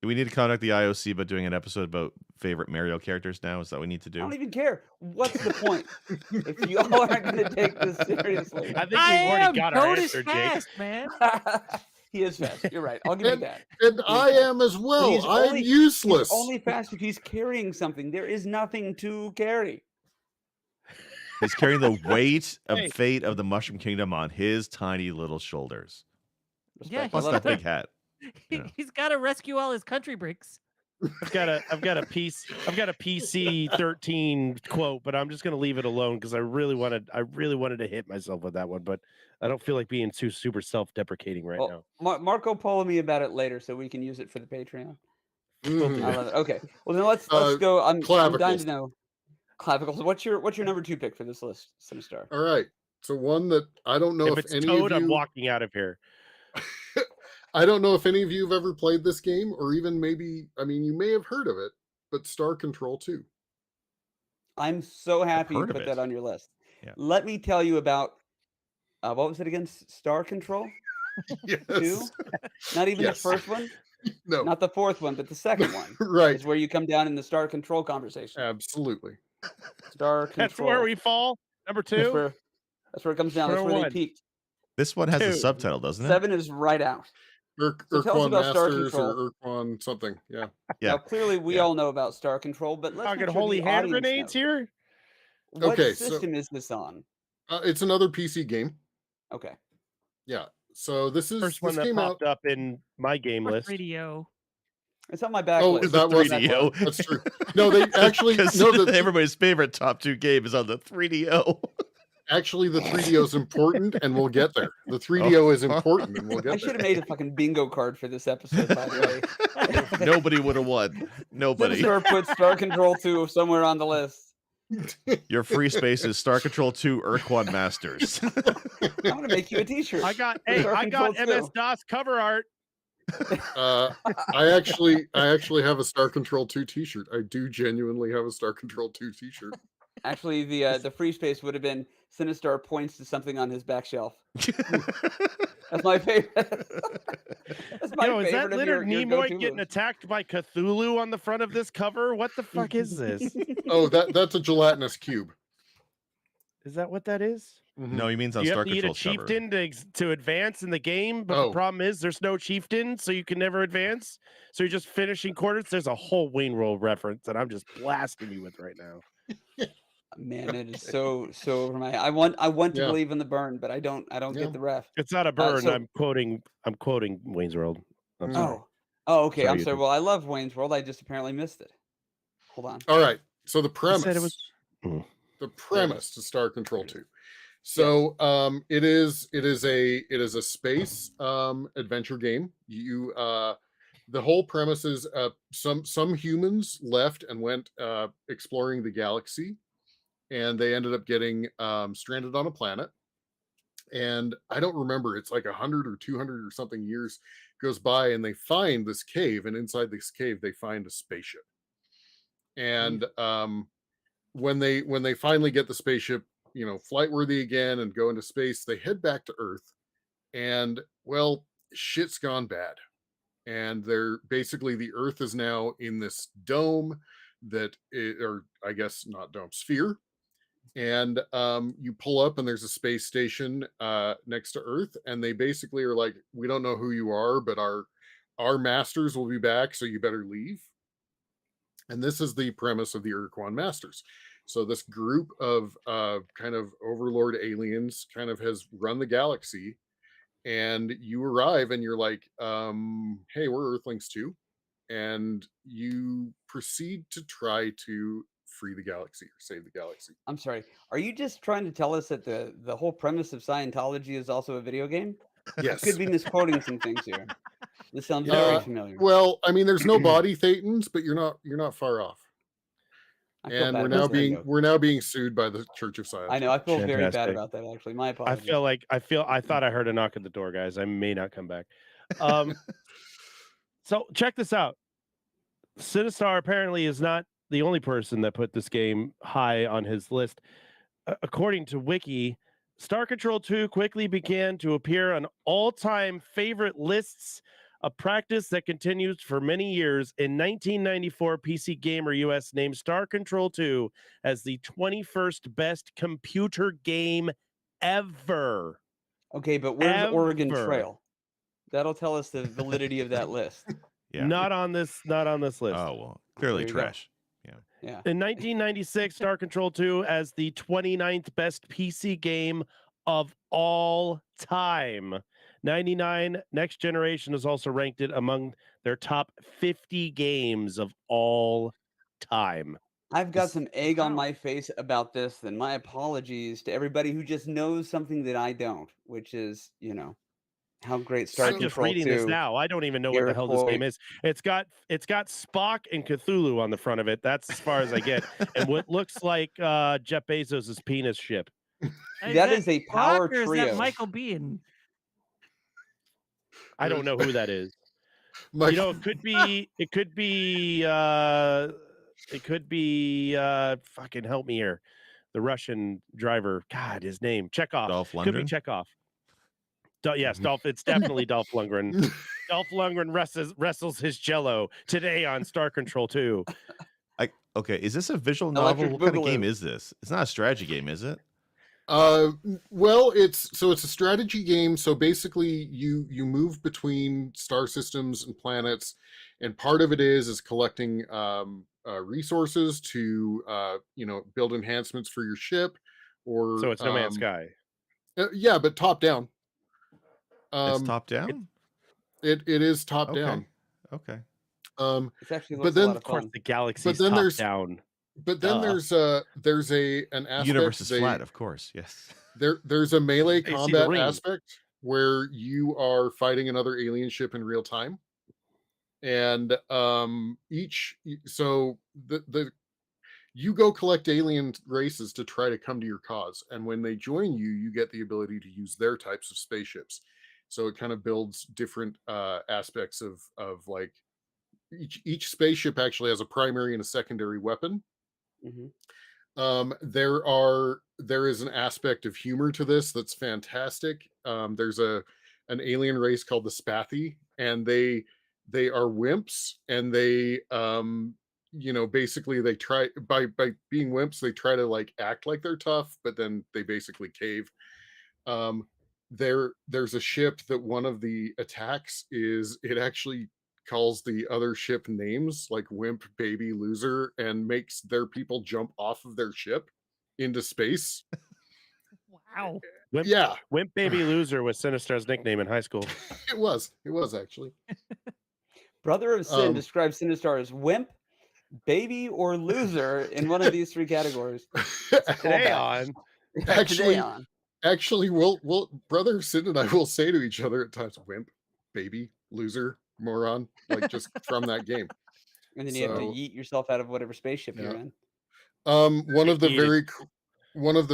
Speaker 2: Do we need to contact the IOC about doing an episode about favorite Mario characters now? Is that what we need to
Speaker 4: I
Speaker 2: do?
Speaker 4: don't even care. What's the point? If you all aren't going to take this seriously.
Speaker 1: I think we've
Speaker 5: I
Speaker 1: already
Speaker 5: am.
Speaker 1: got our
Speaker 5: Toad is
Speaker 1: answer, Jake.
Speaker 5: fast, man.
Speaker 4: He is fast. You're right. I'll give you that.
Speaker 3: And I am as well.
Speaker 4: He's
Speaker 3: I'm
Speaker 4: only-
Speaker 3: useless.
Speaker 4: He's only fast if he's carrying something. There is nothing to carry.
Speaker 2: He's carrying the weight of
Speaker 1: Hey.
Speaker 2: fate of the Mushroom Kingdom on his tiny little shoulders.
Speaker 5: Yeah,
Speaker 4: Respect. I
Speaker 2: Plus
Speaker 4: love
Speaker 2: that
Speaker 4: that.
Speaker 2: big hat. Yeah.
Speaker 5: He's got to rescue all his country bricks.
Speaker 1: I've got a PC 13 quote, but I'm just gonna leave it alone because I really wanted to hit myself with that one, but I don't feel like being too super self-deprecating right now.
Speaker 4: Marco Polo me about it later so we can use it for the Patreon.
Speaker 3: Mhm.
Speaker 4: I love it. Okay. Well, then let's
Speaker 3: Uh,
Speaker 4: go. I'm dying
Speaker 3: clavicles.
Speaker 4: to know. Clavicles. What's your number 2 pick for this list, Sinistar?
Speaker 3: All right. So one that I don't know
Speaker 1: If
Speaker 3: if
Speaker 1: it's
Speaker 3: any
Speaker 1: Toad,
Speaker 3: of
Speaker 1: I'm
Speaker 3: you
Speaker 1: walking out of here.
Speaker 3: I don't know if any of you have ever played this game, or even maybe, I mean, you may have heard of it, but Star Control 2.
Speaker 4: I'm so happy you
Speaker 2: heard of
Speaker 4: put
Speaker 2: it.
Speaker 4: that on your list.
Speaker 2: Yeah.
Speaker 4: Let me tell you about what was it again? Star Control?
Speaker 3: Yes.
Speaker 4: 2? Not even
Speaker 3: Yes.
Speaker 4: the first one?
Speaker 3: No.
Speaker 4: Not the fourth one, but the second one.
Speaker 3: Right.
Speaker 4: Is where you come down in the Star Control conversation.
Speaker 3: Absolutely.
Speaker 4: Star Control.
Speaker 1: That's where we fall. Number
Speaker 4: That's
Speaker 1: 2.
Speaker 4: where it comes down. That's
Speaker 1: Number
Speaker 4: where they
Speaker 1: 1.
Speaker 4: peaked.
Speaker 2: This one has a
Speaker 1: Two.
Speaker 2: subtitle, doesn't it?
Speaker 4: 7 is right out. So tell us
Speaker 3: Urquan
Speaker 4: about Star
Speaker 3: Masters
Speaker 4: Control.
Speaker 3: or Urquan something. Yeah.
Speaker 2: Yeah.
Speaker 4: Now, clearly, we
Speaker 2: Yeah.
Speaker 4: all know about Star Control, but let's
Speaker 1: Talking
Speaker 4: make sure
Speaker 1: holy
Speaker 4: the
Speaker 1: hand
Speaker 4: audience
Speaker 1: grenades
Speaker 4: knows.
Speaker 1: here.
Speaker 4: What
Speaker 3: Okay, so-
Speaker 4: system is this on?
Speaker 3: It's another PC game.
Speaker 4: Okay.
Speaker 3: Yeah. So this
Speaker 1: First one that
Speaker 3: came out.
Speaker 1: popped up in my game list.
Speaker 5: Radio.
Speaker 4: It's on my back
Speaker 3: Oh,
Speaker 4: list.
Speaker 3: that was
Speaker 2: 3DO.
Speaker 3: That's true. No, they actually
Speaker 2: Because
Speaker 3: no. The,
Speaker 2: everybody's favorite top 2 game is on the 3DO.
Speaker 3: actually, the 3DO is important, and we'll get there. The 3DO is important, and we'll
Speaker 4: I
Speaker 3: get
Speaker 4: should
Speaker 3: there.
Speaker 4: have made a fucking bingo card for this episode, by the way.
Speaker 2: Nobody would have won. Nobody.
Speaker 4: Sinistar put Star Control 2 somewhere on the list.
Speaker 2: Your free space is Star Control 2 Urquan Masters.
Speaker 4: I'm gonna make you a T-shirt.
Speaker 1: I got
Speaker 4: Star
Speaker 1: I got
Speaker 4: Control 2.
Speaker 1: MS DOS cover art.
Speaker 3: I actually have a Star Control 2 T-shirt. I do genuinely have a Star Control 2 T-shirt.
Speaker 4: Actually, the free space would have been Sinistar points to something on his back shelf. That's my favorite. That's my
Speaker 1: Yo, is that
Speaker 4: favorite of
Speaker 1: Leonard
Speaker 4: your
Speaker 1: Nimoy
Speaker 4: go-to
Speaker 1: getting
Speaker 4: moves.
Speaker 1: attacked by Cthulhu on the front of this cover? What the fuck is this?
Speaker 3: Oh, that's a gelatinous cube.
Speaker 1: Is that what that is?
Speaker 2: No, he means on
Speaker 1: You have
Speaker 2: Star
Speaker 1: to eat a
Speaker 2: Control cover.
Speaker 1: chieftain to advance in the game, but
Speaker 3: Oh.
Speaker 1: the problem is there's no chieftain, so you can never advance. So you're just finishing quarters. There's a whole Wayne World reference that I'm just blasting you with right now.
Speaker 4: Man, it is so over my. I want to
Speaker 3: Yeah.
Speaker 4: believe in the burn, but I don't
Speaker 3: Yeah.
Speaker 4: get the ref.
Speaker 1: It's not a burn.
Speaker 4: so-
Speaker 1: I'm quoting Wayne's World. I'm
Speaker 3: Mm.
Speaker 1: sorry.
Speaker 4: Okay.
Speaker 1: Sorry,
Speaker 4: I'm
Speaker 1: you
Speaker 4: sorry.
Speaker 1: did.
Speaker 4: Well, I love Wayne's World. I just apparently missed it. Hold on.
Speaker 3: All right. So the
Speaker 1: I
Speaker 3: premise.
Speaker 1: said it was.
Speaker 3: The premise to Star Control 2. So it is a space adventure game. You the whole premise is some humans left and went exploring the galaxy, and they ended up getting stranded on a planet. And I don't remember, it's like 100 or 200 or something years goes by, and they find this cave, and inside this cave they find a spaceship. And when they finally get the spaceship, flight worthy again and go into space, they head back to Earth, and well, shit's gone bad. And they're basically, the Earth is now in this dome or I guess not dome, sphere. And you pull up and there's a space station next to Earth, and they basically are like, we don't know who you are, but our masters will be back, so you better leave. And this is the premise of the Urquan Masters. So this group of kind of overlord aliens kind of has run the galaxy, and you arrive and you're like, hey, we're Earthlings too. And you proceed to try to free the galaxy or save the galaxy.
Speaker 4: I'm sorry. Are you just trying to tell us that the whole premise of Scientology is also a video game? I
Speaker 3: Yes.
Speaker 4: could be misquoting some things here. This sounds
Speaker 1: You know,
Speaker 4: very familiar.
Speaker 3: Well, I mean, there's no body thetans, but you're not far off.
Speaker 4: I feel
Speaker 3: And
Speaker 4: bad
Speaker 3: we're
Speaker 4: about
Speaker 3: now
Speaker 4: that
Speaker 3: being
Speaker 4: joke.
Speaker 3: we're now being sued by the Church of Scientology.
Speaker 4: I know. I feel very bad
Speaker 1: Fantastic.
Speaker 4: about that. Actually, my
Speaker 1: I
Speaker 4: apologies.
Speaker 1: I thought I heard a knock at the door, guys. I may not come back. So check this out. Sinistar apparently is not the only person that put this game high on his list. According to Wiki, Star Control 2 quickly began to appear on all-time favorite lists, a practice that continues for many years. In 1994, PC Gamer US named Star Control 2 as the 21st best computer game ever.
Speaker 4: Okay, but where's Oregon
Speaker 1: Ever.
Speaker 4: Trail? That'll tell us the validity of that list.
Speaker 2: Yeah.
Speaker 1: Not on this list.
Speaker 2: Oh well, clearly
Speaker 4: There you go.
Speaker 2: trash.
Speaker 4: Yeah.
Speaker 1: In 1996, Star Control 2 as the 29th best PC game of all time. 99 Next Generation is also ranked it among their top 50 games of all time.
Speaker 4: I've got some egg on
Speaker 5: Wow.
Speaker 4: my face about this, and my apologies to everybody who just knows something that I don't, which is, how great Star
Speaker 1: I'm just
Speaker 4: Control
Speaker 1: reading this
Speaker 4: 2.
Speaker 1: now. I don't even know what the hell this game is. It's got Spock and Cthulhu on the front of it. That's as far as I get. And what looks like Jeff Bezos' penis ship.
Speaker 4: That is a power
Speaker 5: Spock or is
Speaker 4: trio.
Speaker 5: that Michael Bean?
Speaker 1: I don't know who that is.
Speaker 3: Mike,
Speaker 1: You know, it could be fucking help me here. The Russian driver. God, his name. Chekhov.
Speaker 2: Dolph
Speaker 1: Could be
Speaker 2: Lundgren.
Speaker 1: Chekhov. Yes, Dolph. It's definitely Dolph Lundgren. Dolph Lundgren wrestles his jello today on Star Control 2.
Speaker 2: Okay, is this a visual
Speaker 4: Electric
Speaker 2: novel? What kind of
Speaker 4: Boogaloo.
Speaker 2: game is this? It's not a strategy game, is it?
Speaker 3: well, it's a strategy game. So basically, you move between star systems and planets, and part of it is collecting resources to build enhancements for your ship, or
Speaker 1: So it's No Man's Sky.
Speaker 3: Yeah, but top down.
Speaker 2: It's top down.
Speaker 3: It is top
Speaker 2: Okay.
Speaker 3: down.
Speaker 2: Okay.
Speaker 4: It's actually
Speaker 3: but
Speaker 4: looks
Speaker 3: then-
Speaker 4: a lot
Speaker 1: Of
Speaker 4: of
Speaker 1: course,
Speaker 4: fun.
Speaker 1: the galaxy's
Speaker 3: then
Speaker 1: top
Speaker 3: there's-
Speaker 1: down.
Speaker 3: But then
Speaker 1: Duh.
Speaker 3: there's an
Speaker 2: The
Speaker 3: aspect.
Speaker 2: universe is flat, of course. Yes.
Speaker 3: There's a melee
Speaker 1: Hey, see the
Speaker 3: combat
Speaker 1: ring.
Speaker 3: aspect where you are fighting another alien ship in real time, and you go collect alien races to try to come to your cause, and when they join you, you get the ability to use their types of spaceships. So it kind of builds different aspects of like each spaceship actually has a primary and a secondary weapon.
Speaker 4: Mhm.
Speaker 3: There is an aspect of humor to this that's fantastic. There's an alien race called the Spathi, and they are wimps, and they basically they try by being wimps, they try to like act like they're tough, but then they basically cave. There's a ship that one of the attacks is it actually calls the other ship names like wimp, baby, loser, and makes their people jump off of their ship into space.
Speaker 5: Wow.
Speaker 1: Wimp,
Speaker 3: Yeah,
Speaker 1: Wimp Baby Loser was Sinistar's nickname in high school.
Speaker 3: it was actually.
Speaker 4: Brother of Sin
Speaker 3: Um,
Speaker 4: describes Sinistar as wimp, baby, or loser in one of these three categories.
Speaker 1: Today
Speaker 4: Callback.
Speaker 1: on.
Speaker 3: Actually-
Speaker 4: Today on.
Speaker 3: Actually, we'll brother Sid and I will say to each other at times, wimp, baby, loser, moron, like just from that game.
Speaker 4: And then you have to
Speaker 3: So-
Speaker 4: yeet yourself out of whatever spaceship you're
Speaker 3: Yeah.
Speaker 4: in.
Speaker 3: One of the
Speaker 1: Eating.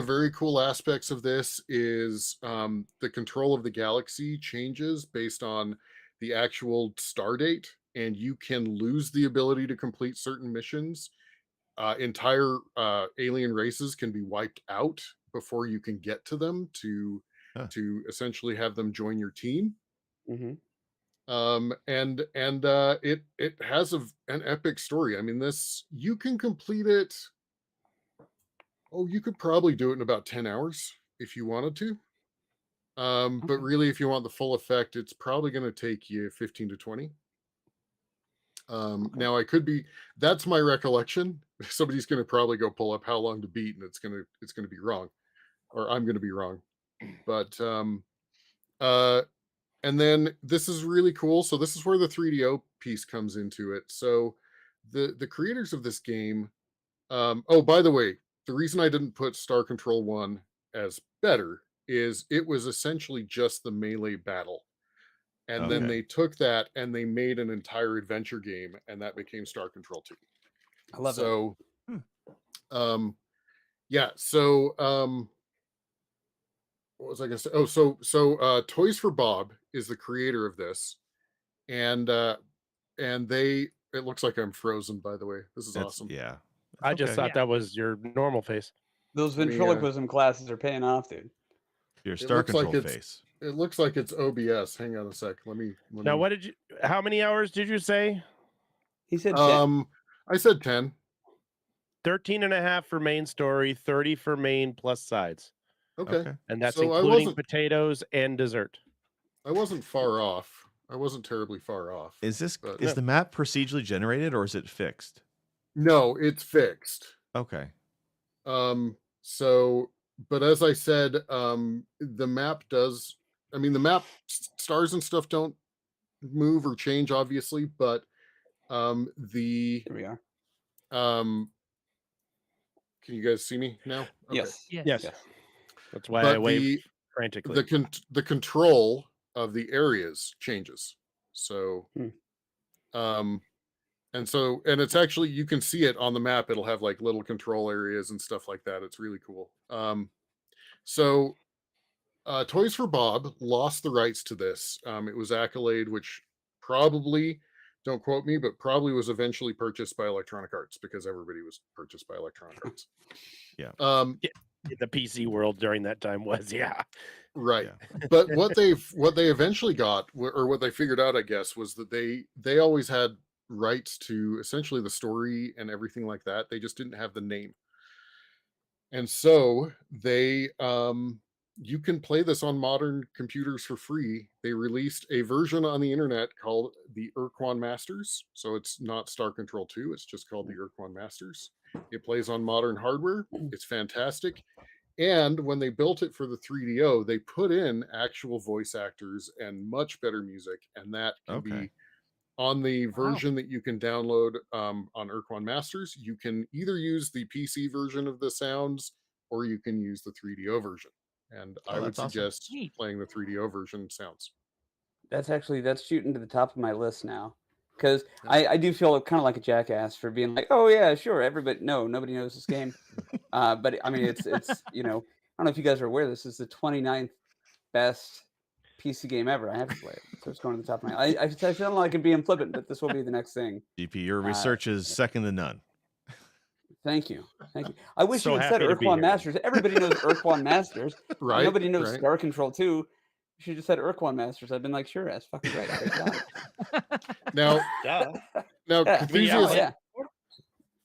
Speaker 3: very cool aspects of this is the control of the galaxy changes based on the actual star date, and you can lose the ability to complete certain missions. Entire alien races can be wiped out before you can get to them to essentially have them join your team.
Speaker 4: Mhm.
Speaker 3: And it has an epic story. I mean, this you can complete it. Oh, you could probably do it in about 10 hours if you wanted to. But
Speaker 4: Okay.
Speaker 3: really, if you want the full effect, it's probably going to take you 15 to 20. Now I could be, that's my recollection. Somebody's going to probably go pull up how long to beat, and it's going to be wrong, or I'm going to be wrong. But and then this is really cool. So this is where the 3DO piece comes into it. So the creators of this game Oh, by the way, the reason I didn't put Star Control 1 as better is it was essentially just the melee battle. And then
Speaker 2: Okay.
Speaker 3: they took that and they made an entire adventure game, and that became Star Control 2.
Speaker 4: I love it.
Speaker 3: So,
Speaker 5: Hmm.
Speaker 3: yeah. So, what was I gonna say? Oh, Toys for Bob is the creator of this, and they. It looks like I'm frozen. By the way, this is
Speaker 2: That's
Speaker 3: awesome.
Speaker 2: yeah. It's
Speaker 1: I just
Speaker 2: okay.
Speaker 1: thought
Speaker 5: Yeah.
Speaker 1: that was your normal face.
Speaker 4: Those
Speaker 3: Let me,
Speaker 4: ventriloquism classes are paying off, dude.
Speaker 2: Your
Speaker 3: It
Speaker 2: Star
Speaker 3: looks like
Speaker 2: Control
Speaker 3: it's-
Speaker 2: face.
Speaker 3: It looks like it's OBS. Hang on a sec. Let me.
Speaker 1: Now, what did you? How many hours did you say?
Speaker 4: He said 10.
Speaker 3: I said 10.
Speaker 1: 13 and a half for main story, 30 for main plus sides,
Speaker 3: Okay.
Speaker 1: and that's
Speaker 3: So I
Speaker 1: including
Speaker 3: wasn't-
Speaker 1: potatoes and dessert.
Speaker 3: I wasn't far off. I wasn't terribly far off.
Speaker 2: Is this
Speaker 3: But-
Speaker 2: is the map procedurally generated or is it fixed?
Speaker 3: No, it's fixed.
Speaker 2: Okay.
Speaker 3: So, but as I said, the map does. I mean, the map stars and stuff don't move or change, obviously, but the
Speaker 4: Here we are.
Speaker 3: Can you guys see me now? Okay.
Speaker 4: Yes.
Speaker 1: Yes. That's why
Speaker 3: But
Speaker 1: I waved frantically.
Speaker 3: the control of the areas changes. So, and it's actually, you can see it on the map. It'll have like little control areas and stuff like that. It's really cool. Toys for Bob lost the rights to this. It was Accolade, which probably, don't quote me, but probably was eventually purchased by Electronic Arts because everybody was purchased by Electronic Arts.
Speaker 2: Yeah.
Speaker 1: The PC world during that time was, yeah.
Speaker 3: Right.
Speaker 2: Yeah.
Speaker 3: But what they eventually got, or what they figured out, I guess, was that they always had rights to essentially the story and everything like that. They just didn't have the name. And so they you can play this on modern computers for free. They released a version on the internet called the Urquan Masters. So it's not Star Control 2, it's just called the Urquan Masters. It plays on modern hardware. It's fantastic. And when they built it for the 3DO, they put in actual voice actors and much better music. And that can be on the version that you can download on Urquan Masters. You can either use the PC version of the sounds or you can use the 3DO version. And I would
Speaker 2: that's awesome.
Speaker 3: suggest
Speaker 5: Neat.
Speaker 3: playing the 3DO version sounds.
Speaker 4: That's shooting to the top of my list now. Because I do feel kind of like a jackass for being like, oh yeah, sure, nobody knows this game. But I mean, it's I don't know if you guys are aware, this is the 29th best PC game ever. I have to play it, so it's going to the top of my. I feel like I'm being flippant, but this will be the next thing.
Speaker 2: GP, your research is second to none.
Speaker 4: Thank you. I wish
Speaker 1: So
Speaker 4: you had said
Speaker 1: happy to be
Speaker 4: Urquan
Speaker 1: here.
Speaker 4: Masters. Everybody knows Urquan Masters.
Speaker 3: Right.
Speaker 4: Nobody knows
Speaker 3: right.
Speaker 4: Star Control 2. You should have said Urquan Masters. I've been like, sure, that's fucking great. Great job.
Speaker 3: Now,
Speaker 1: Duh.
Speaker 3: Cthusiast,
Speaker 4: Yeah.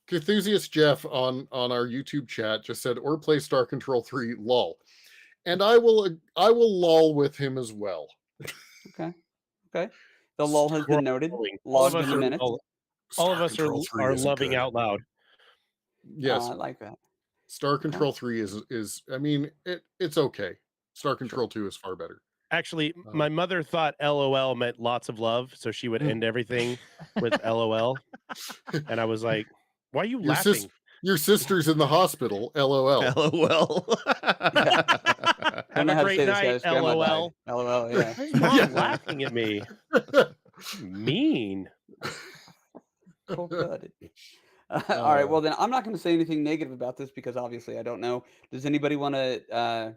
Speaker 3: Cthusiast Jeff on our YouTube chat just said, or play Star Control 3 lol. And I will lol with him as well.
Speaker 4: Okay. The lull has been noted.
Speaker 1: All of
Speaker 4: Logged
Speaker 1: us
Speaker 4: in the
Speaker 1: are,
Speaker 4: minutes.
Speaker 1: all of
Speaker 3: Star
Speaker 1: us
Speaker 3: Control 3
Speaker 1: are
Speaker 3: isn't
Speaker 1: loving
Speaker 3: good.
Speaker 1: out loud.
Speaker 3: Yes.
Speaker 4: I like that.
Speaker 3: Star Control 3 is I mean, it's okay. Star Control 2 is far better.
Speaker 1: Actually, my mother thought LOL meant lots of love, so she would end everything with LOL. And I was like, why are you laughing?
Speaker 3: Your sister's in the hospital, LOL.
Speaker 2: LOL.
Speaker 1: Have a great night, LOL.
Speaker 4: LOL, yeah.
Speaker 1: Why is Mom laughing at me? Mean.
Speaker 4: Cold-blooded. All right, well then I'm not going to say anything negative about this because obviously I don't know. Does anybody want to,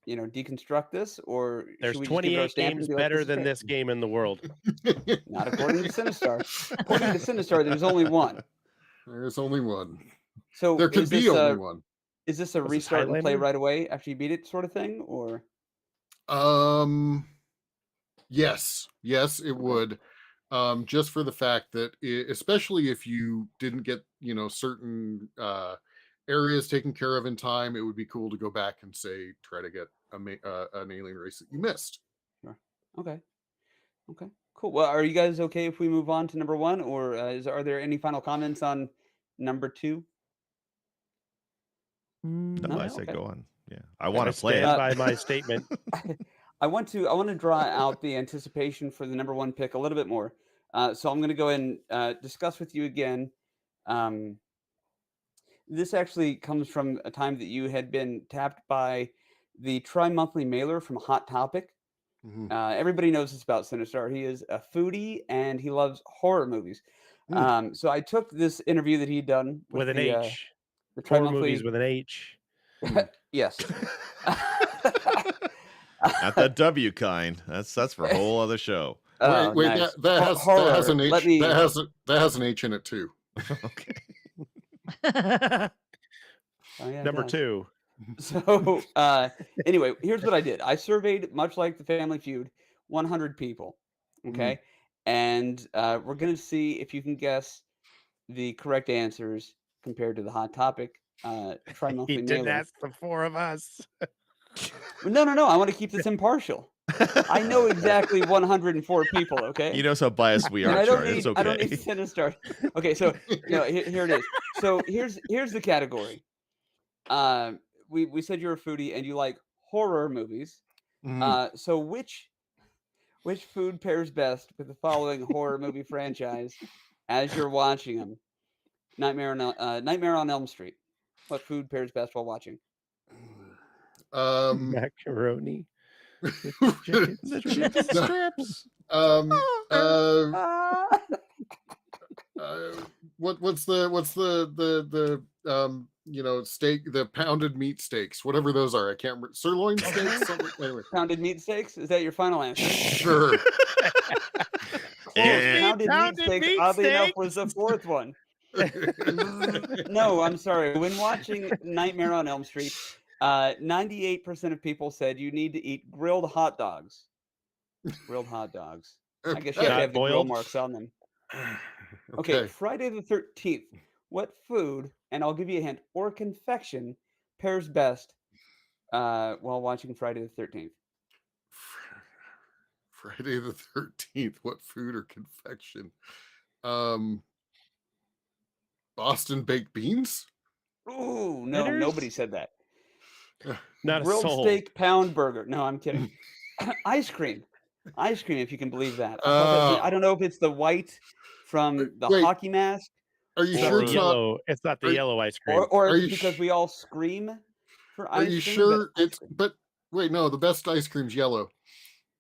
Speaker 4: deconstruct this, or
Speaker 1: There's
Speaker 4: should we just give it our
Speaker 1: 28
Speaker 4: stamp and
Speaker 1: games
Speaker 4: be like,
Speaker 1: better
Speaker 4: is
Speaker 1: than
Speaker 4: great?
Speaker 1: this game in the world.
Speaker 4: Not according to Sinistar. According to Sinistar, there's only one.
Speaker 3: There's only one.
Speaker 4: So
Speaker 3: There could
Speaker 4: is
Speaker 3: be
Speaker 4: this
Speaker 3: only one.
Speaker 4: Is this a
Speaker 1: Was it
Speaker 4: restart and play
Speaker 1: Highlander?
Speaker 4: right away after you beat it, sort of thing, or?
Speaker 3: Yes, it would. Just for the fact that, especially if you didn't get, certain areas taken care of in time, it would be cool to go back and say, try to get an alien race that you missed.
Speaker 4: Sure. Okay, cool. Well, are you guys okay if we move on to number one, or are there any final comments on number two?
Speaker 2: No, I say
Speaker 4: Okay.
Speaker 2: go on. Yeah, I want to
Speaker 1: I
Speaker 2: play
Speaker 1: stand
Speaker 2: it.
Speaker 1: by my statement.
Speaker 4: I want to draw out the anticipation for the number one pick a little bit more. So I'm going to go ahead and discuss with you again this actually comes from a time that you had been tapped by the tri-monthly mailer from Hot Topic.
Speaker 3: Mhm.
Speaker 4: Everybody knows this about Sinistar. He is a foodie and he loves horror movies. So I took this interview that he'd done
Speaker 1: with an
Speaker 4: the
Speaker 1: H.
Speaker 4: the
Speaker 1: Horror
Speaker 4: tri-monthly.
Speaker 1: movies with an H.
Speaker 4: Yes.
Speaker 2: Not that W kind. That's for a whole other show.
Speaker 4: Oh,
Speaker 3: Wait,
Speaker 4: nice.
Speaker 3: that has
Speaker 4: Horror.
Speaker 3: an H.
Speaker 4: Let me-
Speaker 3: That has an H in it too.
Speaker 2: Okay.
Speaker 4: Oh, yeah, it
Speaker 1: Number
Speaker 4: does.
Speaker 1: 2.
Speaker 4: So anyway, here's what I did. I surveyed, much like the Family Feud, 100 people. Okay. And we're going to see if you can guess the correct answers compared to the Hot Topic tri-monthly
Speaker 1: He didn't
Speaker 4: mailer.
Speaker 1: ask the 4 of us.
Speaker 4: No. I want to keep this impartial. I know exactly 104 people, okay?
Speaker 2: You know how biased we
Speaker 4: And
Speaker 2: are,
Speaker 4: I don't
Speaker 2: Charlie.
Speaker 4: need
Speaker 2: It's okay.
Speaker 4: I don't need Sinistar. Okay, so here it is. So here's the category. We said you're a foodie and you like horror movies. So which food pairs best with the following horror movie franchise as you're watching them? Nightmare on Elm Street. What food pairs best while watching?
Speaker 1: Macaroni. Chicken strips.
Speaker 3: What's the steak, the pounded meat steaks, whatever those are. I can't remember. Sirloin steaks. Anyway,
Speaker 4: Pounded meat steaks? Is that your final answer?
Speaker 3: sure.
Speaker 4: Pounded meat steaks,
Speaker 1: meat
Speaker 4: oddly enough,
Speaker 1: steaks.
Speaker 4: was the fourth one. No, I'm sorry. When watching Nightmare on Elm Street, 98% of people said you need to eat grilled hot dogs. Grilled hot dogs. I guess you have to
Speaker 1: Not
Speaker 4: have the grill
Speaker 1: boiled?
Speaker 4: marks on them. Okay, Friday the 13th. What food, and I'll give you a hint, or confection pairs best while watching Friday the 13th?
Speaker 3: Friday the 13th. What food or confection? Boston baked beans.
Speaker 4: Ooh, no,
Speaker 1: Fritters?
Speaker 4: nobody said that.
Speaker 1: Not a
Speaker 4: Grilled
Speaker 1: soul.
Speaker 4: steak pound burger. No, I'm kidding. Ice cream, if you can believe that. I don't know if it's the white from the
Speaker 3: Wait.
Speaker 4: hockey mask,
Speaker 3: Are you
Speaker 1: It's
Speaker 3: sure
Speaker 1: the
Speaker 3: it's not?
Speaker 1: yellow. It's not the
Speaker 3: are-
Speaker 1: yellow ice cream.
Speaker 4: or
Speaker 3: Are
Speaker 4: it's
Speaker 3: you
Speaker 4: because
Speaker 3: sh-
Speaker 4: we all scream for ice
Speaker 3: Are
Speaker 4: cream.
Speaker 3: you sure
Speaker 4: but ice
Speaker 3: it's? But wait, no. The best ice cream's yellow.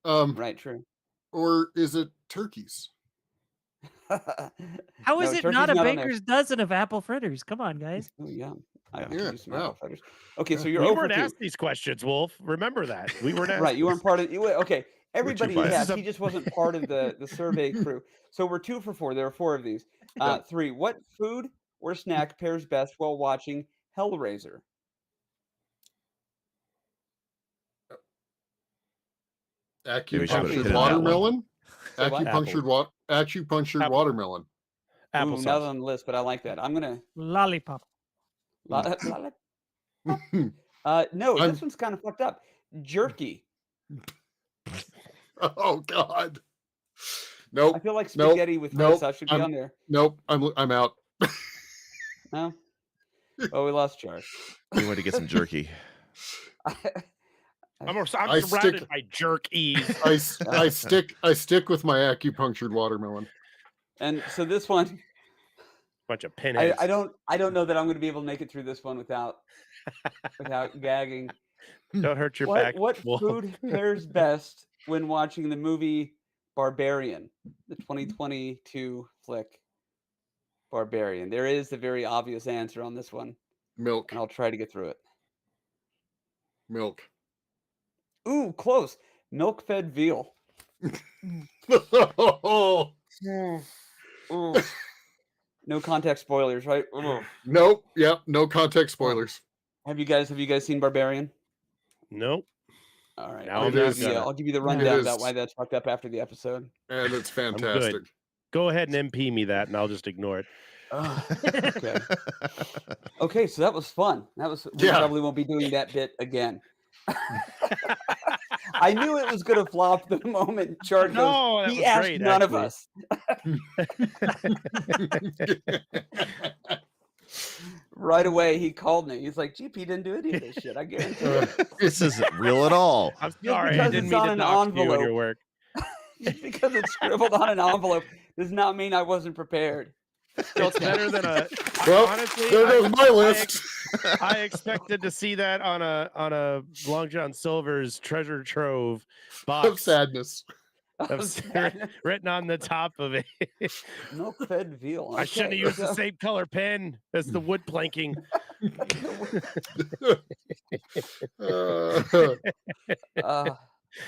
Speaker 4: cream. Right, true.
Speaker 3: Or is it turkeys?
Speaker 5: How is
Speaker 4: No,
Speaker 5: it not
Speaker 4: turkey's
Speaker 5: a
Speaker 4: on there.
Speaker 5: baker's dozen of apple fritters? Come on, guys.
Speaker 4: Oh, yeah. I
Speaker 2: Yeah.
Speaker 4: could use some
Speaker 3: Yeah,
Speaker 4: apple
Speaker 3: wow.
Speaker 4: fritters. Okay, so you're
Speaker 1: We
Speaker 4: 0 for
Speaker 1: weren't
Speaker 4: 2.
Speaker 1: asked these questions, Wolf. Remember that. We weren't asked.
Speaker 4: Right, you weren't
Speaker 1: this.
Speaker 4: part of. Okay, everybody
Speaker 2: biased.
Speaker 4: has. He just wasn't part of the survey crew. So we're 2 for 4. There are 4 of these. 3. What food or snack pairs best while watching Hellraiser?
Speaker 2: Maybe we should have
Speaker 3: Acupunctured
Speaker 2: hit it that
Speaker 3: watermelon.
Speaker 4: Say what?
Speaker 3: Acupunctured
Speaker 1: Apple.
Speaker 3: watermelon.
Speaker 4: Ooh, not
Speaker 1: Applesauce.
Speaker 4: on the list, but I like that. I'm gonna.
Speaker 5: Lollipop.
Speaker 4: No,
Speaker 3: I'm-
Speaker 4: this one's kind of fucked up. Jerky.
Speaker 3: Oh God.
Speaker 4: I
Speaker 3: Nope.
Speaker 4: feel like
Speaker 3: Nope,
Speaker 4: spaghetti with
Speaker 3: nope,
Speaker 4: red sauce should be
Speaker 3: I'm-
Speaker 4: on there.
Speaker 3: Nope. I'm out.
Speaker 4: No. Oh, we lost Charles.
Speaker 2: We went to get some jerky.
Speaker 1: I'm
Speaker 3: I
Speaker 1: surrounded
Speaker 3: stick-
Speaker 1: by jerkies.
Speaker 3: I stick with my acupunctured watermelon.
Speaker 4: And so this one,
Speaker 1: Bunch of pinheads.
Speaker 4: I don't know that I'm going to be able to make it through this one without gagging.
Speaker 1: Don't hurt your back.
Speaker 4: What
Speaker 1: Wolf.
Speaker 4: food pairs best when watching the movie Barbarian, the 2022 flick Barbarian? There is a very obvious answer on this one,
Speaker 3: Milk.
Speaker 4: and I'll try to get through it.
Speaker 3: Milk.
Speaker 4: Ooh, close. Milk-fed veal. Ooh. No context spoilers, right? Ooh.
Speaker 3: Nope. Yep. No context spoilers.
Speaker 4: Have you guys seen Barbarian?
Speaker 1: Nope.
Speaker 4: All right,
Speaker 1: Now
Speaker 3: I'm gonna-
Speaker 4: I'll give you the rundown about
Speaker 3: is.
Speaker 4: why that's fucked up after the episode.
Speaker 3: And it's
Speaker 1: good.
Speaker 3: fantastic.
Speaker 1: Go ahead and MP me that, and I'll just ignore it.
Speaker 4: Okay. Okay, so that was fun. We
Speaker 3: Yeah.
Speaker 4: probably won't be doing that bit again. I knew it was going to flop the moment Chart goes.
Speaker 1: No, that
Speaker 4: He
Speaker 1: was
Speaker 4: asked
Speaker 1: great,
Speaker 4: none of
Speaker 1: actually.
Speaker 4: us. Right away, he called me. He's like, "GP didn't do any of this shit. I guarantee it."
Speaker 2: This isn't real at all.
Speaker 1: I'm sorry. I
Speaker 4: because
Speaker 1: didn't
Speaker 4: it's
Speaker 1: mean
Speaker 4: on
Speaker 1: to
Speaker 4: an
Speaker 1: dox you in your
Speaker 4: envelope.
Speaker 1: work.
Speaker 4: Just because it's scribbled on an envelope does not mean I wasn't prepared. Still
Speaker 1: It's better than a.
Speaker 3: Well,
Speaker 1: honestly,
Speaker 3: there goes my list.
Speaker 1: I expected to see that on a Long John Silver's treasure trove
Speaker 3: Of
Speaker 1: box
Speaker 3: sadness.
Speaker 1: written on the top of it.
Speaker 4: Milk-fed veal.
Speaker 1: I shouldn't have
Speaker 4: Okay,
Speaker 1: used the
Speaker 4: so-
Speaker 1: same color pen as the wood planking.
Speaker 3: Uh,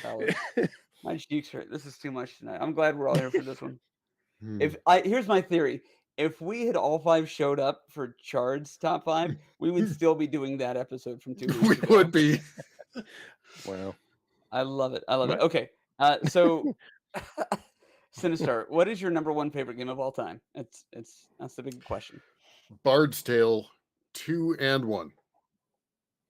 Speaker 4: Fellas, my cheeks hurt. This is too much tonight. I'm glad we're all here for this one.
Speaker 3: hmm.
Speaker 4: Here's my theory. If we had all 5 showed up for Chard's top 5, we would still be doing that episode from 2
Speaker 3: we
Speaker 4: weeks ago.
Speaker 3: would be.
Speaker 1: Wow.
Speaker 4: I love it. I love it.
Speaker 1: What?
Speaker 4: Okay. So Sinistar, what is your number 1 favorite game of all time? That's the big question.
Speaker 3: Bard's Tale 2 and 1.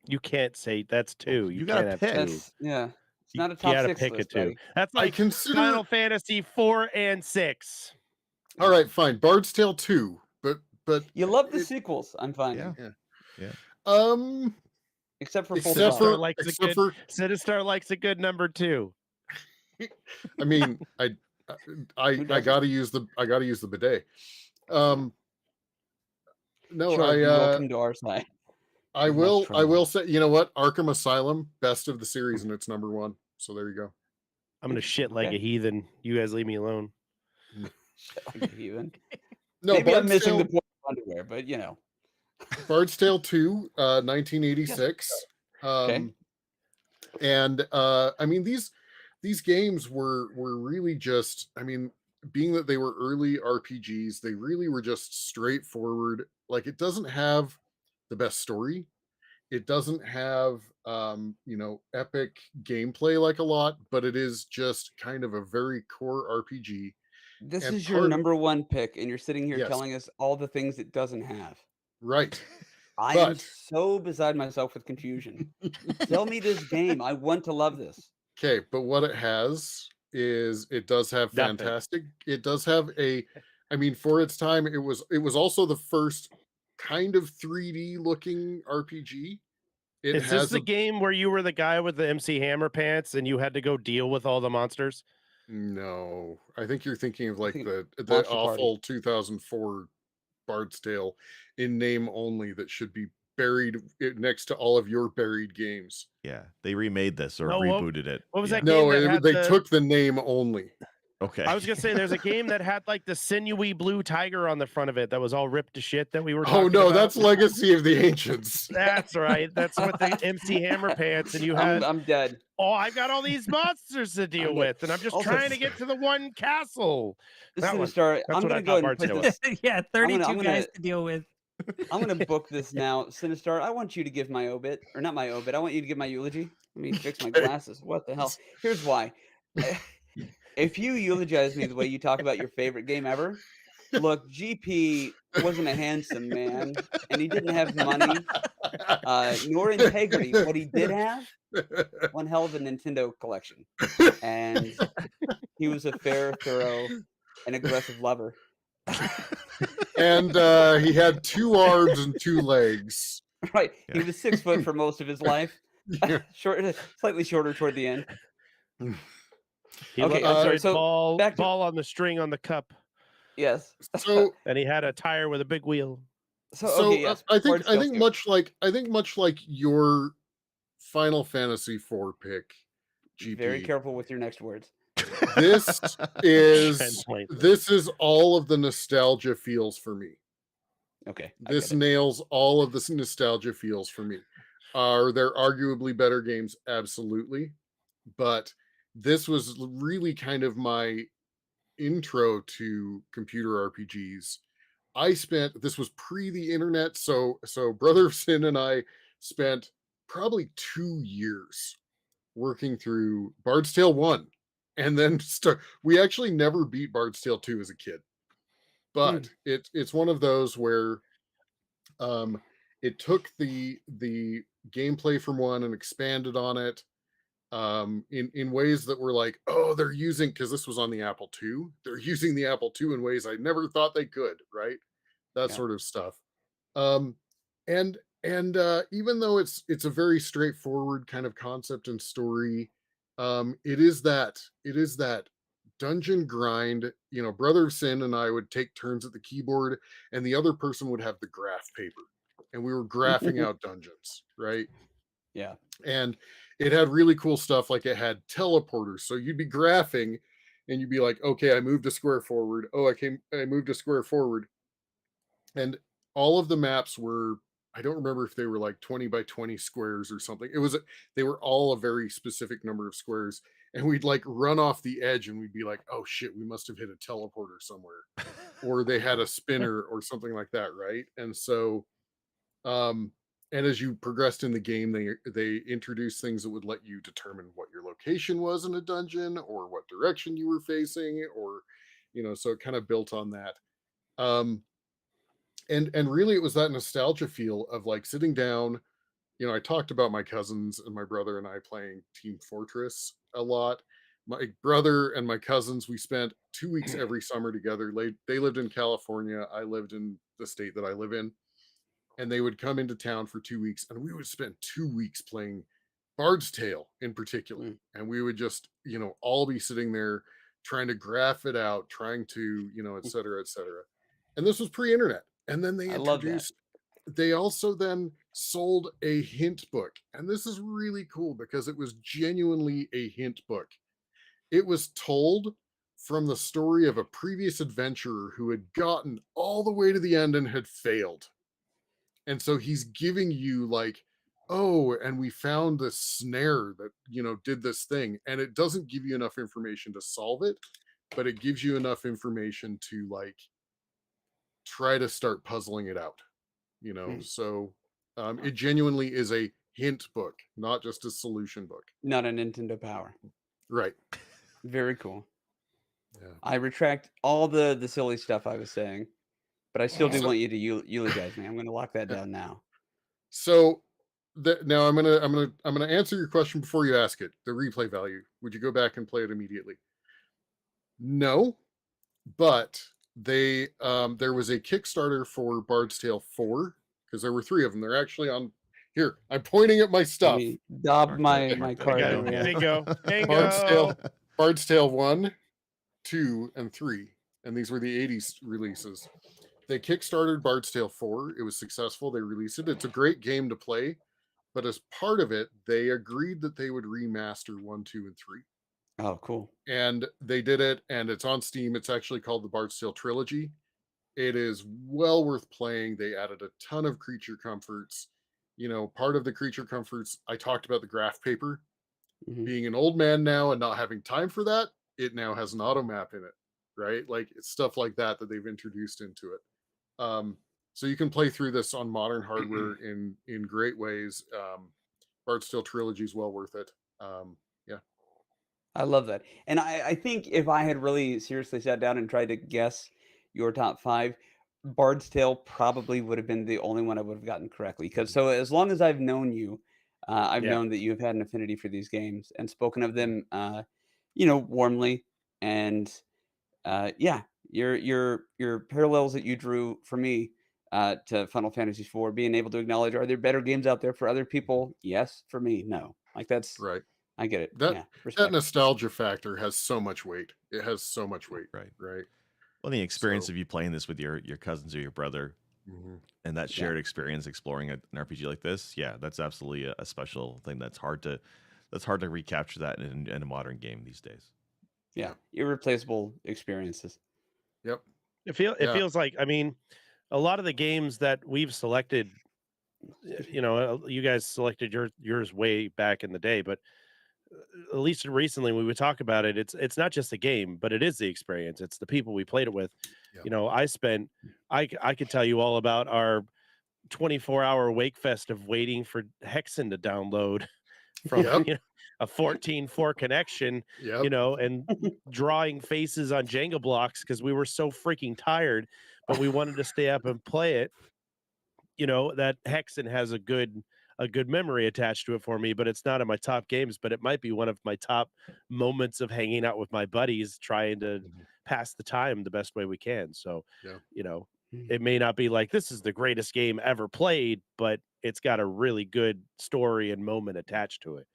Speaker 1: You can't say that's 2.
Speaker 2: You gotta
Speaker 1: can't have
Speaker 2: pick.
Speaker 1: 2.
Speaker 4: That's yeah. It's
Speaker 1: You
Speaker 4: not a top
Speaker 1: gotta
Speaker 4: 6
Speaker 1: pick
Speaker 4: list,
Speaker 1: a 2.
Speaker 4: buddy.
Speaker 1: That's
Speaker 3: I
Speaker 1: like
Speaker 3: consider.
Speaker 1: Final Fantasy 4 and 6.
Speaker 3: All right, fine. Bard's Tale 2, but
Speaker 4: You love the
Speaker 3: it-
Speaker 4: sequels, I'm finding.
Speaker 2: Yeah.
Speaker 4: Except for full
Speaker 3: except
Speaker 4: Sail.
Speaker 3: for
Speaker 1: likes a
Speaker 3: except
Speaker 1: good-
Speaker 3: for
Speaker 1: Sinistar likes a good number 2.
Speaker 3: I mean, I gotta use the bidet. No,
Speaker 4: Chard, you're welcome to our side.
Speaker 3: I
Speaker 4: You must
Speaker 3: will
Speaker 4: travel.
Speaker 3: say, you know what? Arkham Asylum, best of the series, and it's number 1. So there you go.
Speaker 1: I'm gonna shit like
Speaker 4: Okay.
Speaker 1: a heathen. You guys leave me alone.
Speaker 4: Like a heathen.
Speaker 3: No,
Speaker 4: Maybe I'm
Speaker 3: Bard's
Speaker 4: missing
Speaker 3: Tale,
Speaker 4: the point of underwear, but you know.
Speaker 3: Bard's Tale 2, 1986.
Speaker 4: Okay.
Speaker 3: And I mean these games were really just, I mean, being that they were early RPGs, they really were just straightforward. Like, it doesn't have the best story. It doesn't have epic gameplay like a lot, but it is just kind of a very core RPG.
Speaker 4: This
Speaker 3: And
Speaker 4: is your
Speaker 3: part-
Speaker 4: number 1 pick, and you're sitting here
Speaker 3: Yes.
Speaker 4: telling us all the things it doesn't have.
Speaker 3: Right.
Speaker 4: I am
Speaker 3: But-
Speaker 4: so beside myself with confusion. Sell me this game. I want to love this.
Speaker 3: Okay, but what it has is it does have
Speaker 1: Nothing.
Speaker 3: fantastic. It does have I mean, for its time, it was also the first kind of 3D looking RPG. It
Speaker 1: Is this
Speaker 3: has
Speaker 1: the game where you were the guy with the MC Hammer pants and you had to go deal with all the monsters?
Speaker 3: No, I think you're thinking of like
Speaker 4: think
Speaker 3: the
Speaker 4: Monster
Speaker 3: awful 2004 Bard's Tale in name only that should be buried next to all of your buried games.
Speaker 2: Yeah. They remade this or
Speaker 1: No, what-
Speaker 2: rebooted it.
Speaker 1: what was
Speaker 2: Yeah.
Speaker 1: that
Speaker 3: No,
Speaker 1: game that had
Speaker 3: they
Speaker 1: the-
Speaker 3: took the name only.
Speaker 2: Okay.
Speaker 1: I was gonna say there's a game that had like the sinewy blue tiger on the front of it that was all ripped to shit that we were
Speaker 3: Oh
Speaker 1: talking
Speaker 3: no,
Speaker 1: about.
Speaker 3: that's Legacy of the Ancients.
Speaker 1: That's right. That's with the MC Hammer pants, and you had
Speaker 4: I'm dead.
Speaker 1: I've got all these monsters to deal
Speaker 4: I'm
Speaker 1: with, and I'm just
Speaker 4: also-
Speaker 1: trying to get to the one castle.
Speaker 4: This
Speaker 1: That
Speaker 4: is
Speaker 1: one.
Speaker 4: a start.
Speaker 1: That's
Speaker 4: I'm
Speaker 1: what
Speaker 4: gonna
Speaker 1: I
Speaker 4: go
Speaker 1: thought
Speaker 4: ahead and
Speaker 1: Bard's
Speaker 4: put
Speaker 1: Tale
Speaker 4: this.
Speaker 5: Yeah, 32
Speaker 4: I'm
Speaker 5: guys
Speaker 4: gonna-
Speaker 5: to deal with.
Speaker 4: I'm gonna book this now. Sinistar, I want you to give my obit, or not my obit. I want you to give my eulogy. Let me fix my glasses. What the hell? Here's why. If you eulogize me the way you talk about your favorite game ever, look, GP wasn't a handsome man, and he didn't have money, nor integrity. What he did have, one hell of a Nintendo collection, and he was a fair, thorough, and aggressive lover.
Speaker 3: And he had 2 arms and 2 legs.
Speaker 4: Right. He
Speaker 2: Yeah.
Speaker 4: was 6 foot for most of his life. Short, slightly shorter toward the end.
Speaker 1: He
Speaker 4: Okay,
Speaker 1: looked
Speaker 3: I'm sorry,
Speaker 1: like
Speaker 4: so
Speaker 1: ball
Speaker 4: back to-
Speaker 1: ball on the string on the cup,
Speaker 4: Yes.
Speaker 3: So
Speaker 1: and he had a tire with a big wheel.
Speaker 4: So,
Speaker 3: so
Speaker 4: okay, yes.
Speaker 3: I think
Speaker 4: Bard's Tale 2.
Speaker 3: much like your Final Fantasy 4 pick, GP.
Speaker 4: Very careful with your next words.
Speaker 3: This is
Speaker 1: Translate this.
Speaker 3: this is all of the nostalgia feels for me.
Speaker 4: Okay. I
Speaker 3: This
Speaker 4: get it.
Speaker 3: nails all of the nostalgia feels for me. Are there arguably better games? Absolutely. But this was really kind of my intro to computer RPGs. This was pre the internet, so Brother of Sin and I spent probably 2 years working through Bard's Tale 1, and then we actually never beat Bard's Tale 2 as a kid. But it's one of those where it took the gameplay from 1 and expanded on it in ways that were like, oh, they're using, because this was on the Apple II, they're using the Apple II in ways I never thought they could, right? That
Speaker 4: Yeah.
Speaker 3: sort of stuff. And even though it's a very straightforward kind of concept and story, it is that dungeon grind. Brother of Sin and I would take turns at the keyboard, and the other person would have the graph paper, and we were graphing out dungeons, right?
Speaker 4: Yeah.
Speaker 3: And it had really cool stuff, like it had teleporters. So you'd be graphing, and you'd be like, okay, I moved a square forward. Oh, I moved a square forward. And all of the maps were, I don't remember if they were like 20 by 20 squares or something. They were all a very specific number of squares. And we'd like run off the edge, and we'd be like, oh shit, we must have hit a teleporter somewhere. Or they had a spinner or something like that, right? And so and as you progressed in the game, they introduced things that would let you determine what your location was in a dungeon, or what direction you were facing, or so it kind of built on that. Um and really, it was that nostalgia feel of like sitting down. I talked about my cousins and my brother and I playing Team Fortress a lot. My brother and my cousins, we spent 2 weeks every summer together. They lived in California, I lived in the state that I live in, and they would come into town for 2 weeks, and we would spend 2 weeks playing Bard's Tale in particular.
Speaker 4: Mm.
Speaker 3: And we would just all be sitting there trying to graph it out, trying to et cetera, et cetera. And this was pre-internet. And then
Speaker 4: I love that.
Speaker 3: they also then sold a hint book, and this is really cool because it was genuinely a hint book. It was told from the story of a previous adventurer who had gotten all the way to the end and had failed. And so he's giving you like, oh, and we found this snare that did this thing, and it doesn't give you enough information to solve it, but it gives you enough information to like try to start puzzling it out. So it genuinely is a hint book, not just a solution book.
Speaker 4: Not a Nintendo Power.
Speaker 3: Right.
Speaker 4: Very cool.
Speaker 3: Yeah.
Speaker 4: I retract all the silly stuff I was saying, but I still do
Speaker 3: So-
Speaker 4: want you to eulogize me. I'm going to lock that down now.
Speaker 3: So now I'm gonna answer your question before you ask it. The replay value. Would you go back and play it immediately? No, but there was a Kickstarter for Bard's Tale 4, because there were 3 of them. They're actually on here. I'm pointing at my
Speaker 4: Let
Speaker 3: stuff.
Speaker 4: me daub
Speaker 2: Mark
Speaker 4: my
Speaker 2: that, mark that.
Speaker 4: card
Speaker 1: Got
Speaker 4: over
Speaker 1: it.
Speaker 4: here.
Speaker 1: Bingo.
Speaker 3: Bard's Tale,
Speaker 1: Bingo.
Speaker 3: Bard's Tale 1, 2, and 3. And these were the 80s releases. They kickstarted Bard's Tale 4. It was successful. They released it. It's a great game to play. But as part of it, they agreed that they would remaster 1, 2, and 3.
Speaker 4: Oh, cool.
Speaker 3: And they did it, and it's on Steam. It's actually called the Bard's Tale Trilogy. It is well worth playing. They added a ton of creature comforts. Part of the creature comforts, I talked about the graph paper.
Speaker 4: Mhm.
Speaker 3: Being an old man now and not having time for that, it now has an auto map in it, right? Like it's stuff like that they've introduced into it. So you can play through this on modern hardware in great ways. Bard's Tale Trilogy is well worth it. Yeah.
Speaker 4: I love that. And I think if I had really seriously sat down and tried to guess your top 5, Bard's Tale probably would have been the only one I would have gotten correctly. Because so as long as I've known you, I've
Speaker 1: Yeah.
Speaker 4: known that you've had an affinity for these games and spoken of them, warmly. And yeah, your parallels that you drew for me to Final Fantasy IV, being able to acknowledge, are there better games out there for other people? Yes. For me, no. Like that's,
Speaker 3: Right.
Speaker 4: I get it.
Speaker 3: That
Speaker 4: Yeah.
Speaker 3: that
Speaker 4: Respect.
Speaker 3: nostalgia factor has so much weight. It has so much weight.
Speaker 2: Right.
Speaker 3: Right.
Speaker 2: Well, the experience
Speaker 3: So-
Speaker 2: of you playing this with your cousins or your brother,
Speaker 3: Mhm.
Speaker 2: and that
Speaker 4: Yeah.
Speaker 2: shared experience exploring an RPG like this, yeah, that's absolutely a special thing. That's hard to recapture that in a modern game these days.
Speaker 4: Yeah. Irreplaceable experiences.
Speaker 3: Yep.
Speaker 1: It
Speaker 3: Yeah.
Speaker 1: feels like, I mean, a lot of the games that we've selected, you guys selected yours way back in the day, but at least recently when we would talk about it, it's not just a game, but it is the experience. It's the people we played it with.
Speaker 3: Yeah.
Speaker 1: I could tell you all about our 24-hour wake fest of waiting for Hexen to download from
Speaker 3: Yep.
Speaker 1: a 14.4 connection,
Speaker 3: Yep.
Speaker 1: and drawing faces on Jenga blocks because we were so freaking tired, but we wanted to stay up and play it. That Hexen has a good memory attached to it for me, but it's not in my top games, but it might be one of my top moments of hanging out with my buddies, trying to
Speaker 3: Mhm.
Speaker 1: pass the time the best way we can. So,
Speaker 3: Yeah.
Speaker 1: it may not be like this is the greatest game ever played, but it's got a really good story and moment attached to it.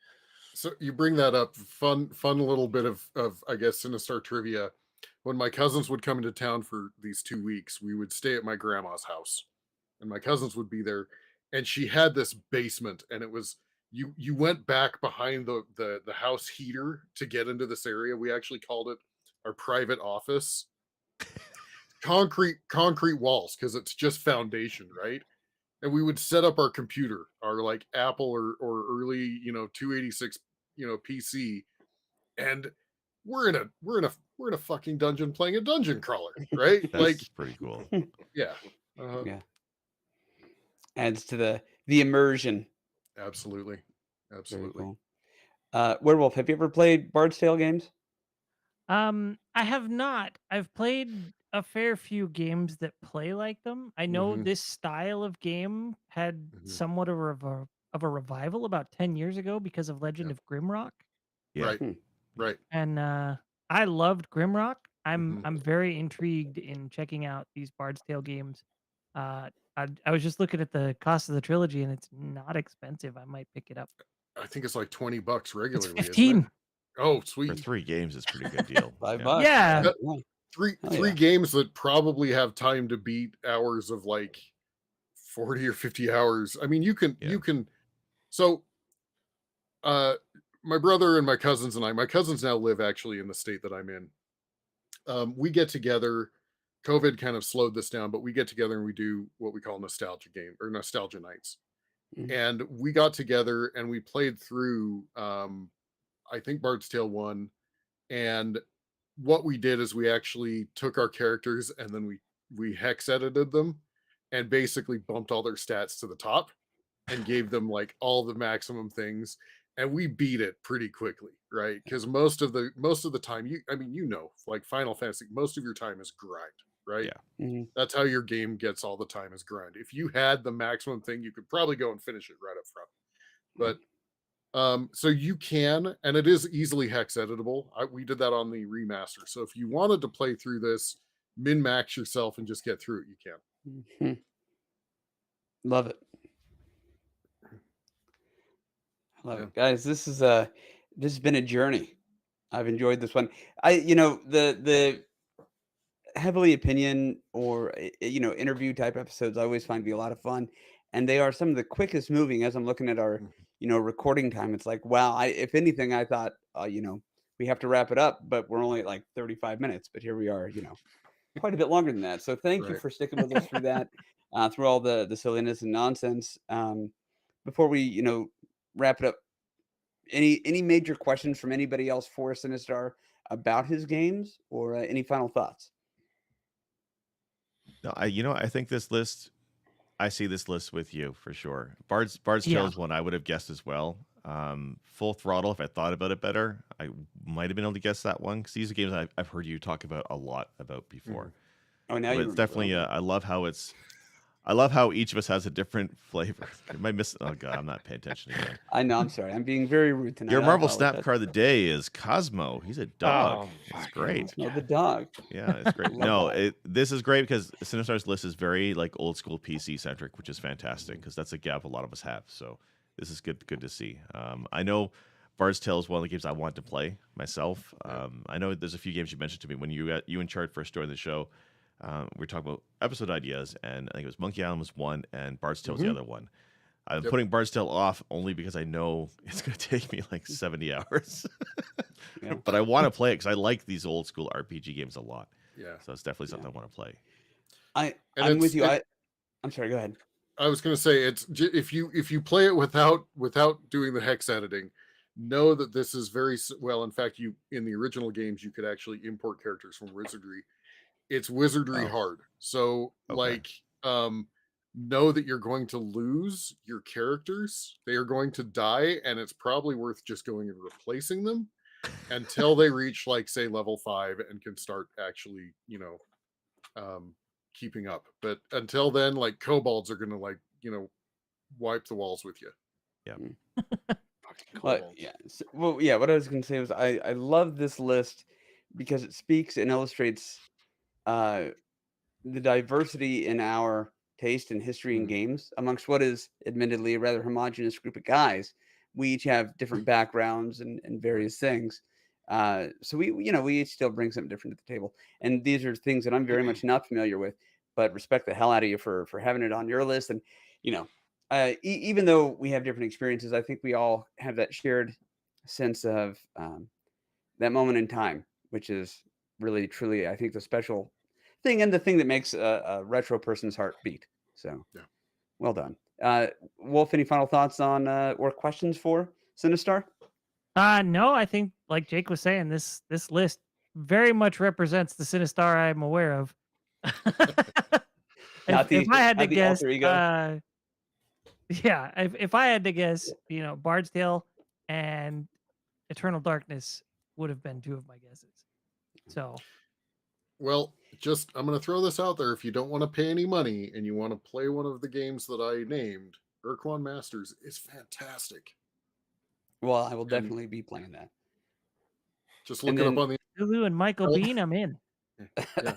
Speaker 3: So you bring that up. Fun little bit of I guess Sinistar trivia. When my cousins would come into town for these 2 weeks, we would stay at my grandma's house, and my cousins would be there. And she had this basement, and it was you went back behind the house heater to get into this area. We actually called it our private office. Concrete walls because it's just foundation, right? And we would set up our computer, our like Apple or early 286 PC, and we're in a fucking dungeon playing a dungeon crawler, right?
Speaker 2: That's
Speaker 3: Like,
Speaker 2: pretty cool.
Speaker 3: yeah, uh,
Speaker 4: Yeah. Adds to the immersion.
Speaker 3: absolutely,
Speaker 4: Very
Speaker 3: absolutely.
Speaker 4: cool. Werewolf, have you ever played Bard's Tale games?
Speaker 5: I have not. I've played a fair few games that play like them. I know
Speaker 3: Mhm.
Speaker 5: this style of game had
Speaker 3: Mhm.
Speaker 5: somewhat of a revival about 10 years ago because of Legend
Speaker 3: Yep.
Speaker 5: of Grimrock.
Speaker 2: Yeah.
Speaker 3: Right,
Speaker 4: Hmm.
Speaker 3: right.
Speaker 5: And I loved Grimrock.
Speaker 3: Mhm.
Speaker 5: I'm very intrigued in checking out these Bard's Tale games. I was just looking at the cost of the trilogy and it's not expensive. I might pick it up.
Speaker 3: I think it's like $20
Speaker 5: It's
Speaker 3: regularly, isn't it?
Speaker 5: 15.
Speaker 3: Oh,
Speaker 2: For
Speaker 3: sweet.
Speaker 2: 3 games, it's a pretty good deal.
Speaker 4: $5.
Speaker 2: Yeah.
Speaker 5: Yeah.
Speaker 3: That-
Speaker 4: Yeah.
Speaker 3: Three
Speaker 4: Hell
Speaker 3: three
Speaker 4: yeah.
Speaker 3: games that probably have time to beat hours of like 40 or 50 hours. I mean,
Speaker 2: Yeah.
Speaker 3: you can. So uh my brother and my cousins and my cousins now live actually in the state that I'm in. We get together. COVID kind of slowed this down, but we get together and we do what we call nostalgia game or nostalgia nights.
Speaker 4: Mhm.
Speaker 3: And we got together and we played through I think Bard's Tale 1. And what we did is we actually took our characters and then we hex edited them and basically bumped all their stats to the top and gave them like all the maximum things, and we beat it pretty quickly, right? Because most of the time, like Final Fantasy, most of your time is grind, right?
Speaker 2: Yeah.
Speaker 4: Mhm.
Speaker 3: That's how your game gets all the time is grind. If you had the maximum thing, you could probably go and finish it right up front. But so you can, and it is easily hex editable. We did that on the remaster. So if you wanted to play through this, min max yourself and just get through it, you can.
Speaker 4: Mhm. Love it. I love
Speaker 3: Yeah.
Speaker 4: it. Guys, this has been a journey. I've enjoyed this one. The heavily opinion or interview type episodes I always find to be a lot of fun, and they are some of the quickest moving. As I'm looking at our recording time, it's like, wow. If anything, I thought we have to wrap it up, but we're only at like 35 minutes. But here we are, quite a bit longer than that. So thank you
Speaker 3: Right.
Speaker 4: for sticking with us through that, through all the silliness and nonsense. Before we wrap it up, any major questions from anybody else for Sinistar about his games, or any final thoughts?
Speaker 2: No, I think this list. I see this list with you for sure. Bard's Tale
Speaker 5: Yeah.
Speaker 2: is one I would have guessed as well. Full Throttle, if I thought about it better, I might have been able to guess that one because these are games I've heard you talk about a lot about before.
Speaker 4: Oh, now
Speaker 2: But
Speaker 4: you
Speaker 2: it's
Speaker 4: remember.
Speaker 2: definitely. I love how each of us has a different flavor. Am I missing? Oh god, I'm not paying attention again.
Speaker 4: I know. I'm sorry. I'm being very rude tonight.
Speaker 2: Your
Speaker 4: I
Speaker 2: Marvel Snap
Speaker 4: apologize.
Speaker 2: card of the day is Cosmo. He's a dog.
Speaker 1: Oh,
Speaker 2: It's
Speaker 1: fuck.
Speaker 2: great.
Speaker 4: No, the dog.
Speaker 2: Yeah, it's great.
Speaker 4: Love
Speaker 2: No,
Speaker 4: that.
Speaker 2: this is great because Sinistar's list is very like old school PC centric, which is fantastic because that's a gap a lot of us have. So this is good to see. I know Bard's Tale is one of the games I want to play myself. I know there's a few games you mentioned to me when you and Chart first joined the show. We were talking about episode ideas, and I think it was Monkey Island was one, and Bard's Tale was the other one. I'm
Speaker 3: Yep.
Speaker 2: putting Bard's Tale off only because I know it's going to take me like 70 hours.
Speaker 4: Yeah.
Speaker 2: But I want to play it because I like these old school RPG games a lot.
Speaker 3: Yeah.
Speaker 2: So it's definitely something I want to play.
Speaker 3: And
Speaker 4: I'm with you.
Speaker 3: it's-
Speaker 4: I'm sorry. Go ahead.
Speaker 3: I was going to say if you play it without doing the hex editing, know that this is well. In fact, you in the original games you could actually import characters from Wizardry. It's Wizardry
Speaker 2: Oh.
Speaker 3: hard. So
Speaker 2: Okay.
Speaker 3: know that you're going to lose your characters. They are going to die, and it's probably worth just going and replacing them until they reach like say level 5 and can start actually keeping up. But until then, like kobolds are gonna wipe the walls with you.
Speaker 2: Yeah.
Speaker 3: Fucking
Speaker 4: But
Speaker 3: kobolds.
Speaker 4: yeah. What I was going to say was I love this list because it speaks and illustrates the diversity in our taste in history and games amongst what is admittedly a rather homogenous group of guys. we each have different backgrounds and various things. So we each still bring something different to the table. And these are things that I'm very much not familiar with, but respect the hell out of you for having it on your list. And, even though we have different experiences, I think we all have that shared sense of that moment in time, which is really, truly, I think, the special thing and the thing that makes a retro person's heart beat. So,
Speaker 3: Yeah.
Speaker 4: Well done. Wolf, any final thoughts on or questions for Sinistar?
Speaker 5: No, I think like Jake was saying, this list very much represents the Sinistar I'm aware of. if I had to
Speaker 4: the
Speaker 5: guess,
Speaker 4: alter ego.
Speaker 5: yeah, if I had to guess, Bard's Tale and Eternal Darkness would have been two of my guesses. So,
Speaker 3: Well, I'm going to throw this out there. If you don't want to pay any money and you want to play one of the games that I named, Urquan Masters is fantastic.
Speaker 4: Well, I will definitely be playing that.
Speaker 3: Just look it up on the.
Speaker 5: Lulu and Michael Bean, I'm in.
Speaker 3: Yeah.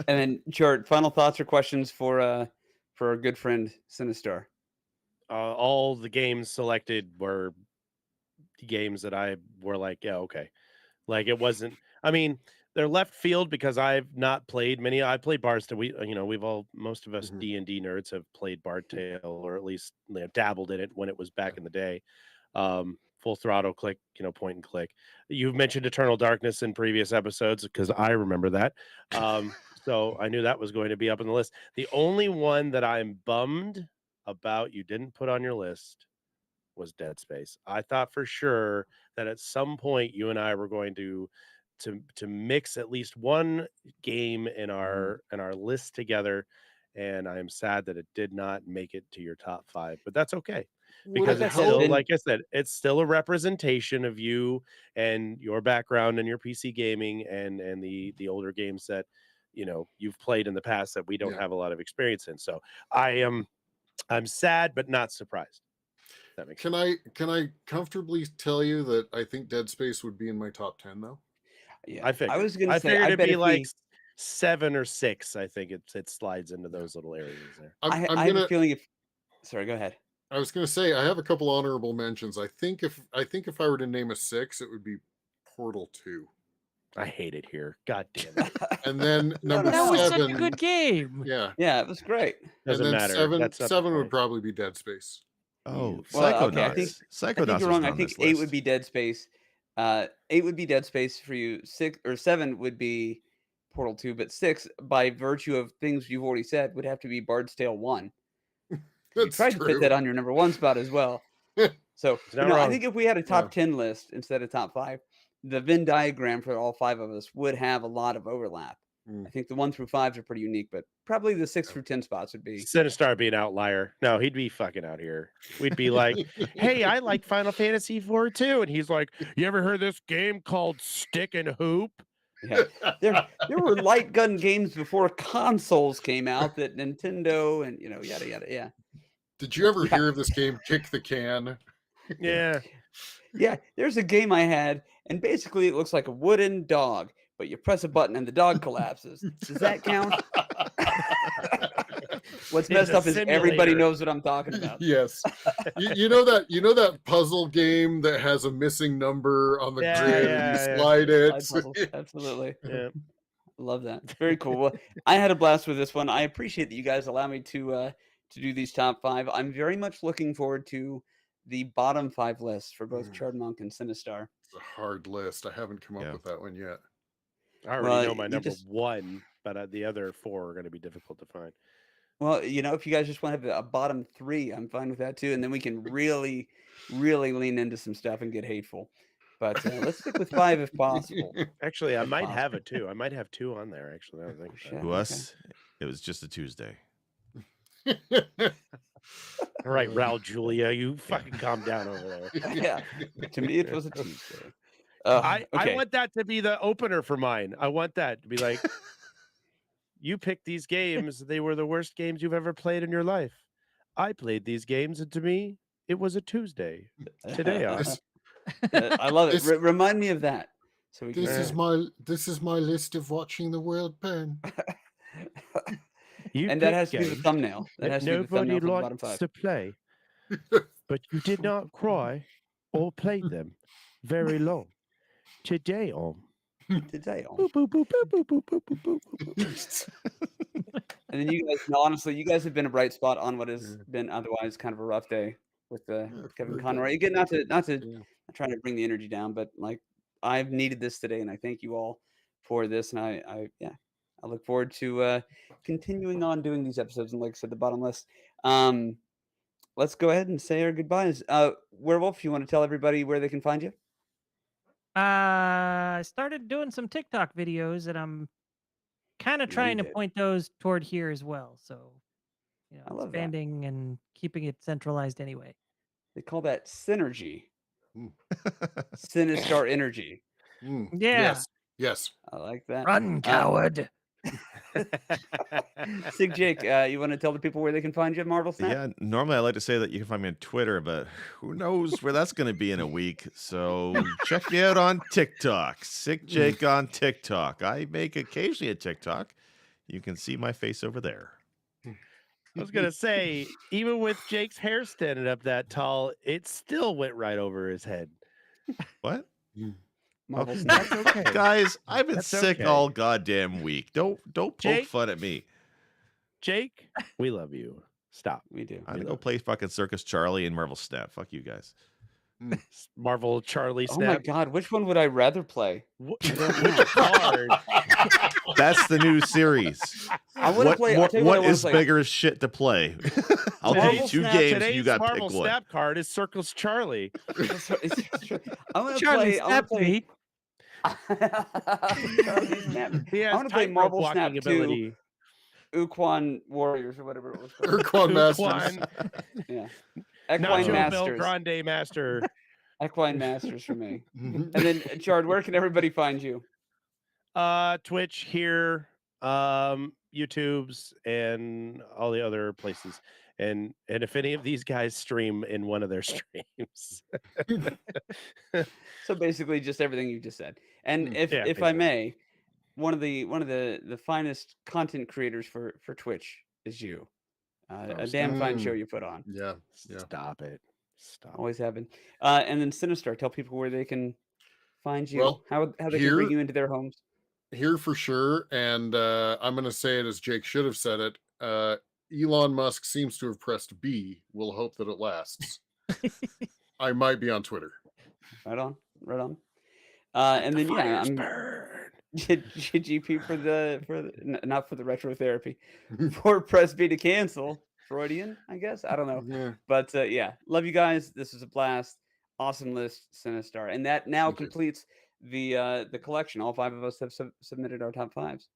Speaker 4: And then, Chart, final thoughts or questions for our good friend Sinistar?
Speaker 1: All the games selected were games that I were like, yeah, okay. Like it wasn't. I mean, they're left field because I've not played many. I played Bard's Tale. Most of us D&D nerds have played Bard Tale, or at least dabbled in it when it was back in the day. Full throttle click, point and click. You've mentioned Eternal Darkness in previous episodes because I remember that. So I knew that was going to be up on the list. The only one that I'm bummed about you didn't put on your list was Dead Space. I thought for sure that at some point you and I were going to mix at least one game in our list together, and I am sad that it did not make it to your top 5, but that's okay. Because it's still, like I said, it's still a representation of you and your background and your PC gaming and the older games that you've played in the past that we don't have a lot of experience in. So I'm sad but not surprised. That makes sense.
Speaker 3: Can I comfortably tell you that I think Dead Space would be in my top 10 though?
Speaker 4: Yeah,
Speaker 1: I figured.
Speaker 4: I was gonna say,
Speaker 1: figured
Speaker 4: I
Speaker 1: it'd
Speaker 4: bet
Speaker 1: be
Speaker 4: if
Speaker 1: like 7 or 6. I think it slides into those little areas there.
Speaker 4: I have a feeling sorry, go ahead.
Speaker 3: I was going to say I have a couple honorable mentions. I think if I were to name a 6, it would be Portal 2.
Speaker 1: I hate it here. God damn it.
Speaker 3: And then number
Speaker 5: That was
Speaker 3: 7.
Speaker 5: such a good game.
Speaker 3: Yeah.
Speaker 4: Yeah, it was great.
Speaker 1: Doesn't
Speaker 3: and then
Speaker 1: matter.
Speaker 3: 7 would probably be Dead Space.
Speaker 2: Oh,
Speaker 4: Well, okay, I
Speaker 2: Psychonauts.
Speaker 4: think you're wrong. I think 8 would be Dead Space. 8 would be Dead Space for you. 6 or 7 would be Portal 2, but 6, by virtue of things you've already said, would have to be Bard's Tale 1. You tried to put that on your number 1 spot as well. So I think if we had a top 10 list instead of top 5, the Venn diagram for all 5 of us would have a lot of overlap. I think the 1 through 5s are pretty unique, but probably the 6 through 10 spots would be.
Speaker 1: Sinistar be an outlier. No, he'd be fucking out here. We'd be like, hey, I like Final Fantasy 4 too. And he's like, you ever heard this game called Stick and Hoop?
Speaker 4: Yeah. There were light gun games before consoles came out that Nintendo and yada yada. Yeah.
Speaker 3: Did you ever hear of this game, Kick the Can?
Speaker 1: Yeah.
Speaker 4: Yeah. There's a game I had, and basically it looks like a wooden dog, but you press a button and the dog collapses. Does that count? What's messed up is everybody knows what I'm talking about.
Speaker 3: Yes. you know that puzzle game that has a missing number on the grid and you slide it.
Speaker 4: Absolutely.
Speaker 1: Yeah.
Speaker 4: Love that. Very cool. Well, I had a blast with this one. I appreciate that you guys allow me to do these top 5. I'm very much looking forward to the bottom 5 lists for both Chardmonk and Sinistar.
Speaker 3: It's a hard list. I haven't come up with that one yet.
Speaker 1: I already know my number 1, but the other 4 are going to be difficult to find.
Speaker 4: Well, if you guys just want to have a bottom 3, I'm fine with that too. And then we can really, really lean into some stuff and get hateful. But let's stick with 5 if possible.
Speaker 1: Actually, I might have a 2. I might have 2 on there, actually. I don't think
Speaker 2: To us, it was just a Tuesday.
Speaker 1: All right, Raul Julia, you fucking calm down over there.
Speaker 4: Yeah. To me, it was a Tuesday.
Speaker 1: I want that to be the opener for mine. I want that to be like, you picked these games. They were the worst games you've ever played in your life. I played these games, and to me, it was a Tuesday. Today,
Speaker 4: I love it. Remind me of that. So we can.
Speaker 3: This is my list of watching the world burn.
Speaker 4: And that has to be the thumbnail. That has to be the thumbnail for the bottom 5.
Speaker 1: To play, but you did not cry. or played them very long. Today on.
Speaker 4: Today on.
Speaker 1: Boop, boop, boop, boop, boop, boop, boop, boop, boop, boop.
Speaker 4: And then you guys, no, honestly, you guys have been a bright spot on what has been otherwise kind of a rough day with Kevin
Speaker 3: very
Speaker 4: Conroy.
Speaker 3: good.
Speaker 4: Again, not to
Speaker 3: Yeah.
Speaker 4: not trying to bring the energy down, but like I've needed this today, and I thank you all for this. And I look forward to continuing on doing these episodes. And like I said, the bottom list. Let's go ahead and say our goodbyes. Werewolf, you want to tell everybody where they can find you?
Speaker 5: I started doing some TikTok videos, and I'm kind of
Speaker 4: Yeah, you
Speaker 5: trying to
Speaker 4: did.
Speaker 5: point those toward here as well. So,
Speaker 4: I love that.
Speaker 5: expanding and keeping it centralized anyway.
Speaker 4: They call that synergy.
Speaker 3: Mm.
Speaker 4: Sinistar energy.
Speaker 5: Yeah.
Speaker 3: Yes. Yes.
Speaker 4: I like that.
Speaker 5: Run, coward.
Speaker 4: Sig Jake, you want to tell the people where they can find you, Marvel Snap?
Speaker 2: Yeah, normally I like to say that you can find me on Twitter, but who knows where that's going to be in a week. So check me out on TikTok. Sick Jake on TikTok. I make occasionally a TikTok. You can see my face over there.
Speaker 1: I was gonna say, even with Jake's hair standing up that tall, it still went right over his head.
Speaker 2: What?
Speaker 4: Marvel
Speaker 2: Okay.
Speaker 4: Snap.
Speaker 1: That's okay.
Speaker 2: Guys, I've been
Speaker 1: That's
Speaker 2: sick
Speaker 1: okay.
Speaker 2: all goddamn week. Don't poke
Speaker 1: Jake?
Speaker 2: fun at me.
Speaker 1: Jake, we love you. Stop.
Speaker 4: We do.
Speaker 2: I'm gonna go play fucking Circus Charlie and Marvel Snap. Fuck you guys.
Speaker 1: Marvel Charlie
Speaker 4: Oh my
Speaker 1: Snap.
Speaker 4: God, which one would I rather play?
Speaker 1: Which card?
Speaker 2: That's the new series.
Speaker 4: I want to
Speaker 2: What,
Speaker 4: play.
Speaker 2: more-
Speaker 4: I'll tell you what I
Speaker 2: what
Speaker 4: want
Speaker 2: is
Speaker 4: to play.
Speaker 2: bigger shit to play? I'll
Speaker 4: Marvel
Speaker 2: give you two
Speaker 4: Snap
Speaker 2: games.
Speaker 1: Today's
Speaker 2: You got to
Speaker 1: Marvel
Speaker 2: pick one.
Speaker 1: Snap card is Circles Charlie.
Speaker 4: I'm gonna
Speaker 5: Charlie
Speaker 4: play. I want
Speaker 5: snapped
Speaker 4: to play.
Speaker 5: me.
Speaker 4: Charlie Snap.
Speaker 1: He
Speaker 4: I
Speaker 1: has
Speaker 4: want to play
Speaker 1: tightrope
Speaker 4: Marvel Snap
Speaker 1: walking
Speaker 4: 2,
Speaker 1: ability.
Speaker 4: Uquan Warriors or whatever it was called.
Speaker 3: Urquan Masters.
Speaker 1: Quan,
Speaker 4: Yeah.
Speaker 1: Nacho
Speaker 4: Equine
Speaker 1: Bel
Speaker 4: Masters.
Speaker 1: Grande Master.
Speaker 4: Equine Masters for me.
Speaker 3: Mhm.
Speaker 4: And then, Chard, where can everybody find you?
Speaker 1: Twitch here, YouTube's, and all the other places. And if any of these guys stream in one of their streams,
Speaker 4: So basically, just everything you just said. And if
Speaker 1: Yeah,
Speaker 4: if I
Speaker 1: basically.
Speaker 4: may, one of the finest content creators for Twitch is you. A damn fine show you put on.
Speaker 3: Yeah. Yeah.
Speaker 1: stop it. Stop.
Speaker 4: Always have been. And then Sinistar, tell people where they can find you.
Speaker 3: Well,
Speaker 4: how they can
Speaker 3: here-
Speaker 4: bring you into their homes.
Speaker 3: Here for sure. And I'm going to say it as Jake should have said it. Elon Musk seems to have pressed B. We'll hope that it lasts. I might be on Twitter.
Speaker 4: Right on. Right on. And then yeah, I'm GP for not for the retro therapy, for press B to cancel. Freudian, I guess. I don't know.
Speaker 3: Yeah.
Speaker 4: But yeah, love you guys. This was a blast. Awesome list, Sinistar, and that now
Speaker 3: Thank you.
Speaker 4: completes the collection. All 5 of us have submitted our top 5s.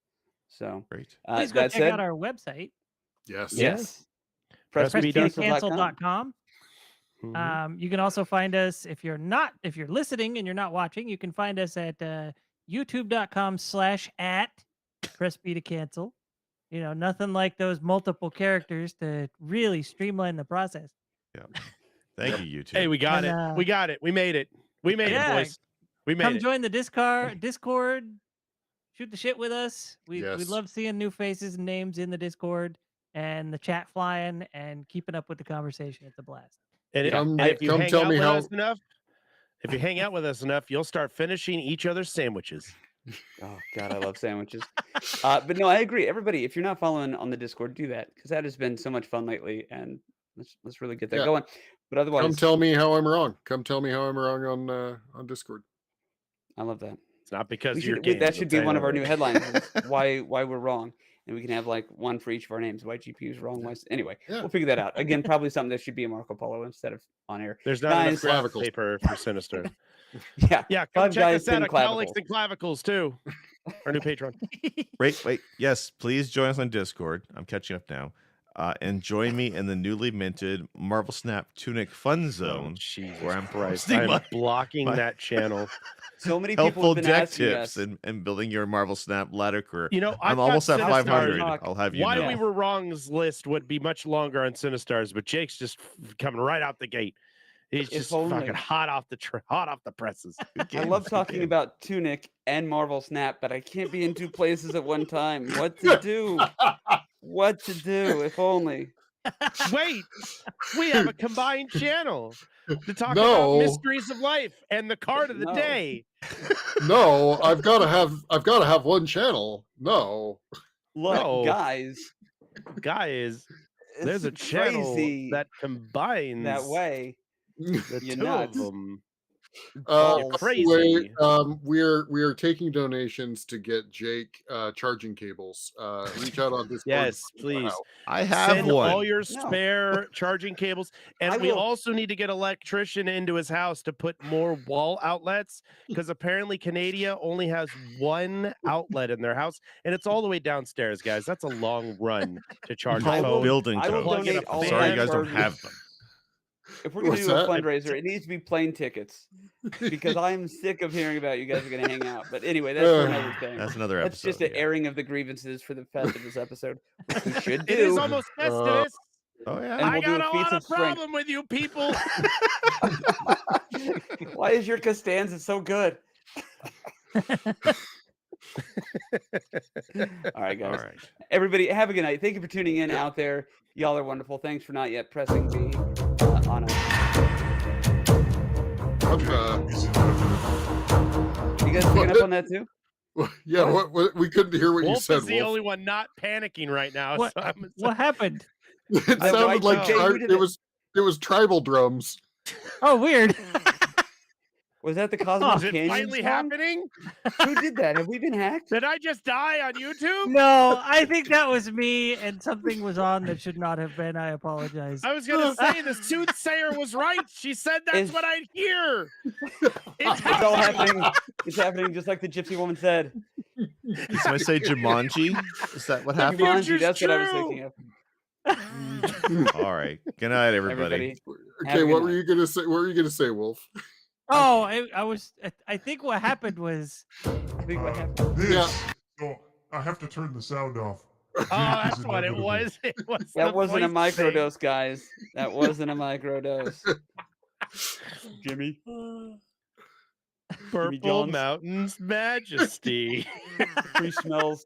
Speaker 4: So
Speaker 2: Great.
Speaker 5: Please go
Speaker 4: that
Speaker 5: check
Speaker 4: said,
Speaker 5: out our website,
Speaker 3: Yes.
Speaker 4: yes,
Speaker 1: PressBcancel.com.
Speaker 4: pressbcancel.com.
Speaker 1: Mhm.
Speaker 5: You can also find us if you're listening and you're not watching, you can find us at youtube.com/@pressb to cancel. Nothing like those multiple characters to really streamline the process.
Speaker 2: Thank you, YouTube.
Speaker 1: Hey, we got
Speaker 5: And,
Speaker 1: it. We got it. We made it. We made
Speaker 5: Yeah.
Speaker 1: it, boys. We made
Speaker 5: Come
Speaker 1: it.
Speaker 5: join the Discord. Shoot the shit with us. We
Speaker 3: Yes.
Speaker 5: love seeing new faces and names in the Discord and the chat flying and keeping up with the conversation. It's a blast.
Speaker 1: And,
Speaker 3: Come-
Speaker 1: and if you
Speaker 3: come
Speaker 1: hang
Speaker 3: tell
Speaker 1: out
Speaker 3: me
Speaker 1: with
Speaker 3: how-
Speaker 1: us enough, if you hang out with us enough, you'll start finishing each other's sandwiches.
Speaker 4: Oh God, I love sandwiches. But no, I agree. Everybody, if you're not following on the Discord, do that because that has been so much fun lately, and let's really get that
Speaker 3: Yeah.
Speaker 4: going. But otherwise,
Speaker 3: Come tell me how I'm wrong. Come tell me how I'm wrong on Discord.
Speaker 4: I love that.
Speaker 1: It's not because
Speaker 4: We
Speaker 1: of your
Speaker 4: should,
Speaker 1: games.
Speaker 4: that
Speaker 1: I'll
Speaker 4: should
Speaker 1: tell
Speaker 4: be
Speaker 1: you
Speaker 4: one of
Speaker 1: that
Speaker 4: our
Speaker 1: right
Speaker 4: new headlines. is why we're wrong, and we can have like one for each of our names. Why GPU is wrong? Why anyway?
Speaker 3: Yeah.
Speaker 4: We'll figure that out. Again, probably something that should be a Marco Polo instead of on air.
Speaker 1: There's not
Speaker 4: Guys-
Speaker 1: enough graph
Speaker 3: Clavicles.
Speaker 1: paper for Sinister.
Speaker 4: Yeah,
Speaker 1: Yeah, come
Speaker 4: 5
Speaker 1: check
Speaker 4: guys,
Speaker 1: us out
Speaker 4: 10
Speaker 1: at Cowlicks
Speaker 4: clavicles.
Speaker 1: and Clavicles too. Our new patron.
Speaker 2: Wait. Yes, please join us on Discord. I'm catching up now. And join me in the newly minted Marvel Snap Tunic Fun Zone,
Speaker 1: Jesus
Speaker 2: where I'm
Speaker 1: Christ.
Speaker 2: posting
Speaker 1: I'm
Speaker 2: my
Speaker 1: blocking
Speaker 2: my-
Speaker 1: that channel.
Speaker 4: So many people
Speaker 2: helpful
Speaker 4: have been
Speaker 2: deck
Speaker 4: asking
Speaker 2: tips
Speaker 4: us.
Speaker 2: and building your Marvel Snap ladder career.
Speaker 1: You know,
Speaker 2: I'm
Speaker 1: I've got
Speaker 2: almost at
Speaker 1: Sinistar.
Speaker 2: 500.
Speaker 4: Talk.
Speaker 2: I'll have you
Speaker 1: Why
Speaker 2: know.
Speaker 1: we were wrong's list would be much longer on Sinistar's, but Jake's just coming right out the gate. He's
Speaker 4: If
Speaker 1: just
Speaker 4: only.
Speaker 1: fucking hot off the presses.
Speaker 4: I love talking about Tunic and Marvel Snap, but I can't be in 2 places at one time. What to do? What to do? If only.
Speaker 1: Wait, we have a combined channel to talk about
Speaker 3: No.
Speaker 1: mysteries of life and the card of the
Speaker 4: No.
Speaker 1: day.
Speaker 3: No, I've got to have one channel. No.
Speaker 4: Look,
Speaker 1: No.
Speaker 4: guys,
Speaker 1: Guys,
Speaker 4: it's
Speaker 1: there's a channel
Speaker 4: crazy
Speaker 1: that combines
Speaker 4: that way.
Speaker 1: the
Speaker 4: You're
Speaker 1: two
Speaker 4: nuts.
Speaker 1: of them.
Speaker 4: Balls.
Speaker 1: Crazy.
Speaker 3: We're taking donations to get Jake charging cables. Reach out on Discord.
Speaker 1: Yes, please.
Speaker 2: I have
Speaker 1: Send
Speaker 2: one.
Speaker 1: all your
Speaker 4: No.
Speaker 1: spare charging cables. And
Speaker 4: I
Speaker 1: we
Speaker 4: will-
Speaker 1: also need to get an electrician into his house to put more wall outlets because apparently Canada only has one outlet in their house and it's all the way downstairs, guys. That's a long run to charge a
Speaker 4: I will-
Speaker 1: phone.
Speaker 2: Building
Speaker 4: I will
Speaker 2: codes.
Speaker 1: Plug in
Speaker 4: donate
Speaker 1: a
Speaker 4: all
Speaker 2: I'm
Speaker 4: of
Speaker 2: sorry
Speaker 1: fan.
Speaker 2: you guys don't
Speaker 4: chargers.
Speaker 2: have them.
Speaker 4: If we're gonna
Speaker 3: What's
Speaker 4: do a
Speaker 3: that?
Speaker 4: fundraiser, it needs to be plane tickets because I'm sick of hearing about you guys are gonna hang out. But anyway, that's for another thing.
Speaker 2: That's another
Speaker 4: That's
Speaker 2: episode.
Speaker 4: just an
Speaker 2: yeah.
Speaker 4: airing of the grievances for the Festivus episode, which we should do.
Speaker 1: It is almost Festivus.
Speaker 2: Oh yeah.
Speaker 4: And
Speaker 1: I
Speaker 4: we'll do
Speaker 1: got
Speaker 4: a
Speaker 1: a
Speaker 4: feats
Speaker 1: lot
Speaker 4: of
Speaker 1: of
Speaker 4: strength.
Speaker 1: problem with you people.
Speaker 4: Why is your Costanza so good? All right,
Speaker 2: All
Speaker 4: guys.
Speaker 2: right.
Speaker 4: Everybody, have a good night. Thank you for tuning in out there. Y'all are wonderful. Thanks for not yet pressing B on us. You guys picking up on that too?
Speaker 3: Yeah, what we couldn't hear what you
Speaker 1: Wolf
Speaker 3: said.
Speaker 1: is the
Speaker 3: Wolf.
Speaker 1: only one not panicking right now.
Speaker 5: What,
Speaker 1: So I'm
Speaker 5: what happened?
Speaker 3: It
Speaker 4: I
Speaker 3: sounded like
Speaker 4: Jay, who did
Speaker 3: it was tribal drums.
Speaker 5: Oh, weird.
Speaker 4: Was that the Cosmos
Speaker 1: Is it
Speaker 4: Canyon
Speaker 1: finally
Speaker 4: song?
Speaker 1: happening?
Speaker 4: Who did that? Have we been hacked?
Speaker 1: Did I just die on YouTube?
Speaker 5: No, I think that was me, and something was on that should not have been. I apologize.
Speaker 1: I was gonna say the soothsayer was right. She said that's
Speaker 4: Is-
Speaker 1: what I'd hear.
Speaker 4: It's all happening. It's happening just like the gypsy woman said.
Speaker 2: Did I say Jumanji? Is that what happened?
Speaker 4: Jumanji,
Speaker 1: future's
Speaker 4: that's what I was
Speaker 1: true.
Speaker 4: thinking of.
Speaker 2: All right. Good night, everybody.
Speaker 4: Everybody. Have
Speaker 3: Okay,
Speaker 4: a good
Speaker 3: what were
Speaker 4: night.
Speaker 3: you gonna say? What were you gonna say, Wolf?
Speaker 5: Oh, I was. I think what happened was.
Speaker 4: I think what happened.
Speaker 6: This.
Speaker 3: Yeah.
Speaker 6: So I have to turn the sound off.
Speaker 1: Oh, that's what it was. It was
Speaker 4: That
Speaker 1: the
Speaker 4: wasn't a
Speaker 1: voice thing.
Speaker 4: microdose, guys. That wasn't a microdose. Jimmy.
Speaker 1: Purple
Speaker 4: John's.
Speaker 1: Mountain's Majesty.
Speaker 4: Free smells.